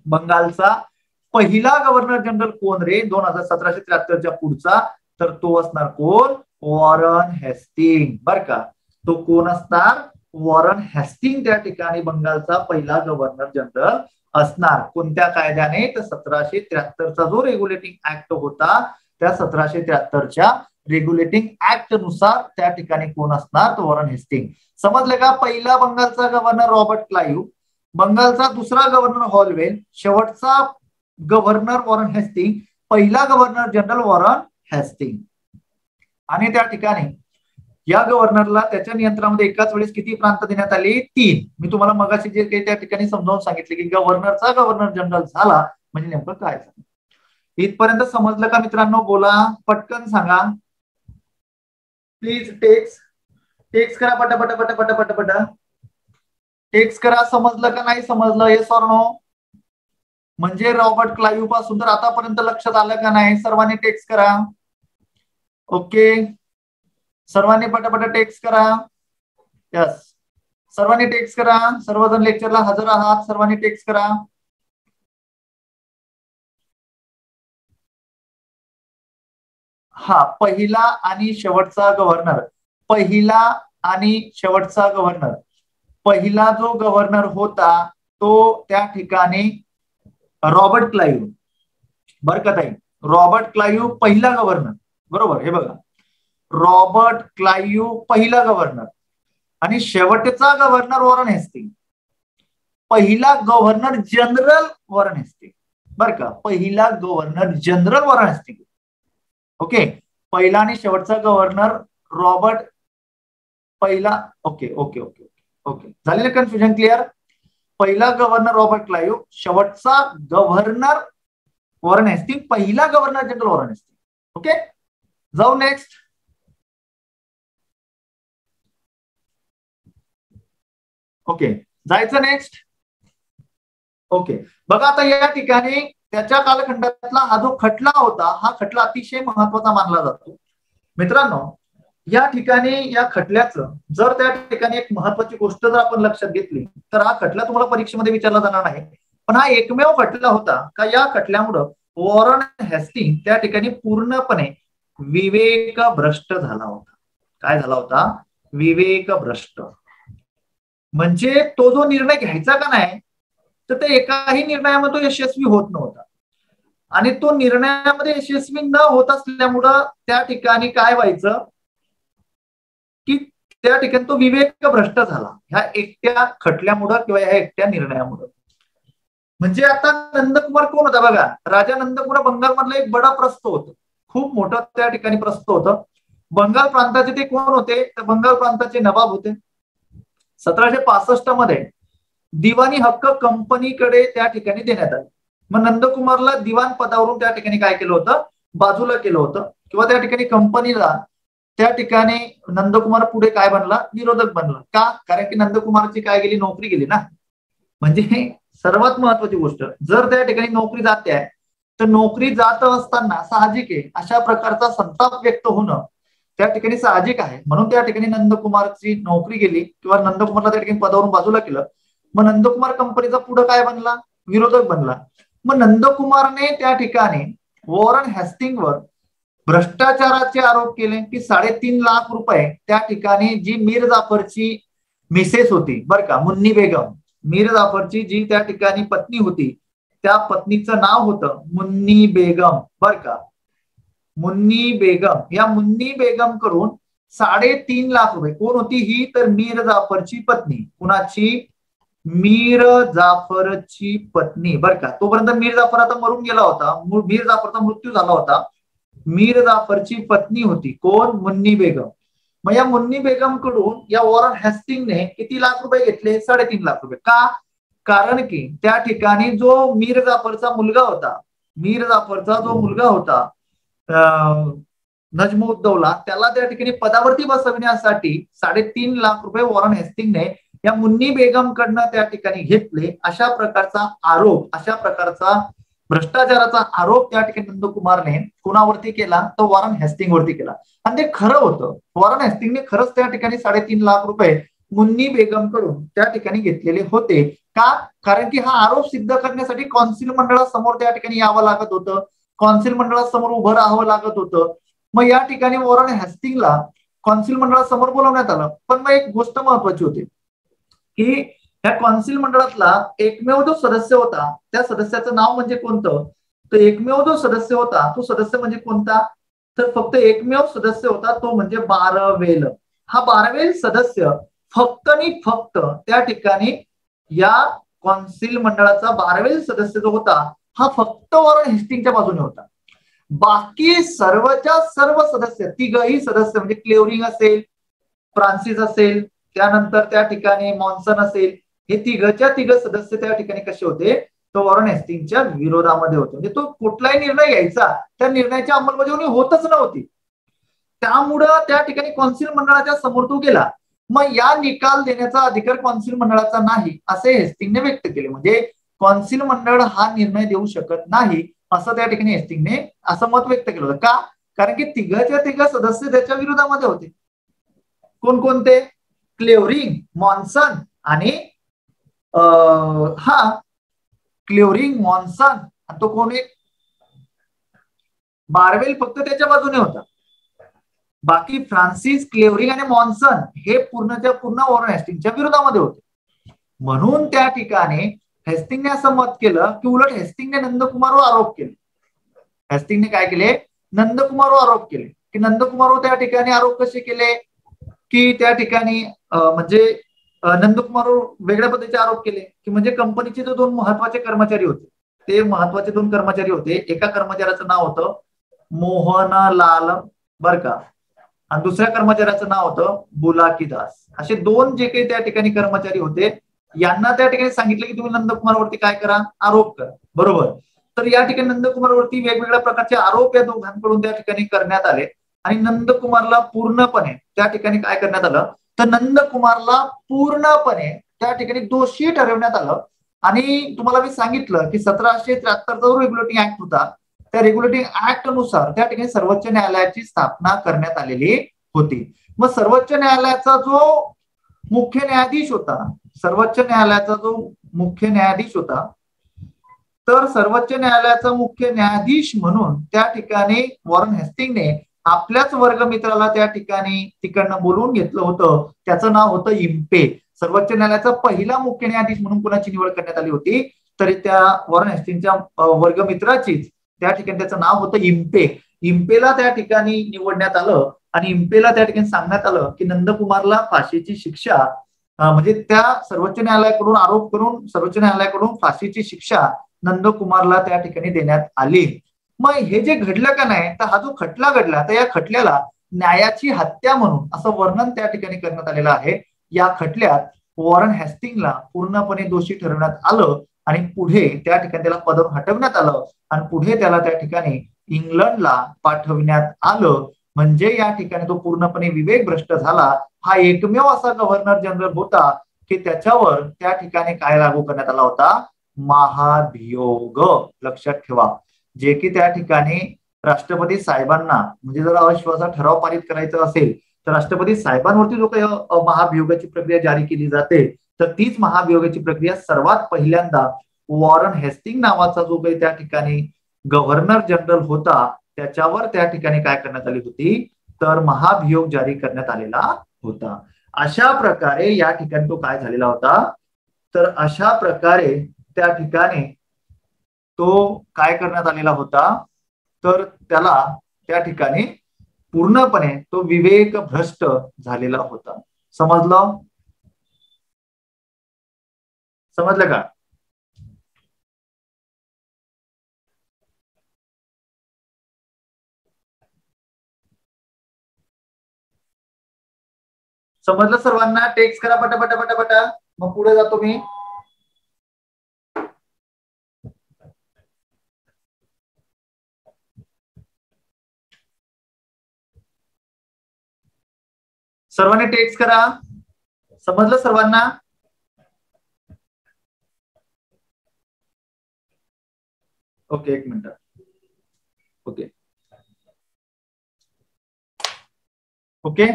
बंगालचा पहिला गव्हर्नर जनरल कोण रे 1773च्या पुढचा, तर तो असणार कोण, वॉरन हेस्टिंग बर का. तो कोण असणार, वॉरन हेस्टिंग त्या ठिकाणी बंगालचा पहिला गव्हर्नर जनरल असणार. कोणत्या कायद्याने, तर 1773चा जो रेग्युलेटिंग ऍक्ट होता त्या 1773च्या रेग्युलेटिंग ऍक्ट नुसार त्या ठिकाणी कोण असणार, तो वॉरन हेस्टिंग. समजलं का? पहिला बंगालचा गव्हर्नर रॉबर्ट क्लाइव्ह, बंगालचा दुसरा गव्हर्नर हॉलवेल, शेवटचा गव्हर्नर वॉरन हेस्टिंग, पहिला गव्हर्नर जनरल वॉरन हेस्टिंग. आणि त्या ठिकाणी या गव्हर्नरला त्याच्या नियंत्रणामध्ये एकाच वेळेस किती प्रांत देण्यात आले, 3. मी तुम्हाला मगाशी जे काही त्या ठिकाणी समजावून सांगितले की गव्हर्नरचा गव्हर्नर जनरल झाला म्हणजे नेमकं काय झालं. इथपर्यंत समजलं का मित्रांनो? बोला पटकन सांगा प्लीज. टेक्स्ट करा पटापट पटापट पटापट टेक्स्ट करा. समजलं का नाही समजलं, येस ऑर नो? म्हणजे रॉबर्ट क्लाइव्ह पासून तर आतापर्यंत लक्षात आलं का नाही? सर्वांनी टेक्स्ट करा. ओके, सर्वांनी पटापट टेक्स्ट करा. यस, सर्वांनी टेक्स्ट करा. सर्वजण लेक्चरला हजर आहात, सर्वांनी टेक्स्ट करा. हा, पहिला आणि शेवटचा गव्हर्नर, पहिला आणि शेवटचा गव्हर्नर. पहिला जो गव्हर्नर होता तो त्या ठिकाणी रॉबर्ट क्लाइव्ह बर का ताई. रॉबर्ट क्लाइव्ह पहिला गव्हर्नर, बरोबर. हे बघा, रॉबर्ट क्लाइव्ह पहिला गव्हर्नर आणि शेवटचा गव्हर्नर वॉरन हेस्टिंग. पहिला गव्हर्नर जनरल वॉरन हेस्टिंग बर का, पहिला governor general Warren Hasting. Okay, पहिला आणि शेवटचा गव्हर्नर रॉबर्ट पहिला. ओके ओके ओके ओके, झालेलं कन्फ्युजन क्लिअर? पहिला गव्हर्नर रॉबर्ट क्लाइव्ह, शेवटचा गव्हर्नर वॉरन हेस्टिंग, पहिला governor general Warren Hasting. Okay, जाऊ नेक्स्ट. ओके, जायचं नेक्स्ट. ओके, बघा आता या ठिकाणी त्याच्या कालखंडातला हा जो खटला होता, हा खटला अतिशय महत्वाचा मानला जातो. मित्रांनो, या ठिकाणी या खटल्याचं जर त्या ठिकाणी एक महत्वाची गोष्ट जर आपण लक्षात घेतली तर हा खटला तुम्हाला परीक्षेमध्ये विचारला जाणार नाही, पण हा एकमेव खटला होता का या खटल्यामुळं वॉरन हेस्टिंग त्या ठिकाणी पूर्णपणे विवेकभ्रष्ट झाला होता. काय झाला होता? विवेकभ्रष्ट. म्हणजे तो जो निर्णय घ्यायचा का नाही तर त्या एकाही निर्णयामध्ये तो यशस्वी होत नव्हता, आणि तो निर्णयामध्ये यशस्वी न होत असल्यामुळं त्या ठिकाणी काय व्हायचं की त्या ठिकाणी तो विवेकभ्रष्ट झाला ह्या एकट्या खटल्यामुळं किंवा ह्या एकट्या निर्णयामुळं. म्हणजे आता नंदकुमार कोण होता बघा, राजा नंदकुमार बंगालमधलं एक बडा प्रस्थ होतं, खूप मोठं त्या ठिकाणी प्रस्थ होतं. बंगाल प्रांताचे ते कोण होते? तर बंगाल प्रांताचे नवाब होते. 1765 मध्ये दिवाणी हक्क कंपनीकडे त्या ठिकाणी देण्यात आले. मग नंदकुमारला दिवाण पदावरून त्या ठिकाणी काय केलं होतं? बाजूला केलं होतं, किंवा त्या ठिकाणी कंपनीला त्या ठिकाणी नंदकुमार पुढे काय बनला? विरोधक बनला. का? कारण की नंदकुमारची काय गेली? नोकरी गेली ना. म्हणजे सर्वात महत्वाची गोष्ट, जर त्या ठिकाणी नोकरी जाते आहे तर नोकरी जात असताना साहजिक आहे अशा प्रकारचा संताप व्यक्त होणं त्या ठिकाणी साहजिक आहे. म्हणून त्या ठिकाणी नंदकुमारची नोकरी गेली किंवा नंदकुमारला त्या ठिकाणी पदावरून बाजूला केलं. मग नंदकुमार कंपनीचा पुढे काय बनला? विरोधक बनला. मग नंदकुमारने त्या ठिकाणी वॉरन हेस्टिंगवर भ्रष्टाचाराचे आरोप केले की 3.5 लाख रुपये त्या ठिकाणी जी मीर जाफरची मिसेस होती बरं का, मुन्नी बेगम, मीर जाफरची जी त्या ठिकाणी पत्नी होती त्या पत्नीचं नाव होतं मुन्नी बेगम बर का, मुन्नी बेगम. या मुन्नी बेगम कडून 3.5 लाख रुपये. कोण होती ही? तर मीर जाफरची पत्नी. कुणाची? मीर जाफरची पत्नी बर का. तोपर्यंत मीर जाफर आता मरून गेला होता, मीर जाफरचा मृत्यू झाला होता. मीर जाफरची पत्नी होती कोण? मुन्नी बेगम. मग या मुन्नी बेगम कडून या वॉरन हेस्टिंगने किती लाख रुपये घेतले? 3.5 लाख रुपये. का? कारण की त्या ठिकाणी जो मीर जाफरचा मुलगा होता, मीर जाफरचा जो मुलगा होता नजमुद्दौला, त्याला त्या ठिकाणी पदावरती बसविण्यासाठी 3.5 लाख रुपये वॉरन हेस्टिंगने या मुन्नी बेगम कडनं त्या ठिकाणी घेतले. अशा प्रकारचा आरोप, अशा प्रकारचा भ्रष्टाचाराचा आरोप त्या ठिकाणी नंदकुमारने कोणावरती केला? तर वॉरन हेस्टिंग वरती केला. आणि ते खरं होतं. वॉरन हेस्टिंगने खरंच त्या ठिकाणी 3.5 लाख रुपये मुन्नी बेगम कडून त्या ठिकाणी घेतलेले होते. का? कारण की हा आरोप सिद्ध करण्यासाठी कौन्सिल मंडळासमोर त्या ठिकाणी यावं लागत होतं, कौन्सिल मंडळासमोर उभं राहावं लागत होतं. मग या ठिकाणी वॉरन हेस्टिंगला कौन्सिल मंडळासमोर बोलवण्यात आलं. पण मग एक गोष्ट महत्वाची होती की या कौन्सिल मंडळातला एकमेव जो सदस्य होता त्या सदस्याचं नाव म्हणजे कोणतं? तर एकमेव जो सदस्य होता तो सदस्य म्हणजे कोणता? तर फक्त एकमेव सदस्य होता तो म्हणजे बारवेल. हा बारवेल सदस्य फक्त आणि फक्त त्या ठिकाणी या कौन्सिल मंडळाचा बारवेल सदस्य जो होता हा फक्त वॉरन हेस्टिंगच्या बाजूने होता. बाकी सर्वच्या सर्व सदस्य, तिघही सदस्य म्हणजे क्लेवरिंग असेल, फ्रान्सिस असेल, त्यानंतर त्या ठिकाणी मॉन्सन असेल, हे तिघच्या तिघ सदस्य त्या ठिकाणी कसे होते? तो वॉरन हेस्टिंगच्या विरोधामध्ये होते. म्हणजे तो कुठलाही निर्णय घ्यायचा त्या निर्णयाची अंमलबजावणी होतच नव्हती. त्यामुळं त्या ठिकाणी कौन्सिल मंडळाच्या समोर तो गेला. मग या निकाल देण्याचा अधिकार कौन्सिल मंडळाचा नाही असे हेस्टिंगने व्यक्त केले. म्हणजे कौन्सिल मंडळ हा निर्णय देऊ शकत नाही असं त्या ठिकाणी हेस्टिंगने असं मत व्यक्त केलं होतं. का? कारण की तिघच्या तिघ सदस्य त्याच्या विरोधामध्ये होते. कोणकोणते? क्लेवरिंग, मॉन्सन आणि क्लेवरिंग, मॉन्सन आणि तो कोण एक बारवेल फक्त त्याच्या बाजूने होता. बाकी फ्रान्सिस, क्लेवरिंग आणि मॉन्सन हे पूर्णच्या पूर्ण वॉरन हेस्टिंगच्या विरोधामध्ये होते. म्हणून त्या ठिकाणी हेस्टिंगने असं मत केलं की उलट हेस्टिंगने नंदकुमारवर आरोप केले. हेस्टिंगने काय केले? नंदकुमारवर आरोप केले. की नंदकुमारवर त्या ठिकाणी आरोप कसे केले की त्या ठिकाणी म्हणजे नंदकुमारवर वेगळ्या पद्धतीचे आरोप केले की म्हणजे कंपनीचे जो 2 महत्वाचे कर्मचारी होते, ते महत्वाचे 2 कर्मचारी होते. एका कर्मचाऱ्याचं नाव होतं मोहनलाल बर का, आणि दुसऱ्या कर्मचाऱ्याचं नाव होतं बुलाकीदास. असे 2 जे काही त्या ठिकाणी कर्मचारी होते यांना त्या ठिकाणी सांगितलं की तुम्ही नंदकुमारवरती काय करा? आरोप करा. बरोबर. तर या ठिकाणी नंदकुमारवरती वेगवेगळ्या प्रकारचे आरोप या दोघांकडून त्या ठिकाणी करण्यात आले आणि नंदकुमारला पूर्णपणे त्या ठिकाणी काय करण्यात आलं, तर नंदकुमारला पूर्णपणे त्या ठिकाणी दोषी ठरवण्यात आलं. आणि तुम्हाला मी सांगितलं की 1773 जो रेग्युलेटिंग ऍक्ट होता, त्या रेग्युलेटिंग ऍक्ट नुसार त्या ठिकाणी सर्वोच्च न्यायालयाची स्थापना करण्यात आलेली होती. मग सर्वोच्च न्यायालयाचा जो मुख्य न्यायाधीश होता, सर्वोच्च न्यायालयाचा जो मुख्य न्यायाधीश होता, तर सर्वोच्च न्यायालयाचा मुख्य न्यायाधीश म्हणून त्या ठिकाणी वॉरन हेस्टिंगने आपल्याच वर्गमित्राला त्या ठिकाणी तिकडनं बोलवून घेतलं होतं. त्याचं नाव होतं इम्पे. सर्वोच्च न्यायालयाचा पहिला मुख्य न्यायाधीश म्हणून कोणाची निवड करण्यात आली होती, तर त्या वॉरन हेस्टिंगच्या वर्गमित्राचीच त्या ठिकाणी त्याचं नाव होतं इम्पे. इम्पेला त्या ठिकाणी निवडण्यात आलं आणि इम्पेला त्या ठिकाणी सांगण्यात आलं की नंदकुमारला फाशीची शिक्षा, म्हणजे त्या सर्वोच्च न्यायालयाकडून आरोप करून सर्वोच्च न्यायालयाकडून फाशीची शिक्षा नंदकुमारला त्या ठिकाणी देण्यात आली. मग हे जे घडलं का नाही, तर हा जो खटला घडला, तर या खटल्याला न्यायाची हत्या म्हणून असं वर्णन त्या ठिकाणी करण्यात आलेलं आहे. या खटल्यात वॉरन हेस्टिंगला पूर्णपणे दोषी ठरवण्यात आलं आणि पुढे त्या ठिकाणी त्याला पदावरून हटवण्यात आलं आणि पुढे त्याला त्या ठिकाणी इंग्लंडला पाठवण्यात आलं. म्हणजे या ठिकाणी तो पूर्णपणे विवेक भ्रष्ट झाला. हा एकमेव असा गव्हर्नर जनरल होता की त्याच्यावर त्या ठिकाणी काय लागू करण्यात आला होता, महाभियोग. लक्षात ठेवा, जे की त्या ठिकाणी राष्ट्रपती साहेबांना, म्हणजे जर अविश्वासा ठराव पारित करायचा असेल तर राष्ट्रपती साहेबांवरती जो काही महाभियोगाची प्रक्रिया जारी केली जाते, तर तीच महाभियोगाची प्रक्रिया सर्वात पहिल्यांदा वॉरन हेस्टिंग नावाचा जो काही त्या ठिकाणी गव्हर्नर जनरल होता त्याच्यावर त्या ठिकाणी काय करण्यात आली होती, तर महाभियोग जारी करण्यात आलेला होता. अशा प्रकारे या ठिकाणी तो काय झालेला होता, तर अशा प्रकारे त्या ठिकाणी तो काय करण्यात आलेला होता, तर त्याला त्या ठिकाणी पूर्णपणे तो विवेक भ्रष्ट झालेला होता. समजलं? समजलं का? समजलं सर्वांना? टेक्स्ट करा पटापटा पटापटा, मग पुढे जातो मी. सर्वांनी टेक्स्ट करा. समजलं सर्वांना? ओके, एक मिनिट. ओके ओके,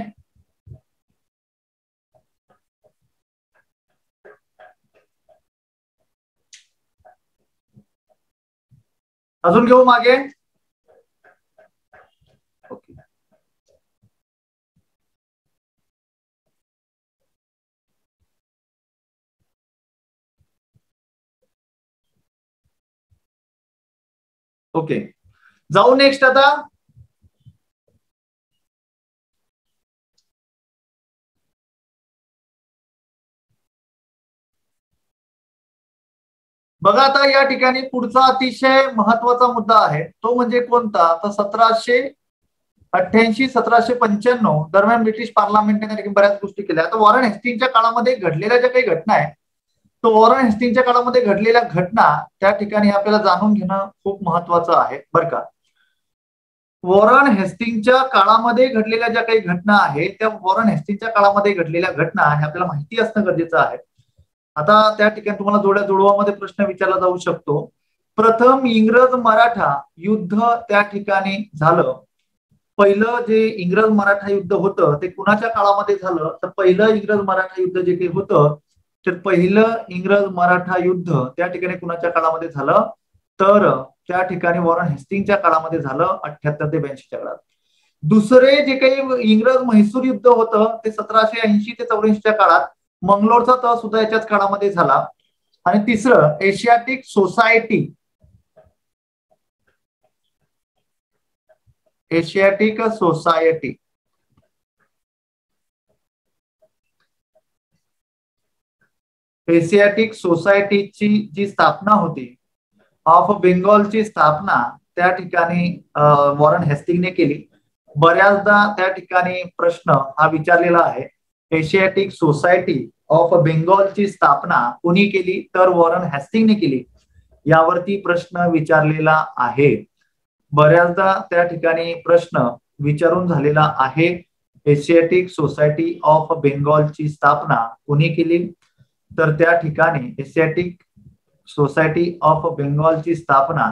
अजून घेऊ मागे. ओके, ओके, जाऊ नेक्स्ट आता. बघा आता या ठिकाणी पुढचा अतिशय महत्वाचा मुद्दा आहे, तो म्हणजे कोणता, तर 1788 1795 दरम्यान ब्रिटिश पार्लमेंटने त्या ठिकाणी बऱ्याच गोष्टी केल्या. आता वॉरन हेस्टिंगच्या काळामध्ये घडलेल्या ज्या काही घटना आहेत, तो वॉरन हेस्टिंगच्या काळामध्ये घडलेल्या घटना त्या ठिकाणी आपल्याला जाणून घेणं खूप महत्वाचं आहे बरं का. वॉरन हेस्टिंगच्या काळामध्ये घडलेल्या ज्या काही घटना आहेत, त्या वॉरन हेस्टिंगच्या काळामध्ये घडलेल्या घटना हे आपल्याला माहिती असणं गरजेचं आहे. आता त्या ठिकाणी तुम्हाला जोड्या जुळवामध्ये प्रश्न विचारला जाऊ शकतो. प्रथम इंग्रज मराठा युद्ध त्या ठिकाणी झालं. पहिलं जे इंग्रज मराठा युद्ध होतं ते कुणाच्या काळामध्ये झालं, तर पहिलं इंग्रज मराठा युद्ध जे काही होतं, तर पहिलं इंग्रज मराठा युद्ध त्या ठिकाणी कुणाच्या काळामध्ये झालं, तर त्या ठिकाणी वॉरन हेस्टिंगच्या काळामध्ये झालं, 78 ते 82च्या काळात. दुसरे जे काही इंग्रज म्हैसूर युद्ध होतं ते 1780 ते 84च्या काळात, मंगलोरचा तह सुद्धा याच्याच काळामध्ये झाला. आणि तिसरं Asiatic society, Asiatic society Asiatic सोसायटीची जी स्थापना होती, ऑफ बेंगॉलची स्थापना त्या ठिकाणी वॉरन हेस्टिंगने केली. बऱ्याचदा त्या ठिकाणी प्रश्न हा विचारलेला आहे, एशियाटिक सोसायटी ऑफ बेंगॉलची स्थापना कोणी केली, तर वॉरन हेस्टिंगने केली. यावरती प्रश्न विचारलेला आहे. बऱ्याचदा त्या ठिकाणी प्रश्न विचारून झालेला आहे. एशियाटिक सोसायटी ऑफ बेंगॉलची स्थापना कोणी केली? तर त्या ठिकाणी एशियाटिक सोसायटी ऑफ बेंगॉलची स्थापना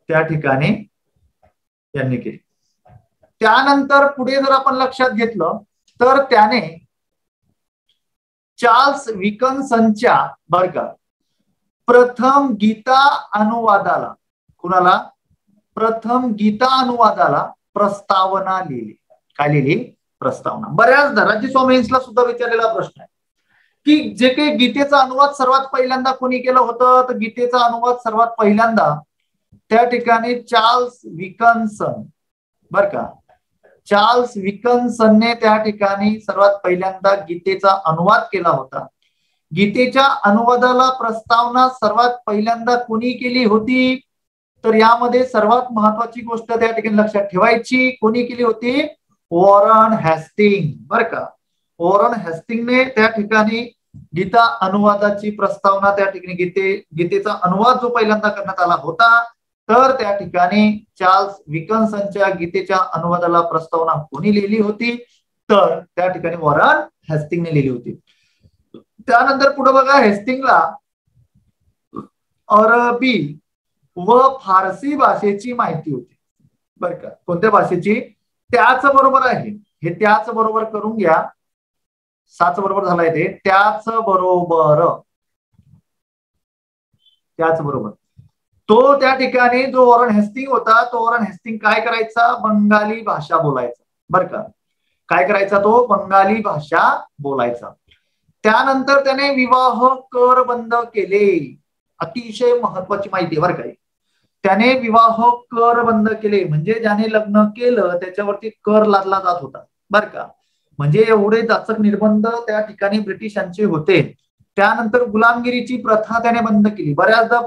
त्या ठिकाणी यांनी केली. त्यानंतर पुढे जर आपण लक्षात घेतलं तर त्याने चार्ल्स विल्किन्सनच्या बर का प्रथम गीता अनुवादाला, कुणाला? प्रथम गीता अनुवादाला प्रस्तावना लिहिली. काय लिहिली? प्रस्तावना. बऱ्याचदा राज्यसेवा मेन्सला सुद्धा विचारलेला प्रश्न आहे की जे काही गीतेचा अनुवाद सर्वात पहिल्यांदा कोणी केलं होतं? तर गीतेचा अनुवाद सर्वात पहिल्यांदा त्या ठिकाणी चार्ल्स विल्किन्सन बर का, चार्ल्स विल्किन्सनने त्या ठिकाणी सर्वात पहिल्यांदा गीतेचा अनुवाद केला होता. गीतेच्या अनुवादाला प्रस्तावना सर्वात पहिल्यांदा कोणी केली होती? तर यामध्ये सर्वात महत्वाची गोष्ट त्या ठिकाणी लक्षात ठेवायची, कोणी केली होती? वॉरन हेस्टिंग बर का. वॉरन हेस्टिंगने त्या ठिकाणी गीता अनुवादाची प्रस्तावना त्या ठिकाणी गीतेचा अनुवाद जो पहिल्यांदा करण्यात आला होता, तर त्या ठिकाणी चार्ल्स विल्किन्सनच्या गीतेच्या अनुवादाला प्रस्तावना कोणी लिहिली होती? तर त्या ठिकाणी वॉरन हेस्टिंगने लिहिली होती. त्यानंतर पुढे बघा, हेस्टिंगला अरबी व फारसी भाषेची माहिती होती बर का. कोणत्या भाषेची? त्याच बरोबर आहे हे, त्याच बरोबर करून घ्या. साच बरोबर झालाय ते, त्याच बरोबर, त्याच बरोबर. तो त्या ठिकाणी जो वॉरन हेस्टिंग होता, तो वॉरन हेस्टिंग काय करायचा? बंगाली भाषा बोलायचा बर का. काय करायचा? तो बंगाली भाषा बोलायचा. त्यानंतर त्याने विवाह कर बंद केले. अतिशय महत्वाची माहिती बर का. त्याने विवाह कर बंद केले म्हणजे ज्याने लग्न केलं त्याच्यावरती कर लादला जात होता बर का. म्हणजे एवढे जाचक निर्बंध त्या ठिकाणी ब्रिटिशांचे होते. त्यानंतर गुलामगिरीची प्रथा त्याने बंद केली. बऱ्याचदा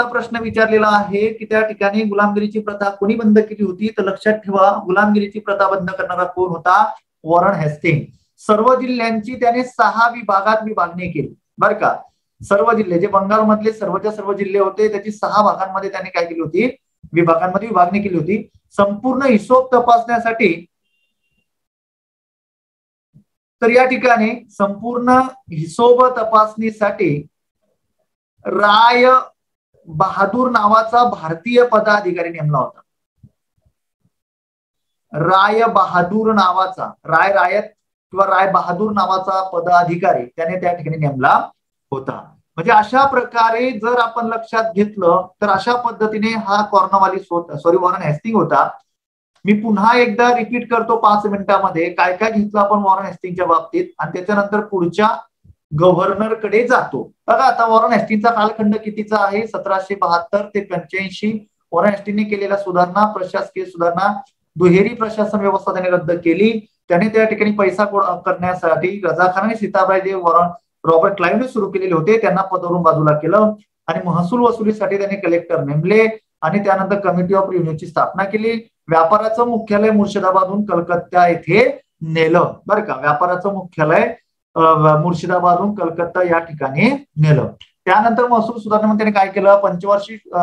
प्रश्न विचारलेला आहे की त्या ठिकाणी गुलामगिरीची प्रथा कोणी बंद केली होती? तर लक्षात ठेवा, गुलामगिरीची प्रथा बंद करणारा कोण होता? Warren Hasting. सर्व जिल्ह्यांची त्याने 6 विभागात विभागणी केली बर का. सर्व जिल्हे जे बंगालमधले सर्व जिल्हे होते त्याची 6 भागांमध्ये त्याने काय केली होती? विभागांमध्ये विभागणी केली होती. संपूर्ण हिशोब तपासण्यासाठी, तर या ठिकाणी संपूर्ण हिशोब तपासणीसाठी राय बहादूर नावाचा भारतीय पदाधिकारी नेमला होता. राय बहादूर नावाचा, रायत किंवा राय बहादूर नावाचा पदाधिकारी त्याने त्या ठिकाणी नेमला होता. म्हणजे अशा प्रकारे जर आपण लक्षात घेतलं तर अशा पद्धतीने हा कॉर्नवालिस होता, वॉरन हेस्टिंग होता. मी पुन्हा एकदा रिपीट करतो 5 मिनिटांमध्ये काय काय घेतलं आपण वॉरन हेस्टिंगच्या बाबतीत आणि त्याच्यानंतर पुढच्या गव्हर्नर कडे जातो. बघा आता वॉरन हेस्टिंगचा कालखंड कितीचा आहे? 1772 ते 85. वॉरन हेस्टिंगने केलेल्या सुधारणा, प्रशासकीय सुधारणा, दुहेरी प्रशासन व्यवस्था त्याने रद्द केली. त्याने त्या ठिकाणी पैसा गोळा करण्यासाठी रजाखान आणि सीताबाई जे रॉबर्ट क्लाइव्हने सुरू केलेले होते त्यांना पदावरून बाजूला केलं आणि महसूल वसुलीसाठी त्यांनी कलेक्टर नेमले आणि त्यानंतर कमिटी ऑफ रिव्ह्यूची स्थापना केली. व्यापाराचं मुख्यालय मुर्शिदाबादहून कलकत्ता येथे नेलं बरं का. व्यापाराचं मुख्यालय मुर्शिदाबादहून कलकत्ता या ठिकाणी नेलं. त्यानंतर महसूल सुधारणा त्याने काय केलं? पंचवार्षिक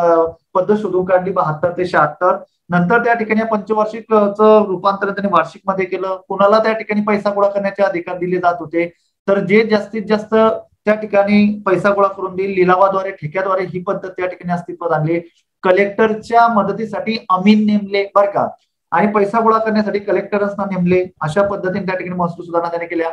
पद्धत शोधून काढली 72 ते 76. नंतर त्या ठिकाणी पंचवार्षिकचं रूपांतरण त्याने वार्षिक मध्ये केलं. कुणाला त्या ठिकाणी पैसा गोळा करण्याचे अधिकार दिले जात होते? तर जे जास्तीत जास्त त्या ठिकाणी पैसा गोळा करून देईल लिलावाद्वारे, ठेक्याद्वारे ही पद्धत त्या ठिकाणी अस्तित्वात आणली. कलेक्टरच्या मदतीसाठी अमीन नेमले बरं का आणि पैसा गोळा करण्यासाठी कलेक्टर्सना नेमले. अशा पद्धतीने त्या ठिकाणी महसूल सुधारणा त्याने केल्या.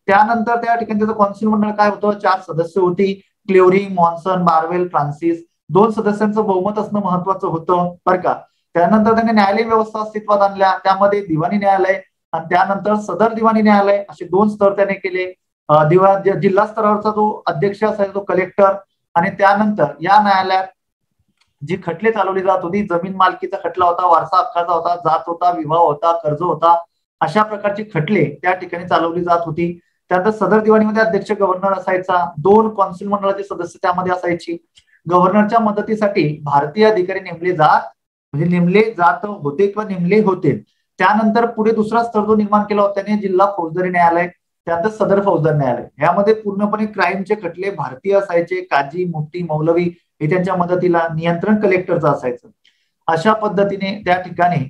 त्यानंतर त्या ठिकाणी त्याचं कौन्सिल मंडळ काय होतं? 4 सदस्य होती, क्लेवरिंग, मॉन्सन, बार्वेल, फ्रान्सिस. 2 सदस्यांचं बहुमत असणं महत्वाचं होतं बरं का. त्यानंतर त्याने न्यायालयीन व्यवस्था अस्तित्वात आणल्या, त्यामध्ये दिवाणी न्यायालय आणि त्यानंतर सदर दिवाणी न्यायालय असे 2 स्तर त्याने केले. जिल्हा स्तरावरचा जो अध्यक्ष असायचा तो कलेक्टर आणि त्यानंतर या न्यायालयात जी खटले चालवली जात होती, जमीन मालकीचा खटला होता, वारसा हक्काचा होता, जात होता, विवाह होता, कर्ज होता, अशा प्रकारची खटले त्या ठिकाणी चालवली जात होती. त्यानंतर सदर दिवाणीमध्ये अध्यक्ष गव्हर्नर असायचा, 2 कौन्सिल मंडळाचे सदस्य त्यामध्ये असायची. गव्हर्नरच्या मदतीसाठी भारतीय अधिकारी नेमले जात होते किंवा नेमले होते. त्यानंतर पुढे दुसरा स्तर जो निर्माण केला होता त्याने जिल्हा फौजदारी न्यायालय. त्यानंतर सदर फौजदार न्यायालय. ह्यामध्ये पूर्णपणे क्राईमचे खटले भारतीय असायचे. काजी, मुफ्ती, मौलवी हे त्यांच्या मदतीला, नियंत्रण कलेक्टरचं असायचं. अशा पद्धतीने त्या ठिकाणी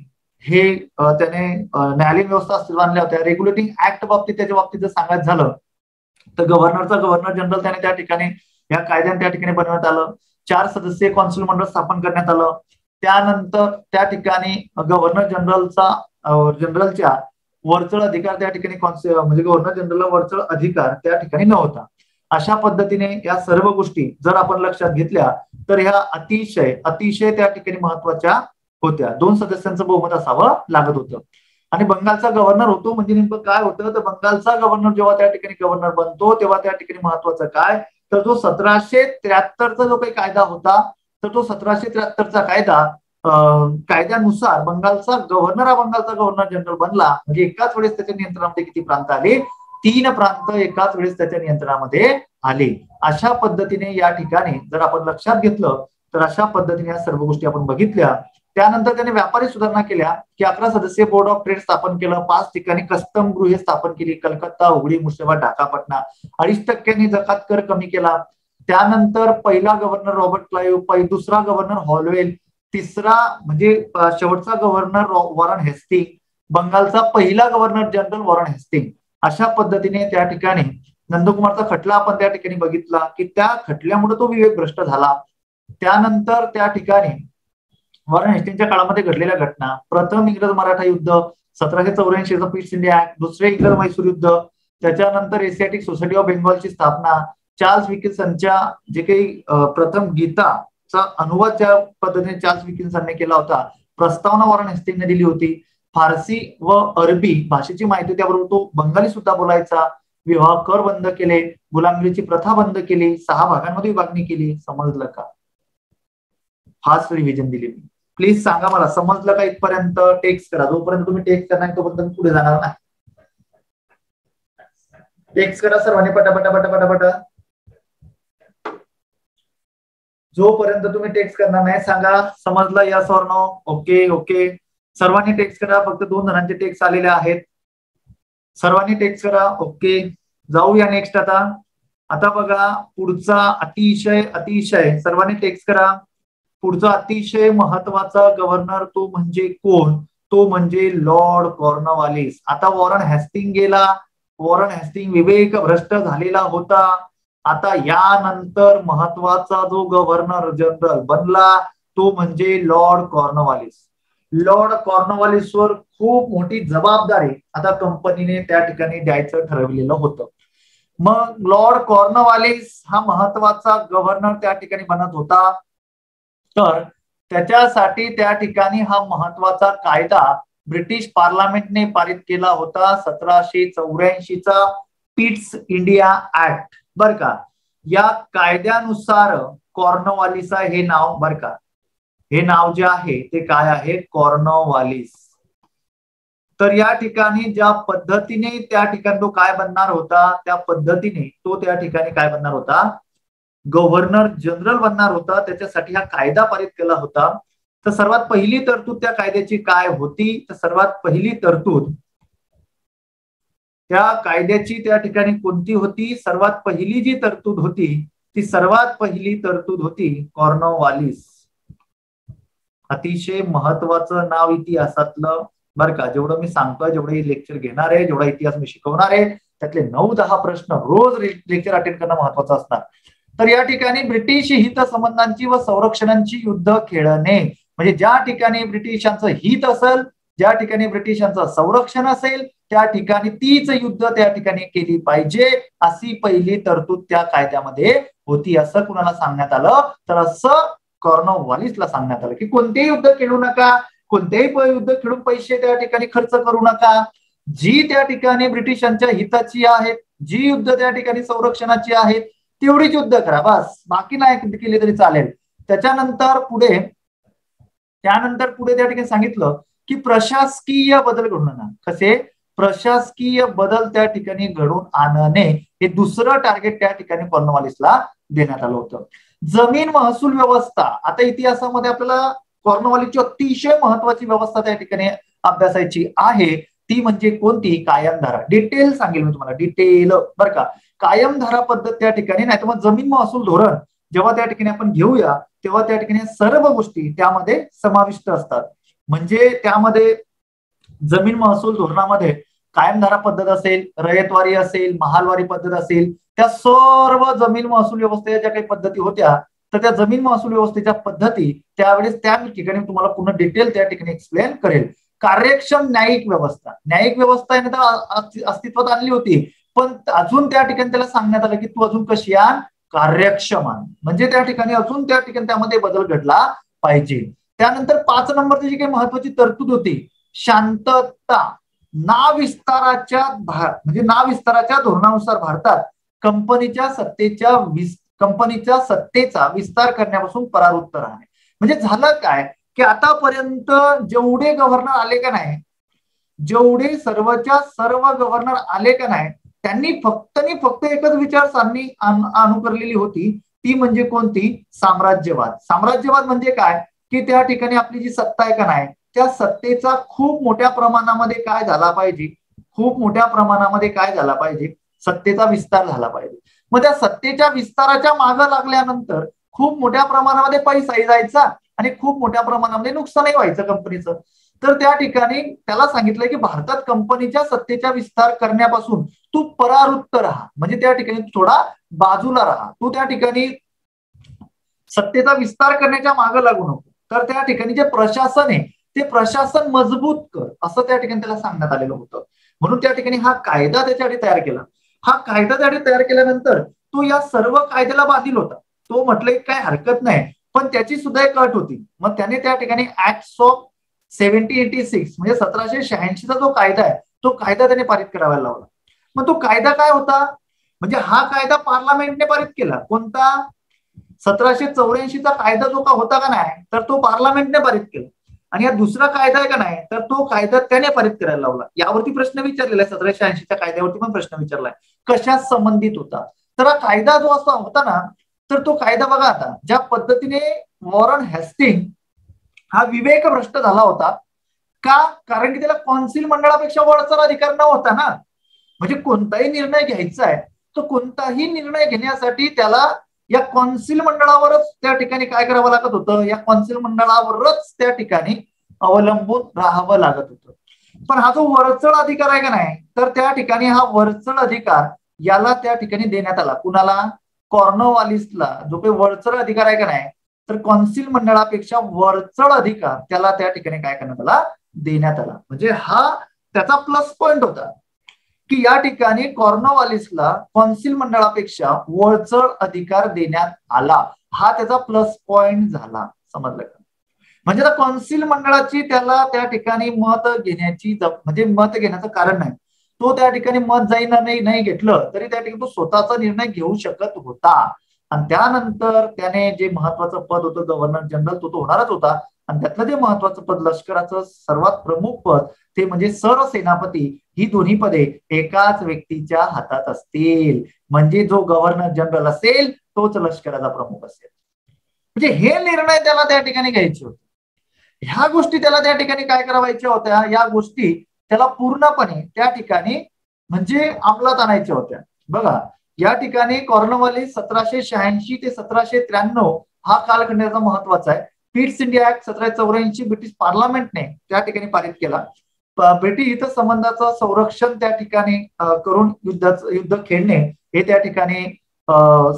हे त्याने न्यायालयीन व्यवस्था अस्तित्वात आणल्या होत्या. रेग्युलेटिंग ऍक्ट बाबतीत, त्याच्या बाबतीत जर सांगायचं झालं तर गव्हर्नर जनरल त्याने त्या ठिकाणी या कायद्याने त्या ठिकाणी बनवण्यात आलं. 4 सदस्यीय कौन्सिल मंडळ स्थापन करण्यात आलं. त्यानंतर त्या ठिकाणी गव्हर्नर जनरलच्या वरचढ अधिकार त्या ठिकाणी म्हणजे गव्हर्नर जनरलला वरचढ अधिकार त्या ठिकाणी नव्हता. अशा पद्धतीने या सर्व गोष्टी जर आपण लक्षात घेतल्या तर ह्या अतिशय त्या ठिकाणी महत्वाच्या होत्या. 2 सदस्यांचं बहुमत असावं लागत होतं. आणि बंगालचा गव्हर्नर होतो म्हणजे नेमकं काय होतं तर बंगालचा गव्हर्नर जेव्हा त्या ठिकाणी गव्हर्नर बनतो तेव्हा त्या ठिकाणी महत्वाचं काय तर जो 1773चा जो काही कायदा होता तर तो 1773चा कायद्यानुसार बंगालचा गव्हर्नर हा बंगालचा गव्हर्नर जनरल बनला. म्हणजे एकाच वेळेस त्याच्या नियंत्रणामध्ये किती प्रांत आले 3 प्रांत एकाच वेळेस त्याच्या नियंत्रणामध्ये आले. अशा पद्धतीने या ठिकाणी जर आपण लक्षात घेतलं तर अशा पद्धतीने या सर्व गोष्टी आपण बघितल्या. त्यानंतर त्याने व्यापारी सुधारणा केल्या की 11 सदस्यीय बोर्ड ऑफ ट्रेड स्थापन केलं. 5 ठिकाणी कस्टम गृहे स्थापन केली. कलकत्ता, हुबळी, मुर्शिदाबाद, ढाका, पटना. 2.5% जकात कर कमी केला. त्यानंतर पहिला गव्हर्नर रॉबर्ट क्लाइव्ह, दुसरा गव्हर्नर हॉलवेल, तिसरा म्हणजे शेवटचा गव्हर्नर वॉरन हेस्टिंग, बंगालचा पहिला गव्हर्नर जनरल वॉरन हेस्टिंग. अशा पद्धतीने त्या ठिकाणी नंदकुमारचा खटला आपण त्या ठिकाणी बघितला की त्या खटल्यामुळे तो विवेक भ्रष्ट झाला. त्यानंतर त्या ठिकाणी वॉरन हेस्टिंगच्या काळामध्ये घडलेल्या घटना, प्रथम इंग्रज मराठा युद्ध 1784चा पीस इंडिया ऍक्ट, दुसरे इंग्रज म्हैसूर युद्ध, त्याच्यानंतर एशियाटिक सोसायटी ऑफ बेंगॉलची स्थापना, चार्ल्स विल्किन्सनच्या जे काही प्रथम गीताचा अनुवाद ज्या पद्धतीने चार्ल्स विल्किन्सनने केला होता, प्रस्तावना वॉरन हेस्टिंगने दिली होती. फारसी व अरबी भाषेची माहिती त्याबरोबर तो बंगाली सुद्धा बोलायचा. विवाह कर बंद केले, गुलामगिरीची प्रथा बंद केली, 6 भागांमध्ये विभागणी केली. समजलं का? फास्ट रिव्हिजन दिली मी. प्लीज सांगा मला समजलं का इथपर्यंत? टेक्स्ट करा. जोपर्यंत तुम्ही टेक्स्ट करणार तोपर्यंत पुढे जाणार नाही. टेक्स्ट करा सर्वांनी पटापटा. जोपर्यंत तुम्ही टेक्स्ट करणार नाही सांगा समजलं यस ऑर नो. ओके. सर्वांनी टेक्स्ट करा. फक्त 2 जणांचे टेक्स्ट आलेले आहेत. सर्वांनी टेक्स्ट करा. ओके, जाऊया नेक्स्ट. आता बघा पुढचा अतिशय सर्वांनी टेक्स्ट करा. पुढचा अतिशय महत्वाचा गव्हर्नर तो म्हणजे कोण? तो म्हणजे लॉर्ड कॉर्नवालिस. आता वॉरन हेस्टिंग गेला. वॉरन हेस्टिंग विवेक भ्रष्ट झालेला होता. आता यानंतर महत्वाचा जो गव्हर्नर जनरल बनला तो म्हणजे लॉर्ड कॉर्नवालिस. लॉर्ड कॉर्नवालिसवर खूप मोठी जबाबदारी आता कंपनीने त्या ठिकाणी द्यायचं ठरवलेलं होतं. मग लॉर्ड कॉर्नवालिस हा महत्वाचा गव्हर्नर त्या ठिकाणी बनत होता. तर त्याच्यासाठी त्या ठिकाणी हा महत्वाचा कायदा ब्रिटिश पार्लमेंटने पारित केला होता 1784चा पिट्स इंडिया ऍक्ट. बर का, या कायद्यानुसार कॉर्नवालिस हे नाव, बर का, हे नाव जे आहे ते काय आहे? कॉर्नवालिस. तर या ठिकाणी ज्या पद्धतीने त्या ठिकाणी तो काय बनणार होता त्या पद्धतीने तो त्या ठिकाणी काय बनणार होता? गव्हर्नर जनरल बनणार होता. त्याच्यासाठी हा कायदा पारित केला होता. तर सर्वात पहिली तरतूद त्या कायद्याची काय होती? तर सर्वात पहिली तरतूद त्या कायद्याची त्या ठिकाणी कोणती होती? सर्वात पहिली जी तरतूद होती ती सर्वात पहिली तरतूद होती कॉर्नवालिस. अतिशय महत्वाचं नाव इतिहासातलं, बरं का. जेवढं मी सांगतोय, जेवढे लेक्चर घेणार आहे, जेवढा इतिहास मी शिकवणार आहे त्यातले 9-10 प्रश्न रोज लेक्चर अटेंड करणं महत्वाचं असणार. तर या ठिकाणी ब्रिटिश हित संबंधांची व संरक्षणांची युद्ध खेळणे, म्हणजे ज्या ठिकाणी ब्रिटिशांचं हित असेल, ज्या ठिकाणी ब्रिटिशांचं संरक्षण असेल त्या ठिकाणी तीच युद्ध त्या ठिकाणी केली पाहिजे अशी पहिली तरतूद त्या कायद्यामध्ये होती. असं कुणाला सांगण्यात आलं? तर असं कॉर्नवालिसला सांगण्यात आलं की कोणतेही युद्ध खेळू नका, कोणतेही युद्ध खेळून पैसे त्या ठिकाणी खर्च करू नका. जी त्या ठिकाणी ब्रिटिशांच्या हिताची आहेत, जी युद्ध त्या ठिकाणी संरक्षणाची आहेत तेवढीच युद्ध करा, बस. बाकी नाही केली तरी चालेल. त्यानंतर पुढे त्या ठिकाणी सांगितलं की प्रशासकीय बदल घडवून आणा. कसे? प्रशासकीय बदल त्या ठिकाणी घडून आणणे हे दुसरं टार्गेट त्या ठिकाणी कॉर्नवालिसला देण्यात आलं होतं. जमीन महसूल व्यवस्था. आता इतिहासामध्ये आपल्याला कॉर्नवालिसची अतिशय महत्वाची व्यवस्था त्या ठिकाणी अभ्यासायची आहे ती म्हणजे कोणती? कायमधारा. डिटेल सांगेल मी तुम्हाला, डिटेल बरं का. कायमधारा पद्धत त्या ठिकाणी, नाही तर मग जमीन महसूल धोरण जेव्हा त्या ठिकाणी आपण घेऊया तेव्हा त्या ठिकाणी सर्व गोष्टी त्यामध्ये समाविष्ट असतात. म्हणजे त्यामध्ये जमीन महसूल धोरणामध्ये कायमधारा पद्धत असेल, रयतवारी असेल, महालवारी पद्धत असेल, त्या सर्व जमीन महसूल व्यवस्थेच्या ज्या काही पद्धती होत्या तर त्या जमीन महसूल व्यवस्थेच्या पद्धती त्यावेळेस त्या ठिकाणी तुम्हाला पूर्ण डिटेल त्या ठिकाणी एक्सप्लेन करेल. कार्यक्षम न्यायिक व्यवस्था, न्यायिक व्यवस्था याने तर अस्तित्वात आणली होती, पण अजून त्या ठिकाणी त्याला सांगण्यात आलं की तू अजून कशी आण? कार्यक्षम आण. म्हणजे त्या ठिकाणी अजून त्या ठिकाणी त्यामध्ये बदल घडला पाहिजे. त्यानंतर 5 नंबरची जी काही महत्वाची तरतूद होती, शांतता. नाविस्ताराच्या म्हणजे नाविस्ताराच्या धोरणानुसार भारतात कंपनीच्या सत्तेचा विस्तार करण्यापासून परावृत्त राहणे. म्हणजे झालं काय की आतापर्यंत जेवढे गव्हर्नर आले का नाही, जेवढे सर्वच्या सर्व गव्हर्नर आले का नाही, त्यांनी फक्त एकच विचारसरणी अनुकरलेली होती, ती म्हणजे कोणती? साम्राज्यवाद. साम्राज्यवाद म्हणजे काय की त्या ठिकाणी आपली जी सत्ता आहे का नाही, त्या सत्तेचा खूप मोठ्या प्रमाणामध्ये काय झाला पाहिजे, खूप मोठ्या प्रमाणामध्ये काय झाला पाहिजे? सत्तेचा विस्तार झाला पाहिजे. मग त्या सत्तेच्या विस्ताराच्या मागे लागल्यानंतर खूप मोठ्या प्रमाणामध्ये पैसाही जायचा आणि खूप मोठ्या प्रमाणामध्ये नुकसानही व्हायचं कंपनीचं. तर त्या ठिकाणी त्याला सांगितलंय की भारतात कंपनीच्या सत्तेचा विस्तार करण्यापासून तू परावृत्त राहा. म्हणजे त्या ठिकाणी थोडा बाजूला राहा, तू त्या ठिकाणी सत्तेचा विस्तार करण्याच्या मागे लागू नको. तर त्या ठिकाणी जे प्रशासन आहे ते प्रशासन मजबूत कर, असं त्या ठिकाणी त्याला सांगण्यात आलेलं होतं. म्हणून त्या ठिकाणी हा कायदा त्याच्यासाठी तयार केला. हा कायदा त्यासाठी तयार केल्यानंतर तो या सर्व कायद्याला बाधिल होता. तो म्हटलं काय हरकत नाही, पण त्याची सुद्धा एक अट होती. मग त्याने त्या ठिकाणी ऍक्ट ऑफ 1786 म्हणजे 1786 चा जो कायदा आहे तो कायदा त्याने पारित करायला लावला. मग तो कायदा काय होता? म्हणजे हा कायदा पार्लमेंटने पारित केला. कोणता? 1784 चा कायदा जो का होता का नाही, तर तो पार्लमेंटने पारित केला. आणि हा दुसरा कायदा आहे का नाही, तर तो कायदा त्याने पारित करायला लावला. यावरती प्रश्न विचारलेला आहे, 1786च्या कायद्यावरती पण प्रश्न विचारलाय, कशा संबंधित होता. तर हा कायदा जो असा होता ना, तर तो कायदा बघा आता ज्या पद्धतीने वॉरन हेस्टिंग हा विवेक भ्रष्ट झाला होता का, कारण की त्याला कौन्सिल मंडळापेक्षा वरचा अधिकार नव्हता ना. म्हणजे कोणताही निर्णय घ्यायचा आहे तो कोणताही निर्णय घेण्यासाठी त्याला या कौन्सिल मंडळावरच त्या ठिकाणी काय करावं लागत होतं, या कौन्सिल मंडळावरच त्या ठिकाणी अवलंबून राहावं लागत होतं. पण हा जो वरचढ अधिकार आहे का नाही, तर त्या ठिकाणी हा वरचढ अधिकार याला त्या ठिकाणी देण्यात आला. कुणाला? कॉर्नवालिसला जो काही वरचढ अधिकार आहे का नाही, तर कौन्सिल मंडळापेक्षा वरचढ अधिकार त्याला त्या ठिकाणी काय करण्यात आला? देण्यात आला. म्हणजे हा त्याचा प्लस पॉइंट होता की या ठिकाणी कॉर्नवालिसला कौन्सिल मंडळापेक्षा वरचढ अधिकार देण्यात आला. हा त्याचा प्लस पॉइंट झाला. समजलं का? म्हणजे आता कौन्सिल मंडळाची त्याला त्या ठिकाणी मत घेण्याची म्हणजे मत घेण्याचं कारण नाही. तो त्या ठिकाणी मत जाई नाही घेतलं तरी त्या ठिकाणी तो स्वतःचा निर्णय घेऊ शकत होता. आणि त्यानंतर त्याने जे महत्वाचं पद होतं गव्हर्नर जनरल तो होणारच होता. आणि त्यातलं जे महत्वाचं पद लष्कराचं सर्वात प्रमुख पद ते म्हणजे सरसेनापती, ही दोन्ही पदे एकाच व्यक्तीच्या हातात असतील. म्हणजे जो गव्हर्नर जनरल असेल तोच लष्कराचा प्रमुख असेल. म्हणजे हे निर्णय त्याला त्या ठिकाणी घ्यायचे होते. ह्या गोष्टी त्याला त्या ठिकाणी काय करावायच्या होत्या, या गोष्टी त्याला पूर्णपणे त्या ठिकाणी म्हणजे अंमलात आणायच्या होत्या. बघा या ठिकाणी कॉर्नवालिस 1786 ते 1793 हा कालखंडाचा महत्वाचा आहे. पीट्स इंडिया ऍक्ट 1784 ब्रिटिश पार्लमेंटने त्या ठिकाणी पारित केला. ब्रिटिश हित संबंधाचं संरक्षण त्या ठिकाणी करून युद्ध खेळणे हे त्या ठिकाणी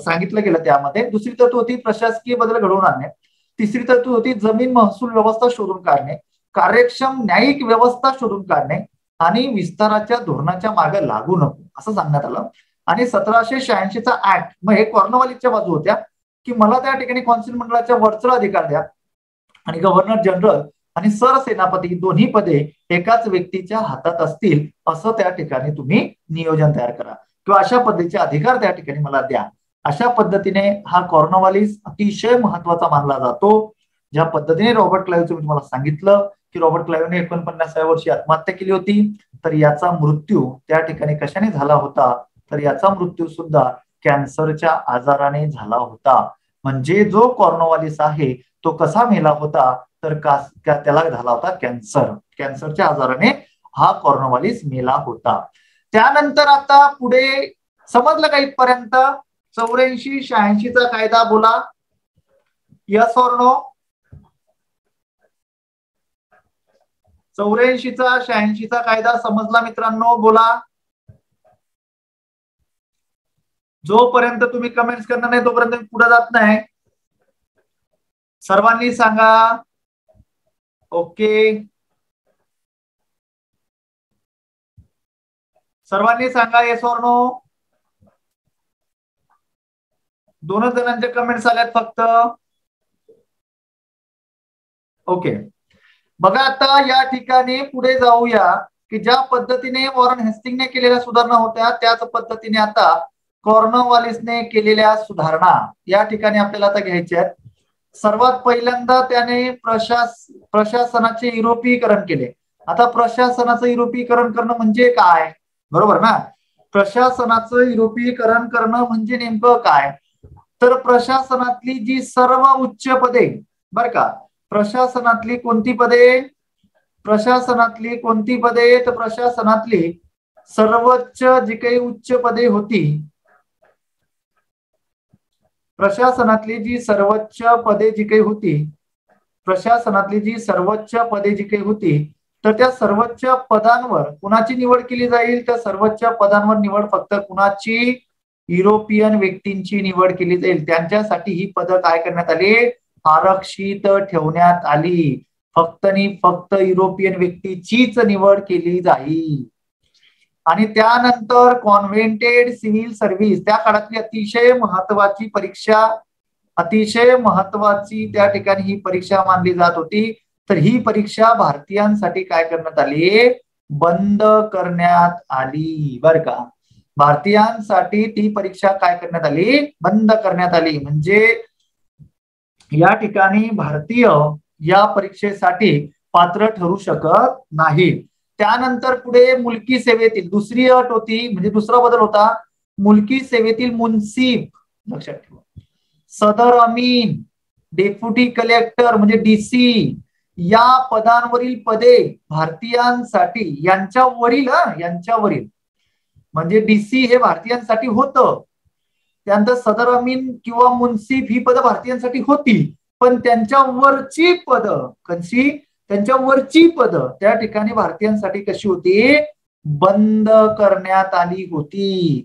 सांगितलं गेलं. त्यामध्ये दुसरी तरतूद होती प्रशासकीय बदल घडवून आणणे. तिसरी तरतूद होती जमीन महसूल व्यवस्था शोधून काढणे, कार्यक्षम न्यायिक व्यवस्था शोधून काढणे आणि विस्ताराच्या धोरणाच्या मागे लागू नको असं सांगण्यात आलं. आणि 1786चा ऍक्ट मग हे कॉर्नवालिसच्या बाजू होत्या की मला त्या ठिकाणी कौन्सिल मंडळाच्या वरचढ अधिकार द्या आणि गव्हर्नर जनरल आणि सरसेनापती दोन्ही पदे एकाच व्यक्तीच्या हातात असतील असं त्या ठिकाणी तुम्ही नियोजन तयार करा किंवा अशा पद्धतीचे अधिकार त्या ठिकाणी मला द्या. अशा पद्धतीने हा कॉर्नवालिस अतिशय महत्वाचा मानला जातो. ज्या पद्धतीने रॉबर्ट क्लाइव्हचं मी तुम्हाला सांगितलं की रॉबर्ट क्लाइव्हने 49व्या वर्षी आत्महत्या केली होती, तर याचा मृत्यू त्या ठिकाणी कशाने झाला होता, तर याचा मृत्यू सुद्धा कॅन्सरच्या आजाराने झाला होता. म्हणजे जो कॉर्नवालिस आहे तो कसा मेला होता, तर त्याला झाला होता कॅन्सरच्या आजाराने हा कॉर्नवॉलिस मेला होता. त्यानंतर आता पुढे समजलं का इथपर्यंत? 84-86चा कायदा बोला, यस ऑर नो? 84-86चा कायदा समजला मित्रांनो? बोला. जोपर्यंत तुम्ही कमेंट्स करणार नाही तोपर्यंत मी पुढे जात नाही. सर्वांनी सांगा. ओके, सर्वांनी सांगा येस ऑर नो. 2 जणांचे कमेंट्स आल्यात फक्त. ओके, बघा आता या ठिकाणी पुढे जाऊया की ज्या पद्धतीने वॉरन हेस्टिंगने केलेल्या सुधारणा होत्या त्याच पद्धतीने आता कॉर्नवॉलिसने केलेल्या सुधारणा या ठिकाणी आपल्याला आता घ्यायच्या आहेत. सर्वात पहिल्यांदा त्याने प्रशासनाचे युरोपीकरण केले. आता प्रशासनाचं युरोपीकरण करणं म्हणजे काय? बरोबर ना? प्रशासनाचं युरोपीकरण करणं म्हणजे नेमकं काय? तर प्रशासनातली जी सर्व उच्च पदे, बर का, प्रशासनातली कोणती पदे? प्रशासनातली कोणती पदे? तर प्रशासनातली सर्वोच्च जी काही उच्च पदे होती, प्रशासनातली जी सर्वोच्च पदे जी काही होती, प्रशासनातली जी सर्वोच्च पदे जी काही होती, तर त्या सर्वोच्च पदांवर कुणाची निवड केली जाईल? त्या सर्वोच्च पदांवर निवड फक्त कुणाची? युरोपियन व्यक्तींची निवड केली जाईल. त्यांच्यासाठी ही पदं काय करण्यात आली? आरक्षित ठेवण्यात आली. फक्त आणि फक्त युरोपियन व्यक्तीचीच निवड केली जाईल. आणि त्यानंतर कॉन्व्हेंटेड सिव्हिल सर्व्हिस, त्या काळातली अतिशय महत्वाची परीक्षा, अतिशय महत्वाची त्या ठिकाणी ही परीक्षा मानली जात होती. तर ही परीक्षा भारतीयांसाठी काय करण्यात आली? बंद करण्यात आली. बर का, भारतीयांसाठी ती परीक्षा काय करण्यात आली? बंद करण्यात आली. म्हणजे या ठिकाणी भारतीय या परीक्षेसाठी पात्र ठरू शकत नाही. त्यानंतर पुढे मुलकी सेवेतील दुसरी अट होती, म्हणजे दुसरा बदल होता, मुलकी सेवेतील मुन्सिफ, लक्षात ठेवा, सदर अमीन, डेप्युटी कलेक्टर म्हणजे डीसी या पदांवरील पदे भारतीयांसाठी यांच्यावरील म्हणजे डीसी हे भारतीयांसाठी होतं. त्यानंतर सदर अमीन किंवा मुन्सिफ ही पदं भारतीयांसाठी होती, पण त्यांच्यावरची पदं कशी? त्यांच्यावरची पदं त्या ठिकाणी भारतीयांसाठी कशी होती? बंद करण्यात आली होती.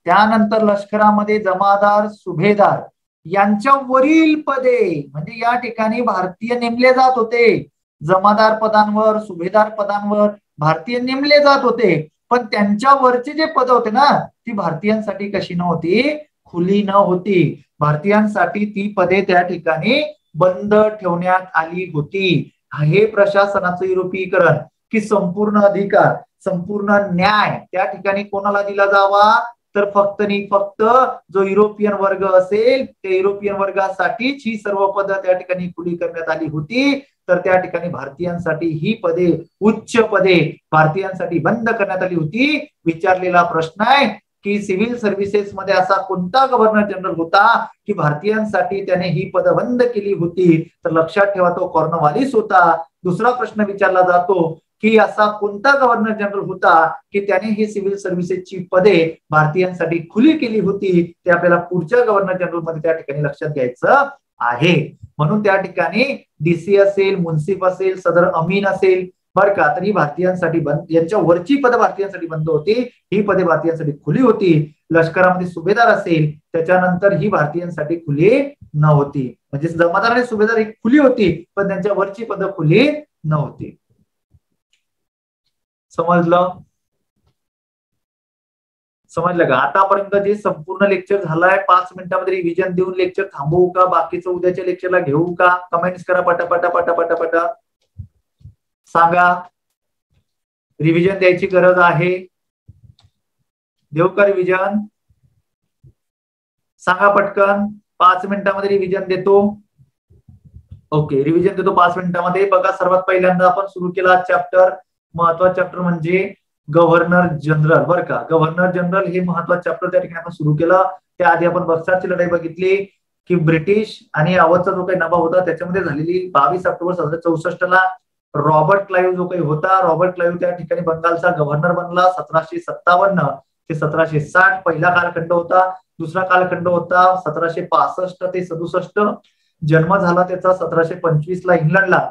त्यानंतर लष्करामध्ये जमादार, सुभेदार यांच्यावरील पदे म्हणजे या ठिकाणी भारतीय नेमले जात होते. जमादार पदांवर, सुभेदार पदांवर भारतीय नेमले जात होते, पण त्यांच्यावरचे जे पद होते ना, ती भारतीयांसाठी कशी नव्हती? खुली न होती. भारतीयांसाठी ती पदे त्या ठिकाणी बंद ठेवण्यात आली होती. हे प्रशासनाचं युरोपीकरण की संपूर्ण अधिकार, संपूर्ण न्याय त्या ठिकाणी कोणाला दिला जावा? तर फक्त आणि फक्त जो युरोपियन वर्ग असेल त्या युरोपियन वर्गासाठीच ही सर्व पद त्या ठिकाणी खुली करण्यात आली होती. तर त्या ठिकाणी भारतीयांसाठी ही पदे, उच्च पदे भारतीयांसाठी बंद करण्यात आली होती. विचारलेला प्रश्न आहे की सिव्हिल सर्व्हिसेस मध्ये असा कोणता गव्हर्नर जनरल होता की भारतीयांसाठी त्याने ही पदं बंद केली होती? तर लक्षात ठेवा, तो कॉर्नवॉलिस होता. दुसरा प्रश्न विचारला जातो की असा कोणता गव्हर्नर जनरल होता की त्याने ही सिव्हिल सर्व्हिसेसची पदे भारतीयांसाठी खुली केली होती? ते आपल्याला पुढच्या गव्हर्नर जनरल मध्ये त्या ठिकाणी लक्षात घ्यायचं आहे. म्हणून त्या ठिकाणी डीसी असेल, मुन्सिफ असेल, सदर अमीन असेल, बर का, तर ही भारतीयांसाठी बंद, यांच्या वरची पदं भारतीयांसाठी बंद होती, ही पदे भारतीयांसाठी खुली होती. लष्करामध्ये सुभेदार असेल त्याच्यानंतर ही भारतीयांसाठी खुली नव्हती. म्हणजे जमादार आणि सुभेदार ही खुली होती, पण त्यांच्या वरची पदं खुली नव्हती. समजलं? समजलं का? आतापर्यंत जे संपूर्ण लेक्चर झालंय 5 मिनिटांमध्ये रिव्हिजन देऊन लेक्चर थांबवू का? बाकीचं उद्याच्या लेक्चरला घेऊ का? कमेंट्स करा पटापटा पटापटा पटा. सांगा, रिव्हिजन द्यायची गरज आहे? देऊ का रिव्हिजन? सांगा पटकन. 5 मिनिटांमध्ये रिव्हिजन देतो. ओके, रिव्हिजन देतो 5 मिनिटांमध्ये. बघा, सर्वात पहिल्यांदा आपण सुरू केला चॅप्टर, महत्वाचा चॅप्टर म्हणजे गव्हर्नर जनरल. बरं का, गव्हर्नर जनरल हे महत्वाचं चॅप्टर त्या ठिकाणी आपण सुरू केलं. त्याआधी आपण बक्सरची लढाई बघितली की ब्रिटिश आणि अवधचा जो काही नवाब होता त्याच्यामध्ये झालेली 22 ऑक्टोबर 1764 ला रॉबर्ट क्लाइव्ह जो काही होता, रॉबर्ट क्लाइव्ह त्या ठिकाणी बंगालचा गव्हर्नर बनला 1757 ते 1760 पहिला कालखंड होता. दुसरा कालखंड होता 1765 ते 67. जन्म झाला त्याचा 1725 इंग्लंडला.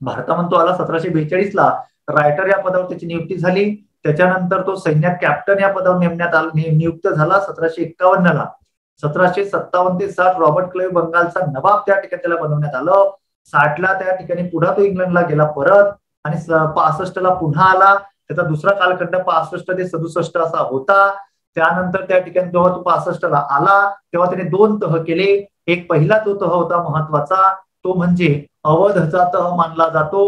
भारतामध्ये तो आला 1742 रायटर या पदावर त्याची नियुक्ती झाली. त्याच्यानंतर तो सैन्यात कॅप्टन या पदावर नियुक्त झाला 1751 1757 ते 60 रॉबर्ट क्लाइव्ह बंगालचा नवाब त्या ठिकाणी त्याला बनवण्यात आलं. 60 त्या ठिकाणी पुन्हा तो इंग्लंडला गेला परत आणि 65 पुन्हा आला. त्याचा दुसरा कालखंड 65 ते 67 असा होता. त्यानंतर त्या ठिकाणी जेव्हा तो 65 आला तेव्हा त्याने 2 तह केले. एक पहिला जो तह होता महत्वाचा तो म्हणजे अवधचा तह मानला जातो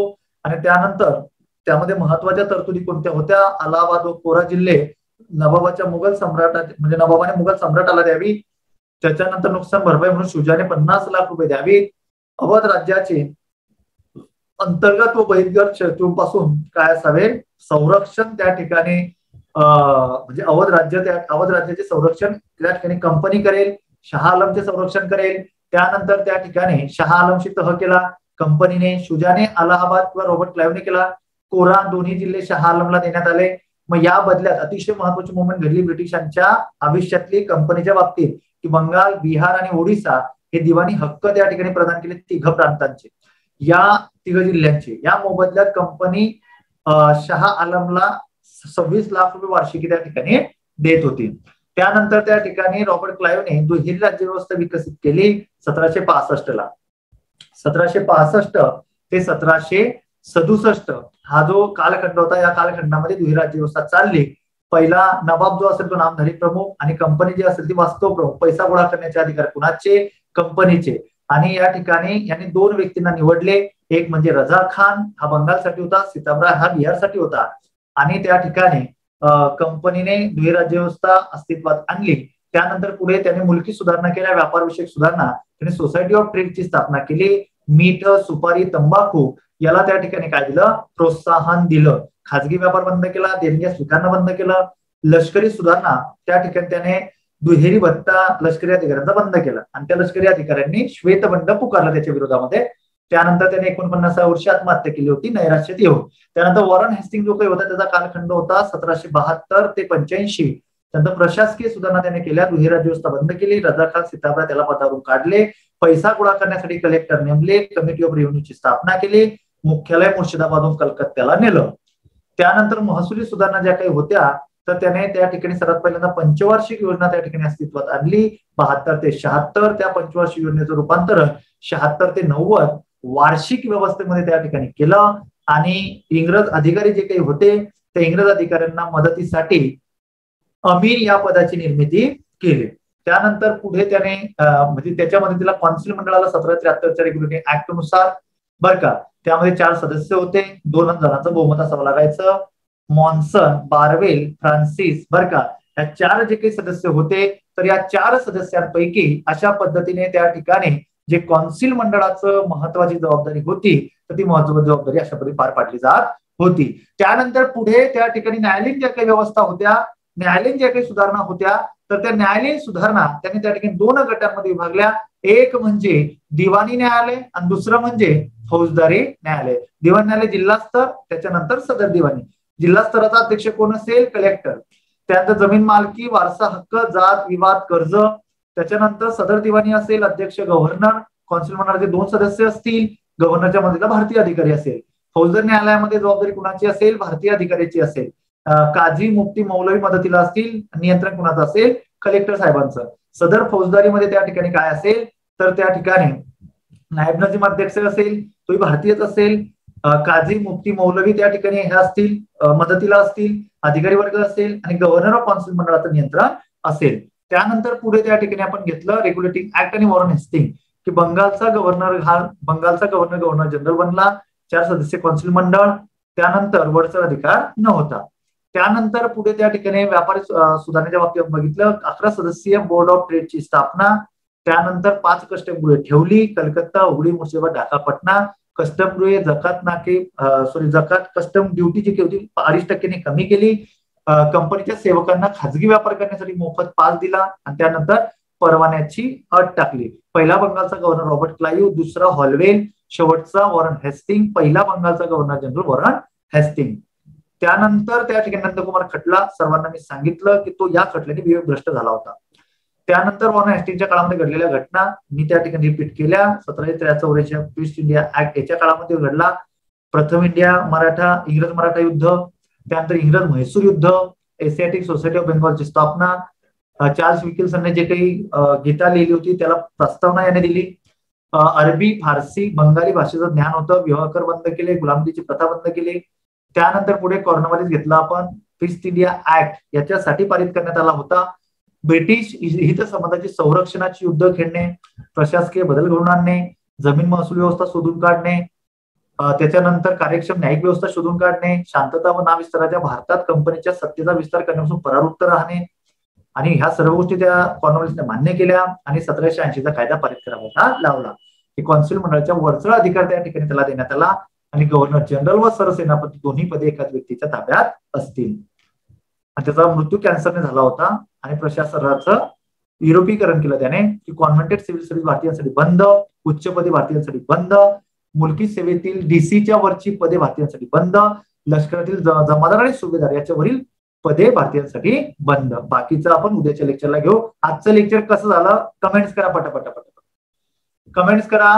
आणि त्यानंतर त्यामध्ये महत्वाच्या तरतुदी कोणत्या होत्या, अलाहाबाद व कोरा जिल्हे नवाबाच्या मुघल सम्राट म्हणजे नवाबाने मुघल सम्राटाला द्यावी. त्याच्यानंतर नुकसान भरपाई म्हणून शुजाने 50 लाख रुपये द्यावी. अवध राज्याचे अंतर्गत व बहिर्गत शत्रूंपासून काय असावे, संरक्षण त्या ठिकाणी म्हणजे अवध राज्याचे संरक्षण त्या ठिकाणी कंपनी करेल. शहा आलमचे संरक्षण करेल. त्यानंतर त्या ठिकाणी शहा आलमशी तह केला कंपनीने. शुजाने अलाहाबाद किंवा रॉबर्ट क्लाइव्हने केला. कोरा दोन्ही जिल्हे शहा आलमला देण्यात आले. मग या बदल्यात अतिशय महत्वाची मुवमेंट घडली ब्रिटिशांच्या आयुष्यातली कंपनीच्या बाबतीत की बंगाल, बिहार आणि ओडिसा हे दिवाणी हक्क त्या ठिकाणी प्रदान केले 3 प्रांतांचे, या 3 जिल्ह्यांचे. या मोबदल्यात कंपनी शहा आलमला 26 लाख रुपये वार्षिकी त्या ठिकाणी देत होती. त्यानंतर त्या ठिकाणी रॉबर्ट क्लाइव्हने दुहेरी राज्यव्यवस्था विकसित केली 1765 1765 ते 1767 हा जो कालखंड होता. या कालखंडामध्ये दुहेरी राज्यव्यवस्था चालली. पहिला नवाब जो असेल तो नामधारी प्रमुख आणि कंपनी जी असेल ती वास्तव प्रमुख. पैसा गोळा करण्याचे अधिकार कुणाचे, कंपनीचे. आणि या ठिकाणी यांनी 2 व्यक्तींना निवडले. एक म्हणजे रजा खान हा बंगालसाठी होता, सिताबरा हा बिहारसाठी होता. आणि त्या ठिकाणी कंपनीने दुहेरी राज्यव्यवस्था अस्तित्वात आणली. त्यानंतर पुढे त्याने मुलकी सुधारणा केल्या, व्यापारविषयक सुधारणा. त्याने सोसायटी ऑफ ट्रेडची स्थापना केली. मीठ, सुपारी, तंबाखू याला त्या ठिकाणी काय दिलं, प्रोत्साहन दिलं. खाजगी व्यापार बंद केला, देणग्या स्वीकारणं बंद केलं. लष्करी सुधारणा त्या ठिकाणी त्याने दुहेरी भत्ता लष्करी अधिकाऱ्यांचा बंद केला आणि त्या लष्करी अधिकाऱ्यांनी श्वेतबंड पुकारला त्याच्या विरोधामध्ये. त्यानंतर त्याने 49व्या वर्षी आत्महत्या केली होती नैराश्यात येऊन. त्यानंतर वॉरन हेस्टिंग जो काही होता त्याचा कालखंड होता 1772 ते 85. त्यानंतर प्रशासकीय सुधारणा त्याने केल्या, दुहेरी राज्यव्यवस्था बंद केली. रजा खान, सिताबरा त्याला पदावरून काढले. पैसा गोळा करण्यासाठी कलेक्टर नेमले. कमिटी ऑफ रेव्हेन्यूची स्थापना केली. मुख्यालय मुर्शिदाबादहून कलकत्त्याला नेलं. त्यानंतर महसुली सुधारणा ज्या काही होत्या तर त्याने त्या ठिकाणी सर्वात पहिल्यांदा पंचवार्षिक योजना त्या ठिकाणी अस्तित्वात आणली 72 ते 76. त्या पंचवार्षिक योजनेचं रूपांतर 76 ते 90 वार्षिक व्यवस्थेमध्ये त्या ठिकाणी केलं. आणि इंग्रज अधिकारी जे काही होते त्या इंग्रज अधिकाऱ्यांना मदतीसाठी अमीर या पदाची निर्मिती केली. त्यानंतर पुढे त्याने म्हणजे त्याच्या मदतीला कौन्सिल मंडळाला 1773च्या रेग्युलेटिंग ऍक्ट नुसार बरं का त्यामध्ये 4 सदस्य होते. 2 जणांचं बहुमत असावं लागायचं. मॉन्सन, बार्वेल, फ्रान्सिस बरं का या 4 जे काही सदस्य होते तर या 4 सदस्यांपैकी अशा पद्धतीने त्या ठिकाणी जे कौन्सिल मंडळाचं महत्वाची जबाबदारी होती तर ती महत्वाची जबाबदारी अशा पद्धतीने पार पाडली जात होती. त्यानंतर पुढे त्या ठिकाणी न्यायालयीन ज्या काही व्यवस्था होत्या, न्यायालयीन ज्या काही सुधारणा होत्या तर त्या न्यायालयीन सुधारणा त्यांनी त्या ठिकाणी 2 गटांमध्ये विभागल्या. एक म्हणजे दिवाणी न्यायालय आणि दुसरं म्हणजे फौजदारी न्यायालय. दिवाणी न्यायालय जिल्हा स्तर, त्याच्यानंतर सदर दिवाणी. जिल्हा स्तराचा अध्यक्ष कोण असेल, कलेक्टर. त्यानंतर जमीन मालकी, वारसा हक्क, जात विवाद, कर्ज. त्याच्यानंतर सदर दिवाणी असेल, अध्यक्ष गव्हर्नर. कौन्सिल मंडळाचे 2 सदस्य असतील, गव्हर्नरच्या मदतीला भारतीय अधिकारी असेल. फौजदारी न्यायालयामध्ये जबाबदारी कुणाची असेल, भारतीय अधिकाऱ्याची असेल. काझी, मुफ्ती, मौलवी मदतीला असतील. नियंत्रण कुणाचं असेल, कलेक्टर साहेबांचं. सदर फौजदारीमध्ये त्या ठिकाणी काय असेल तर त्या ठिकाणी नायब नजीम अध्यक्ष असेल, तोही भारतीयच असेल. काझी, मुफ्ती, मौलवी त्या ठिकाणी हे असतील, मदतीला असतील. अधिकारी वर्ग असेल आणि गव्हर्नर ऑफ कौन्सिल मंडळाचं नियंत्रण असेल. त्यानंतर पुढे त्या ठिकाणी आपण घेतलं रेग्युलेटिंग ऍक्ट आणि वॉरन हेस्टिंग की बंगालचा गव्हर्नर गव्हर्नर जनरल बनला. 4 सदस्य कौन्सिल मंडळ. त्यानंतर वरचढ अधिकार नव्हता. त्यानंतर पुढे त्या ठिकाणी व्यापारी सुधारणेच्या बाबतीत बघितलं 11 सदस्यीय बोर्ड ऑफ ट्रेडची स्थापना. त्यानंतर 5 कस्टम गृहे ठेवली. कलकत्ता, हुबळी, मुर्शिदाबाद, ढाका, पटना. कस्टम गृहे जकात कस्टम ड्युटी जी होती 2.5% कमी केली. कंपनीच्या सेवकांना खाजगी व्यापार करण्यासाठी मोफत पास दिला आणि त्यानंतर परवान्याची अट टाकली. पहिला बंगालचा गव्हर्नर रॉबर्ट क्लाइव्ह, दुसरा हॉलवेल, शेवटचा वॉरन हेस्टिंग, पहिला बंगालचा गव्हर्नर जनरल वॉरन हेस्टिंग. त्यानंतर त्या ठिकाणी नंदकुमार खटला, सर्वांना मी सांगितलं की तो या खटल्याने विवेकभ्रष्ट झाला होता. त्यानंतर वॉरन हेस्टिंगच्या काळामध्ये घडलेल्या घटना मी त्या ठिकाणी रिपीट केल्या. 1783 ईस्ट इंडिया ऍक्ट याच्या काळामध्ये घडला. प्रथम इंग्रज मराठा युद्ध, त्यानंतर इंग्रज म्हैसूर युद्ध, एशियाटिक सोसायटी ऑफ बेंगॉलची स्थापना, चार्ल्स विल्किन्सनने जे काही गीता लिहिली होती त्याला प्रस्तावना याने दिली, अरबी, फारसी, बंगाली भाषेचं ज्ञान होतं, विवाहकर बंद केले, गुलामगिरीची प्रथा बंद केली. त्यानंतर पुढे कॉर्नवालिस घेतला आपण, ईस्ट इंडिया ऍक्ट याच्यासाठी पारित करण्यात आला होता. ब्रिटिश हितसंबंधाची संरक्षणाची युद्ध खेळणे, प्रशासकीय बदल घडवून आणणे, जमीन महसूल व्यवस्था शोधून काढणे, त्याच्यानंतर कार्यक्षम न्यायिक व्यवस्था शोधून काढणे, शांतता व नाविस्ताराच्या भारतात कंपनीच्या सत्तेचा विस्तार करण्यापासून परावृत्त राहणे, आणि ह्या सर्व गोष्टी त्या कॉर्नवालिसने मान्य केल्या आणि 1780चा कायदा पारित करावा लावला. हे कौन्सिल मंडळाच्या वरचढ अधिकार त्या ठिकाणी त्याला देण्यात आला आणि गव्हर्नर जनरल व सरसेनापती दोन्ही पदे एकाच व्यक्तीच्या ताब्यात असतील. त्याचा मृत्यू कॅन्सरने झाला होता आणि प्रशासनाचं युरोपीकरण केलं त्याने की कॉन्व्हेंटेड सिव्हिल सर्व्हिस भारतीयांसाठी बंद, उच्चपदी भारतीयांसाठी बंद, मुलकी सेवेतील डीसीच्या वरची पदे भारतीयांसाठी बंद, लष्करातील जमादार आणि सुभेदार याच्यावरील पदे भारतीयांसाठी बंद. बाकीचं आपण उद्याच्या लेक्चरला घेऊ. आजचं लेक्चर कसं झालं कमेंट्स करा, पटापट कमेंट्स करा.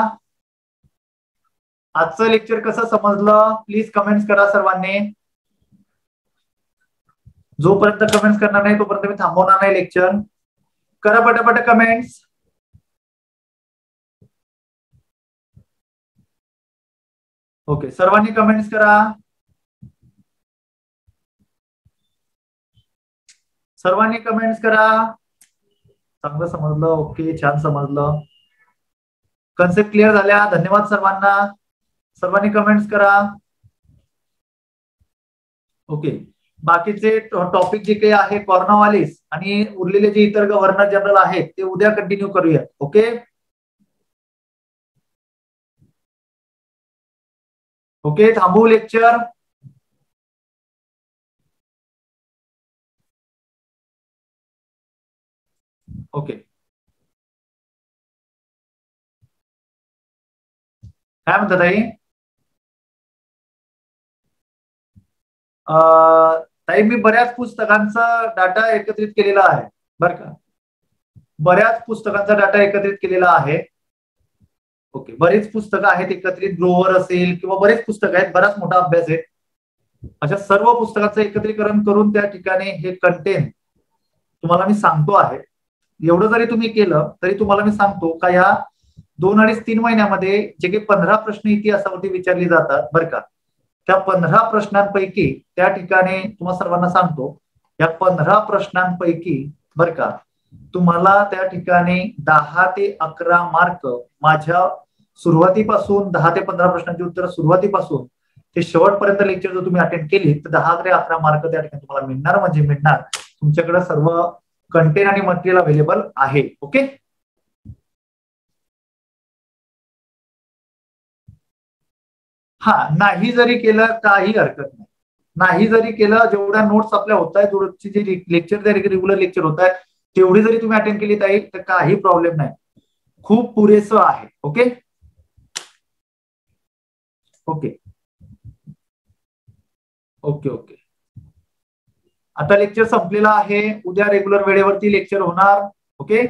आजचं लेक्चर कसं समजलं प्लीज कमेंट्स करा सर्वांनी. जोपर्यंत कमेंट्स करणार नाही तोपर्यंत मी थांबवणार नाही लेक्चर. करा पटापट कमेंट्स. ओके, सर्वांनी कमेंट्स करा. सर्वांनी कमेंट्स करा. चांगलं समजलं, ओके, छान समजलं, कन्सेप्ट क्लिअर झाल्या. धन्यवाद सर्वांना. सर्वांनी कमेंट्स करा. ओके, बाकीचे टॉपिक जे काही आहे कॉर्नवालिस आणि उरलेले जे इतर गव्हर्नर जनरल आहेत ते उद्या कंटिन्यू करूया. ओके ओके, थांबवू लेक्चर. ओके, काय म्हणतात ताई? ताई मी बऱ्याच पुस्तकांचा डाटा एकत्रित केलेला आहे बरं का, बऱ्याच पुस्तकांचा डाटा एकत्रित केलेला आहे. ओके, बरीच पुस्तकं आहेत एकत्रित, ग्रोवर असेल किंवा बरेच पुस्तकं आहेत, बराच मोठा अभ्यास आहे. अशा सर्व पुस्तकांचं एकत्रीकरण करून त्या ठिकाणी हे कंटेंट तुम्हाला मी सांगतो आहे. एवढं जरी तुम्ही केलं तरी तुम्हाला मी सांगतो का या 2 अडीच 3 महिन्यामध्ये जे काही 15 प्रश्न इतिहासावरती विचारली जातात बरं का, त्या 15 प्रश्नांपैकी त्या ठिकाणी तुम्हाला सर्वांना सांगतो या 15 प्रश्नांपैकी बरं का तुम्हाला त्या ठिकाणी 10 ते 11 मार्क माझ्या सुरुवातीपासून 10 ते 15 प्रश्नांची उत्तर सुरुवातीपासून ते शेवटपर्यंत लेक्चर जर तुम्ही अटेंड केली तर 10 ते 11 मार्क त्या ठिकाणी तुम्हाला मिळणार, म्हणजे मिळणार. तुमच्याकडे सर्व कंटेंट आणि मटेरियल अवेलेबल आहे. ओके, हा नाही जरी केलं काही हरकत नाही, नाही जरी केलं जेवढ्या नोट्स आपल्या होत आहेत, जेवढी जे लेक्चर रेग्युलर लेक्चर होत आहेत तेवढी जरी तुम्ही अटेंड केली तर काही प्रॉब्लेम नाही, खूप पुरेसं आहे. ओके ओके ओके ओके, आता लेक्चर संपलेला आहे. उद्या रेग्युलर वेळेवरती लेक्चर होणार. ओके.